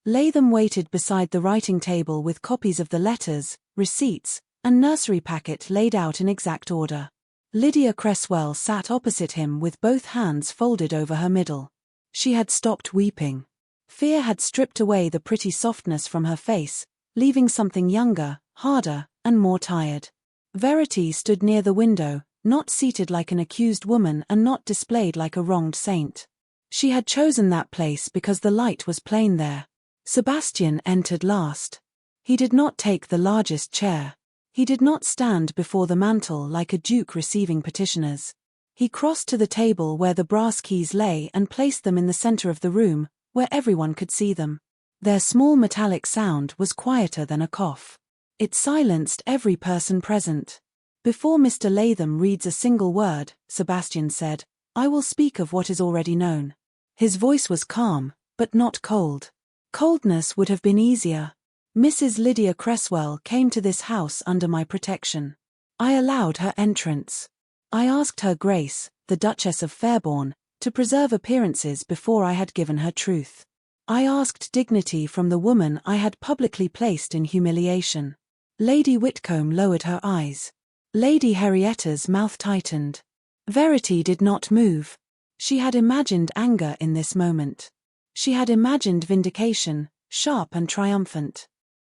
Latham waited beside the writing table with copies of the letters, receipts, and nursery packet laid out in exact order. Lydia Cresswell sat opposite him with both hands folded over her middle. She had stopped weeping. Fear had stripped away the pretty softness from her face, leaving something younger, harder, and more tired. Verity stood near the window, not seated like an accused woman and not displayed like a wronged saint. She had chosen that place because the light was plain there. Sebastian entered last. He did not take the largest chair. He did not stand before the mantel like a duke receiving petitioners. He crossed to the table where the brass keys lay and placed them in the center of the room, where everyone could see them. Their small metallic sound was quieter than a cough. It silenced every person present. Before Mr. Latham reads a single word, Sebastian said, "I will speak of what is already known." His voice was calm, but not cold. Coldness would have been easier. Mrs. Lydia Cresswell came to this house under my protection. I allowed her entrance. I asked her Grace, the Duchess of Fairborne, to preserve appearances before I had given her truth. I asked dignity from the woman I had publicly placed in humiliation. Lady Whitcomb lowered her eyes. Lady Henrietta's mouth tightened. Verity did not move. She had imagined anger in this moment. She had imagined vindication, sharp and triumphant.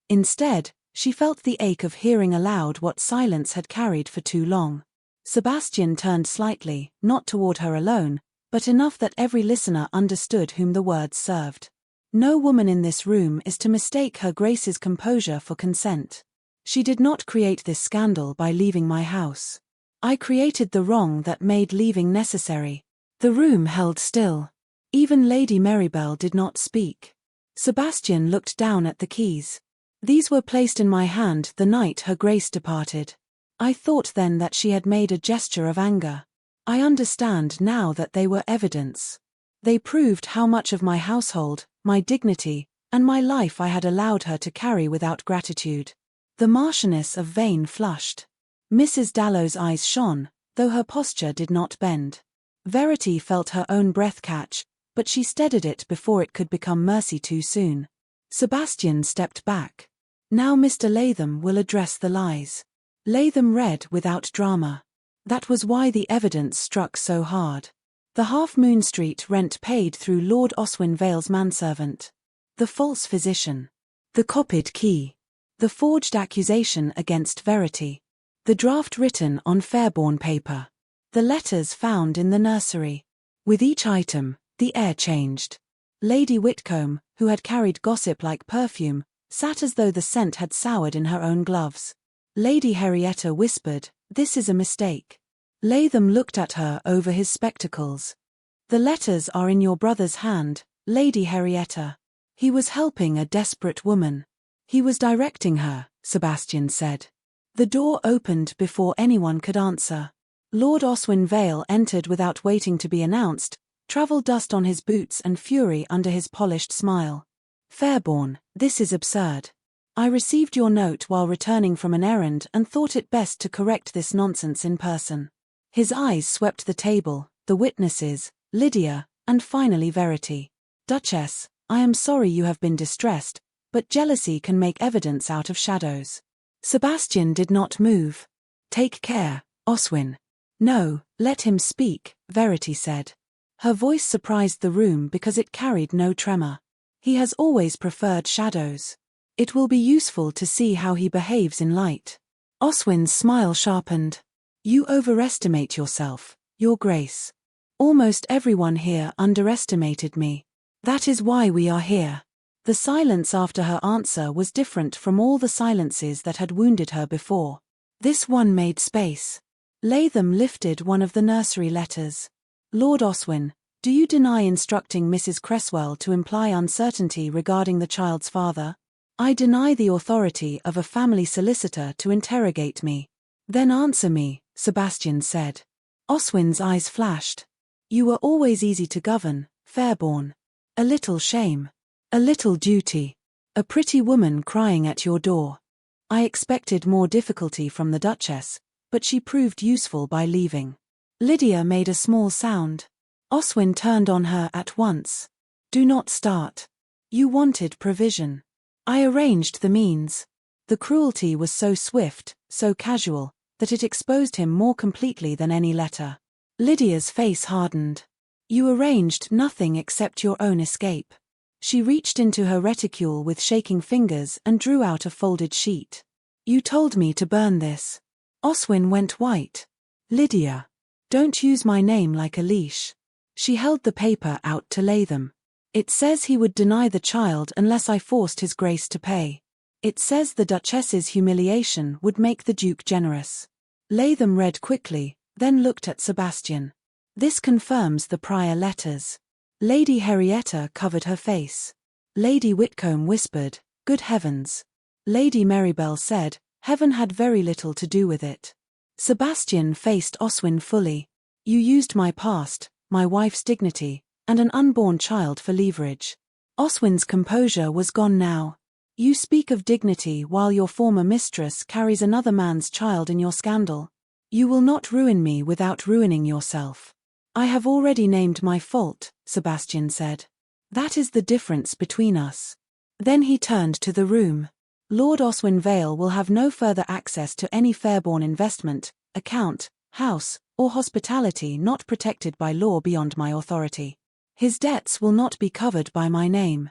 Instead, she felt the ache of hearing aloud what silence had carried for too long. Sebastian turned slightly, not toward her alone, but enough that every listener understood whom the words served. No woman in this room is to mistake her Grace's composure for consent. She did not create this scandal by leaving my house. I created the wrong that made leaving necessary. The room held still. Even Lady Marybelle did not speak. Sebastian looked down at the keys. These were placed in my hand the night her Grace departed. I thought then that she had made a gesture of anger. I understand now that they were evidence. They proved how much of my household, my dignity, and my life I had allowed her to carry without gratitude. The Marchioness of Vane flushed. Mrs. Dallow's eyes shone, though her posture did not bend. Verity felt her own breath catch, but she steadied it before it could become mercy too soon. Sebastian stepped back. Now Mr. Latham will address the lies. Latham read without drama. That was why the evidence struck so hard. The Half Moon Street rent paid through Lord Oswin Vale's manservant. The false physician. The copied key. The forged accusation against Verity. The draft written on Fairborne paper. The letters found in the nursery. With each item, the air changed. Lady Whitcomb, who had carried gossip like perfume, sat as though the scent had soured in her own gloves. Lady Henrietta whispered, "This is a mistake." Latham looked at her over his spectacles. "The letters are in your brother's hand, Lady Henrietta." He was helping a desperate woman. He was directing her, Sebastian said. The door opened before anyone could answer. Lord Oswin Vale entered without waiting to be announced, travel dust on his boots and fury under his polished smile. "Fairborne, this is absurd. I received your note while returning from an errand and thought it best to correct this nonsense in person." His eyes swept the table, the witnesses, Lydia, and finally Verity. "Duchess, I am sorry you have been distressed, but jealousy can make evidence out of shadows." Sebastian did not move. "Take care, Oswin." "No, let him speak," Verity said. Her voice surprised the room because it carried no tremor. "He has always preferred shadows. It will be useful to see how he behaves in light." Oswin's smile sharpened. "You overestimate yourself, Your Grace. Almost everyone here underestimated me. That is why we are here." The silence after her answer was different from all the silences that had wounded her before. This one made space. Latham lifted one of the nursery letters. "Lord Oswin, do you deny instructing Mrs. Cresswell to imply uncertainty regarding the child's father?" "I deny the authority of a family solicitor to interrogate me." "Then answer me," Sebastian said. Oswin's eyes flashed. "You were always easy to govern, Fairborne. A little shame. A little duty. A pretty woman crying at your door. I expected more difficulty from the Duchess, but she proved useful by leaving." Lydia made a small sound. Oswin turned on her at once. "Do not start. You wanted provision. I arranged the means." The cruelty was so swift, so casual, that it exposed him more completely than any letter. Lydia's face hardened. "You arranged nothing except your own escape." She reached into her reticule with shaking fingers and drew out a folded sheet. "You told me to burn this." Oswin went white. Lydia. Don't use my name like a leash. She held the paper out to Latham. It says he would deny the child unless I forced his grace to pay. It says the Duchess's humiliation would make the Duke generous. Latham read quickly, then looked at Sebastian. This confirms the prior letters. Lady Henrietta covered her face. Lady Whitcomb whispered, "Good heavens." Lady Marybelle said, "Heaven had very little to do with it." Sebastian faced Oswin fully. "You used my past, my wife's dignity, and an unborn child for leverage." Oswin's composure was gone now. "You speak of dignity while your former mistress carries another man's child in your scandal. You will not ruin me without ruining yourself." "I have already named my fault," Sebastian said. "That is the difference between us." Then he turned to the room. "Lord Oswin Vale will have no further access to any Fairborne investment, account, house, or hospitality not protected by law beyond my authority. His debts will not be covered by my name.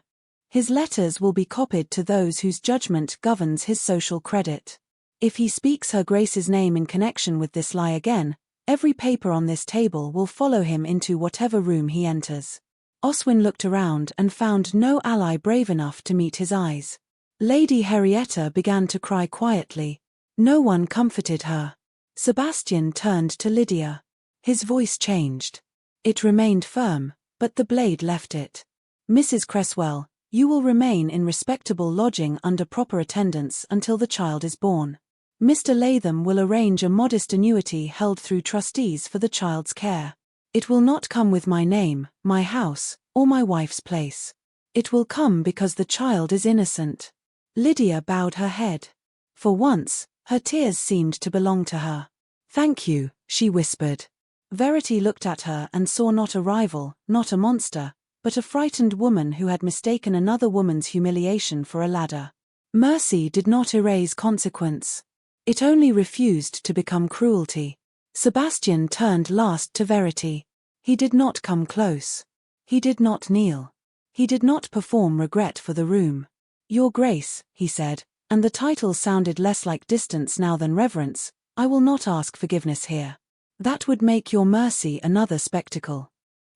His letters will be copied to those whose judgment governs his social credit. If he speaks Her Grace's name in connection with this lie again, every paper on this table will follow him into whatever room he enters." Oswin looked around and found no ally brave enough to meet his eyes. Lady Henrietta began to cry quietly. No one comforted her. Sebastian turned to Lydia. His voice changed. It remained firm, but the blade left it. "Mrs. Cresswell, you will remain in respectable lodging under proper attendance until the child is born. Mr. Latham will arrange a modest annuity held through trustees for the child's care. It will not come with my name, my house, or my wife's place. It will come because the child is innocent." Lydia bowed her head. For once, her tears seemed to belong to her. "Thank you," she whispered. Verity looked at her and saw not a rival, not a monster, but a frightened woman who had mistaken another woman's humiliation for a ladder. Mercy did not erase consequence. It only refused to become cruelty. Sebastian turned last to Verity. He did not come close. He did not kneel. He did not perform regret for the room. "Your Grace," he said, and the title sounded less like distance now than reverence, "I will not ask forgiveness here. That would make your mercy another spectacle.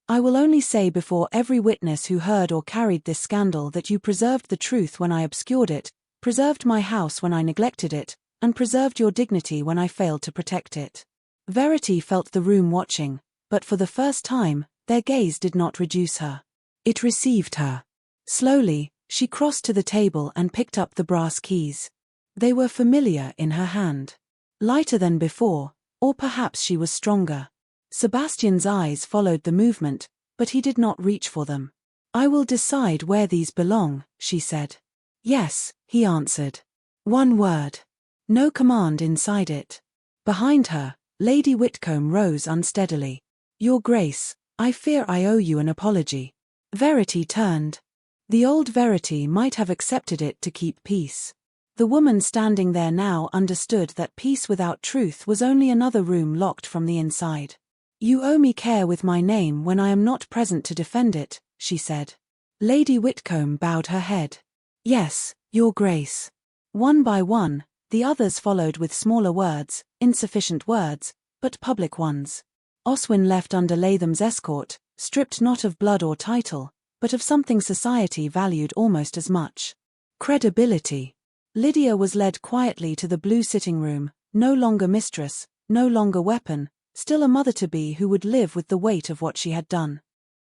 I will only say before every witness who heard or carried this scandal that you preserved the truth when I obscured it, preserved my house when I neglected it, and preserved your dignity when I failed to protect it." Verity felt the room watching, but for the first time, their gaze did not reduce her. It received her. Slowly, she crossed to the table and picked up the brass keys. They were familiar in her hand. Lighter than before, or perhaps she was stronger. Sebastian's eyes followed the movement, but he did not reach for them. "I will decide where these belong," she said. "Yes," he answered. One word. No command inside it. Behind her, Lady Whitcomb rose unsteadily. "Your Grace, I fear I owe you an apology." Verity turned. The old Verity might have accepted it to keep peace. The woman standing there now understood that peace without truth was only another room locked from the inside. "You owe me care with my name when I am not present to defend it," she said. Lady Whitcomb bowed her head. "Yes, Your Grace." One by one, the others followed with smaller words, insufficient words, but public ones. Oswin left under Latham's escort, stripped not of blood or title, but of something society valued almost as much: credibility. Lydia was led quietly to the blue sitting room, no longer mistress, no longer weapon, still a mother-to-be who would live with the weight of what she had done.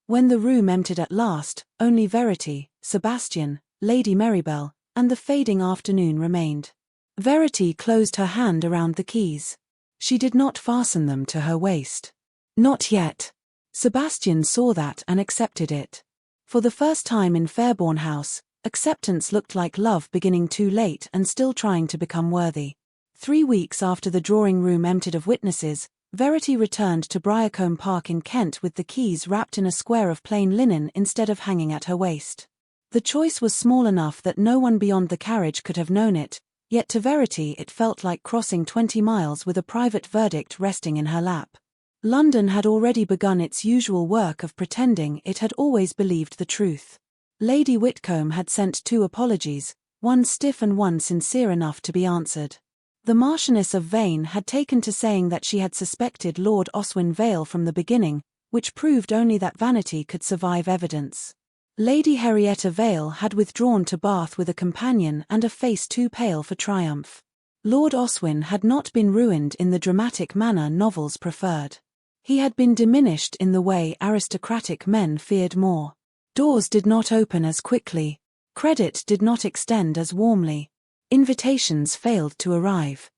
When the room emptied at last, only Verity, Sebastian, Lady Marybelle, and the fading afternoon remained. Verity closed her hand around the keys. She did not fasten them to her waist. Not yet. Sebastian saw that and accepted it. For the first time in Fairborne House, acceptance looked like love beginning too late and still trying to become worthy. 3 weeks after the drawing room emptied of witnesses, Verity returned to Briarcombe Park in Kent with the keys wrapped in a square of plain linen instead of hanging at her waist. The choice was small enough that no one beyond the carriage could have known it, yet to Verity it felt like crossing 20 miles with a private verdict resting in her lap. London had already begun its usual work of pretending it had always believed the truth. Lady Whitcomb had sent 2 apologies, one stiff and one sincere enough to be answered. The Marchioness of Vane had taken to saying that she had suspected Lord Oswin Vale from the beginning, which proved only that vanity could survive evidence. Lady Henrietta Vale had withdrawn to Bath with a companion and a face too pale for triumph. Lord Oswin had not been ruined in the dramatic manner novels preferred. He had been diminished in the way aristocratic men feared more. Doors did not open as quickly. Credit did not extend as warmly. Invitations failed to arrive.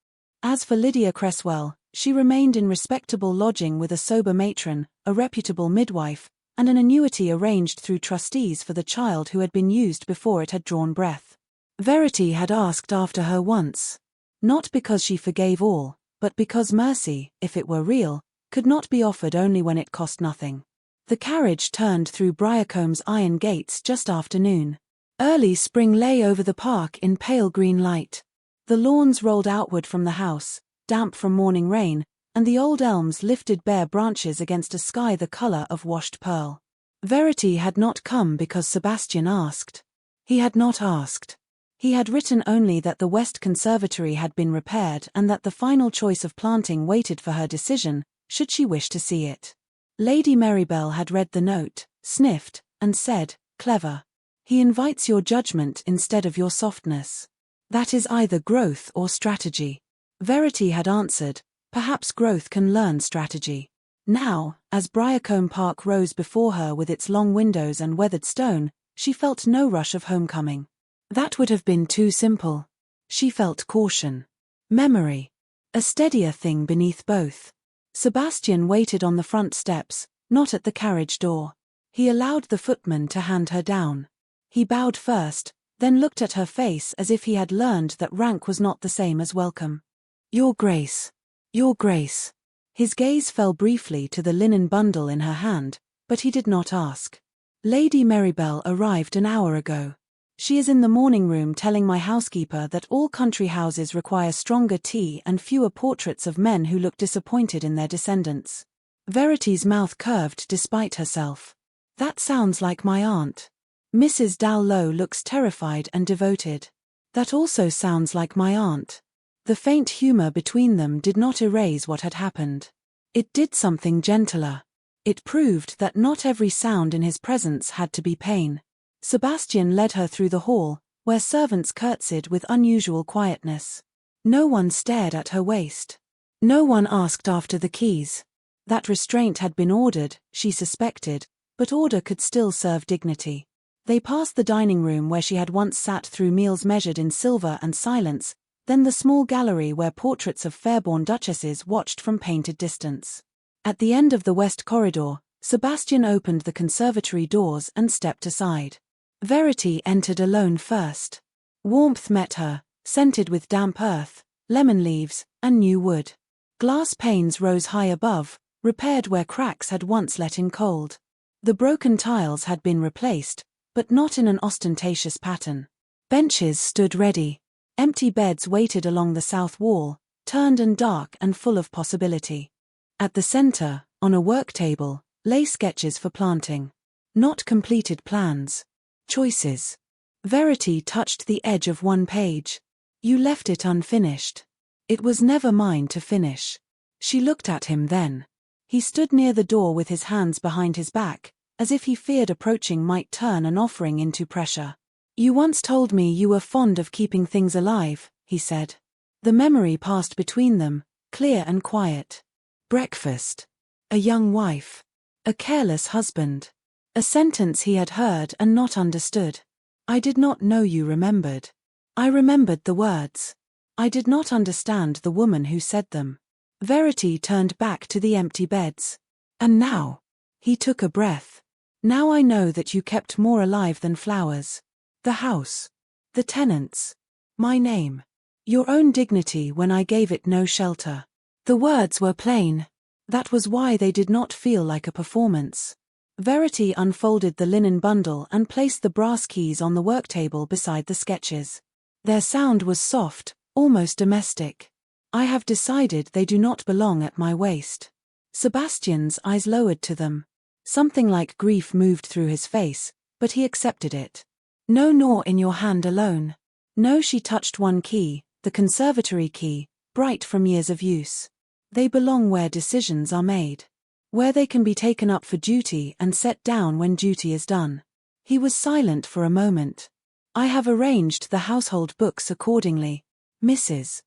As for Lydia Cresswell, she remained in respectable lodging with a sober matron, a reputable midwife, and an annuity arranged through trustees for the child who had been used before it had drawn breath. Verity had asked after her once. Not because she forgave all, but because mercy, if it were real, could not be offered only when it cost nothing. The carriage turned through Briarcomb's iron gates just after noon. Early spring lay over the park in pale green light. The lawns rolled outward from the house, damp from morning rain, and the old elms lifted bare branches against a sky the color of washed pearl. Verity had not come because Sebastian asked. He had not asked. He had written only that the West Conservatory had been repaired and that the final choice of planting waited for her decision, should she wish to see it. Lady Marybelle had read the note, sniffed, and said, "Clever. He invites your judgment instead of your softness. That is either growth or strategy." Verity had answered, "Perhaps growth can learn strategy." Now, as Briarcombe Park rose before her with its long windows and weathered stone, she felt no rush of homecoming. That would have been too simple. She felt caution. Memory. A steadier thing beneath both. Sebastian waited on the front steps, not at the carriage door. He allowed the footman to hand her down. He bowed first, then looked at her face as if he had learned that rank was not the same as welcome. "Your Grace. Your Grace." His gaze fell briefly to the linen bundle in her hand, but he did not ask. "Lady Marybelle arrived an hour ago. She is in the morning room telling my housekeeper that all country houses require stronger tea and fewer portraits of men who look disappointed in their descendants." Verity's mouth curved despite herself. "That sounds like my aunt. Mrs. Dallow looks terrified and devoted. That also sounds like my aunt." The faint humor between them did not erase what had happened. It did something gentler. It proved that not every sound in his presence had to be pain. Sebastian led her through the hall, where servants curtsied with unusual quietness. No one stared at her waist. No one asked after the keys. That restraint had been ordered, she suspected, but order could still serve dignity. They passed the dining room where she had once sat through meals measured in silver and silence, then the small gallery where portraits of Fairborne duchesses watched from painted distance. At the end of the west corridor, Sebastian opened the conservatory doors and stepped aside. Verity entered alone first. Warmth met her, scented with damp earth, lemon leaves, and new wood. Glass panes rose high above, repaired where cracks had once let in cold. The broken tiles had been replaced, but not in an ostentatious pattern. Benches stood ready. Empty beds waited along the south wall, turned and dark and full of possibility. At the center, on a work table, lay sketches for planting. Not completed plans. Choices. Verity touched the edge of one page. "You left it unfinished." "It was never mine to finish." She looked at him then. He stood near the door with his hands behind his back, as if he feared approaching might turn an offering into pressure. "You once told me you were fond of keeping things alive," he said. The memory passed between them, clear and quiet. Breakfast. A young wife. A careless husband. A sentence he had heard and not understood. "I did not know you remembered." I remembered the words. I did not understand the woman who said them. Verity turned back to the empty beds. "And now?" He took a breath. "Now I know that you kept more alive than flowers. The house. The tenants. My name. Your own dignity when I gave it no shelter." The words were plain. That was why they did not feel like a performance. Verity unfolded the linen bundle and placed the brass keys on the work table beside the sketches. Their sound was soft, almost domestic. "I have decided they do not belong at my waist." Sebastian's eyes lowered to them. Something like grief moved through his face, but he accepted it. "No, nor in your hand alone." No, she touched one key, the conservatory key, bright from years of use. They belong where decisions are made, where they can be taken up for duty and set down when duty is done. He was silent for a moment. I have arranged the household books accordingly. Mrs.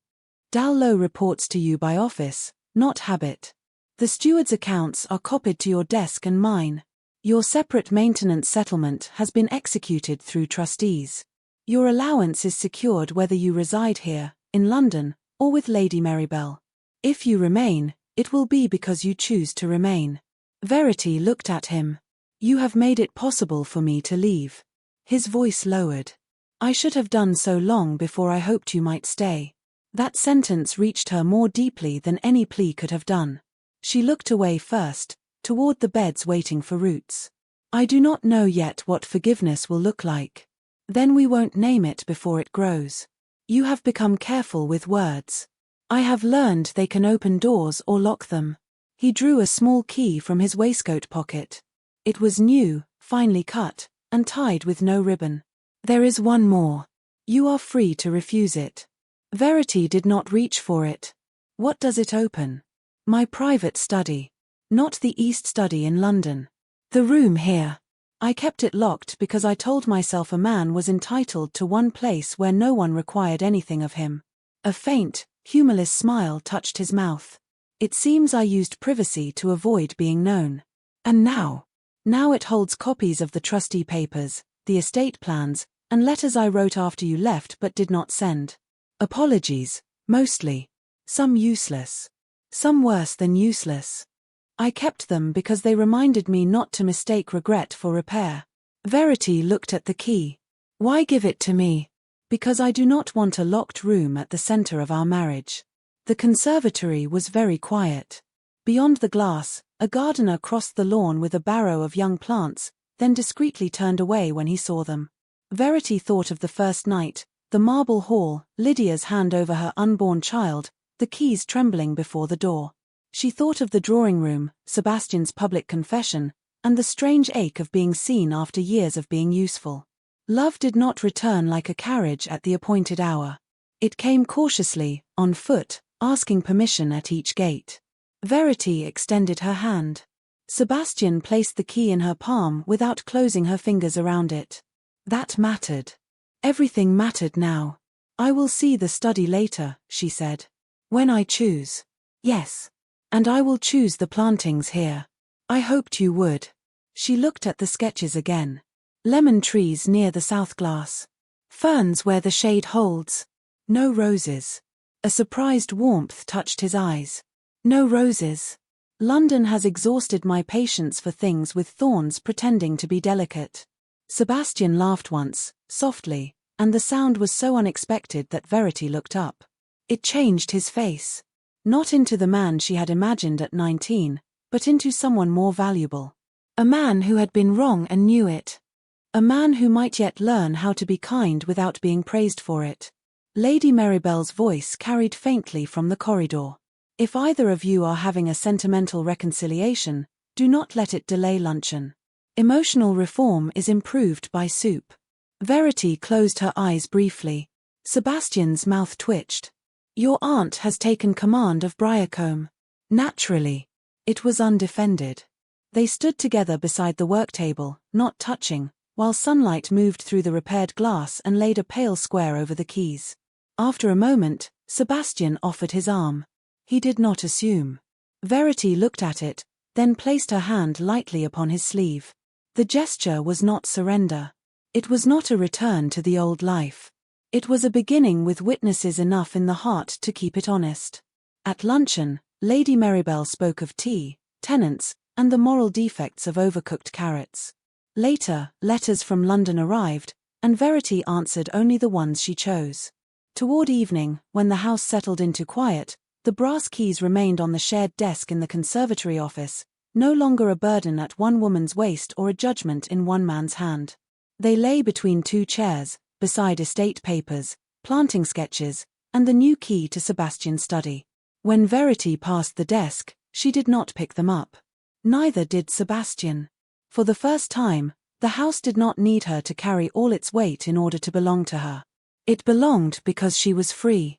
Dallow reports to you by office, not habit. The steward's accounts are copied to your desk and mine. Your separate maintenance settlement has been executed through trustees. Your allowance is secured whether you reside here, in London, or with Lady Marybelle. If you remain, it will be because you choose to remain. Verity looked at him. You have made it possible for me to leave. His voice lowered. I should have done so long before I hoped you might stay. That sentence reached her more deeply than any plea could have done. She looked away first, toward the beds waiting for Roots. I do not know yet what forgiveness will look like. Then we won't name it before it grows. You have become careful with words. I have learned they can open doors or lock them. He drew a small key from his waistcoat pocket. It was new, finely cut, and tied with no ribbon. There is one more. You are free to refuse it. Verity did not reach for it. What does it open? My private study. Not the East Study in London. The room here. I kept it locked because I told myself a man was entitled to one place where no one required anything of him. A faint, humorless smile touched his mouth. It seems I used privacy to avoid being known. And now it holds copies of the trustee papers, the estate plans, and letters I wrote after you left but did not send. Apologies, mostly. Some useless. Some worse than useless. I kept them because they reminded me not to mistake regret for repair. Verity looked at the key. Why give it to me? Because I do not want a locked room at the center of our marriage. The conservatory was very quiet. Beyond the glass, a gardener crossed the lawn with a barrow of young plants, then discreetly turned away when he saw them. Verity thought of the first night, the marble hall, Lydia's hand over her unborn child, the keys trembling before the door. She thought of the drawing room, Sebastian's public confession, and the strange ache of being seen after years of being useful. Love did not return like a carriage at the appointed hour. It came cautiously, on foot, asking permission at each gate. Verity extended her hand. Sebastian placed the key in her palm without closing her fingers around it. That mattered. Everything mattered now. I will see the study later, she said. When I choose. Yes. And I will choose the plantings here. I hoped you would. She looked at the sketches again. Lemon trees near the south glass. Ferns where the shade holds. No roses. A surprised warmth touched his eyes. No roses. London has exhausted my patience for things with thorns pretending to be delicate. Sebastian laughed once, softly, and the sound was so unexpected that Verity looked up. It changed his face. Not into the man she had imagined at 19, but into someone more valuable. A man who had been wrong and knew it. A man who might yet learn how to be kind without being praised for it. Lady Marybelle's voice carried faintly from the corridor. If either of you are having a sentimental reconciliation, do not let it delay luncheon. Emotional reform is improved by soup. Verity closed her eyes briefly. Sebastian's mouth twitched. Your aunt has taken command of Briarcombe. Naturally. It was undefended. They stood together beside the work table, not touching, while sunlight moved through the repaired glass and laid a pale square over the keys. After a moment, Sebastian offered his arm. He did not assume. Verity looked at it, then placed her hand lightly upon his sleeve. The gesture was not surrender. It was not a return to the old life. It was a beginning with witnesses enough in the heart to keep it honest. At luncheon, Lady Marybelle spoke of tea, tenants, and the moral defects of overcooked carrots. Later, letters from London arrived, and Verity answered only the ones she chose. Toward evening, when the house settled into quiet, the brass keys remained on the shared desk in the conservatory office, no longer a burden at one woman's waist or a judgment in one man's hand. They lay between two chairs, beside estate papers, planting sketches, and the new key to Sebastian's study. When Verity passed the desk, she did not pick them up. Neither did Sebastian. For the first time, the house did not need her to carry all its weight in order to belong to her. It belonged because she was free.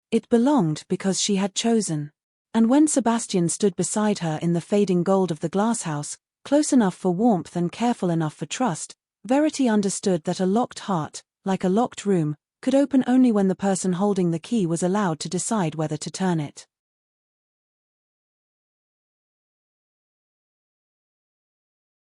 It belonged because she had chosen. And when Sebastian stood beside her in the fading gold of the glasshouse, close enough for warmth and careful enough for trust, Verity understood that a locked heart, like a locked room, could open only when the person holding the key was allowed to decide whether to turn it.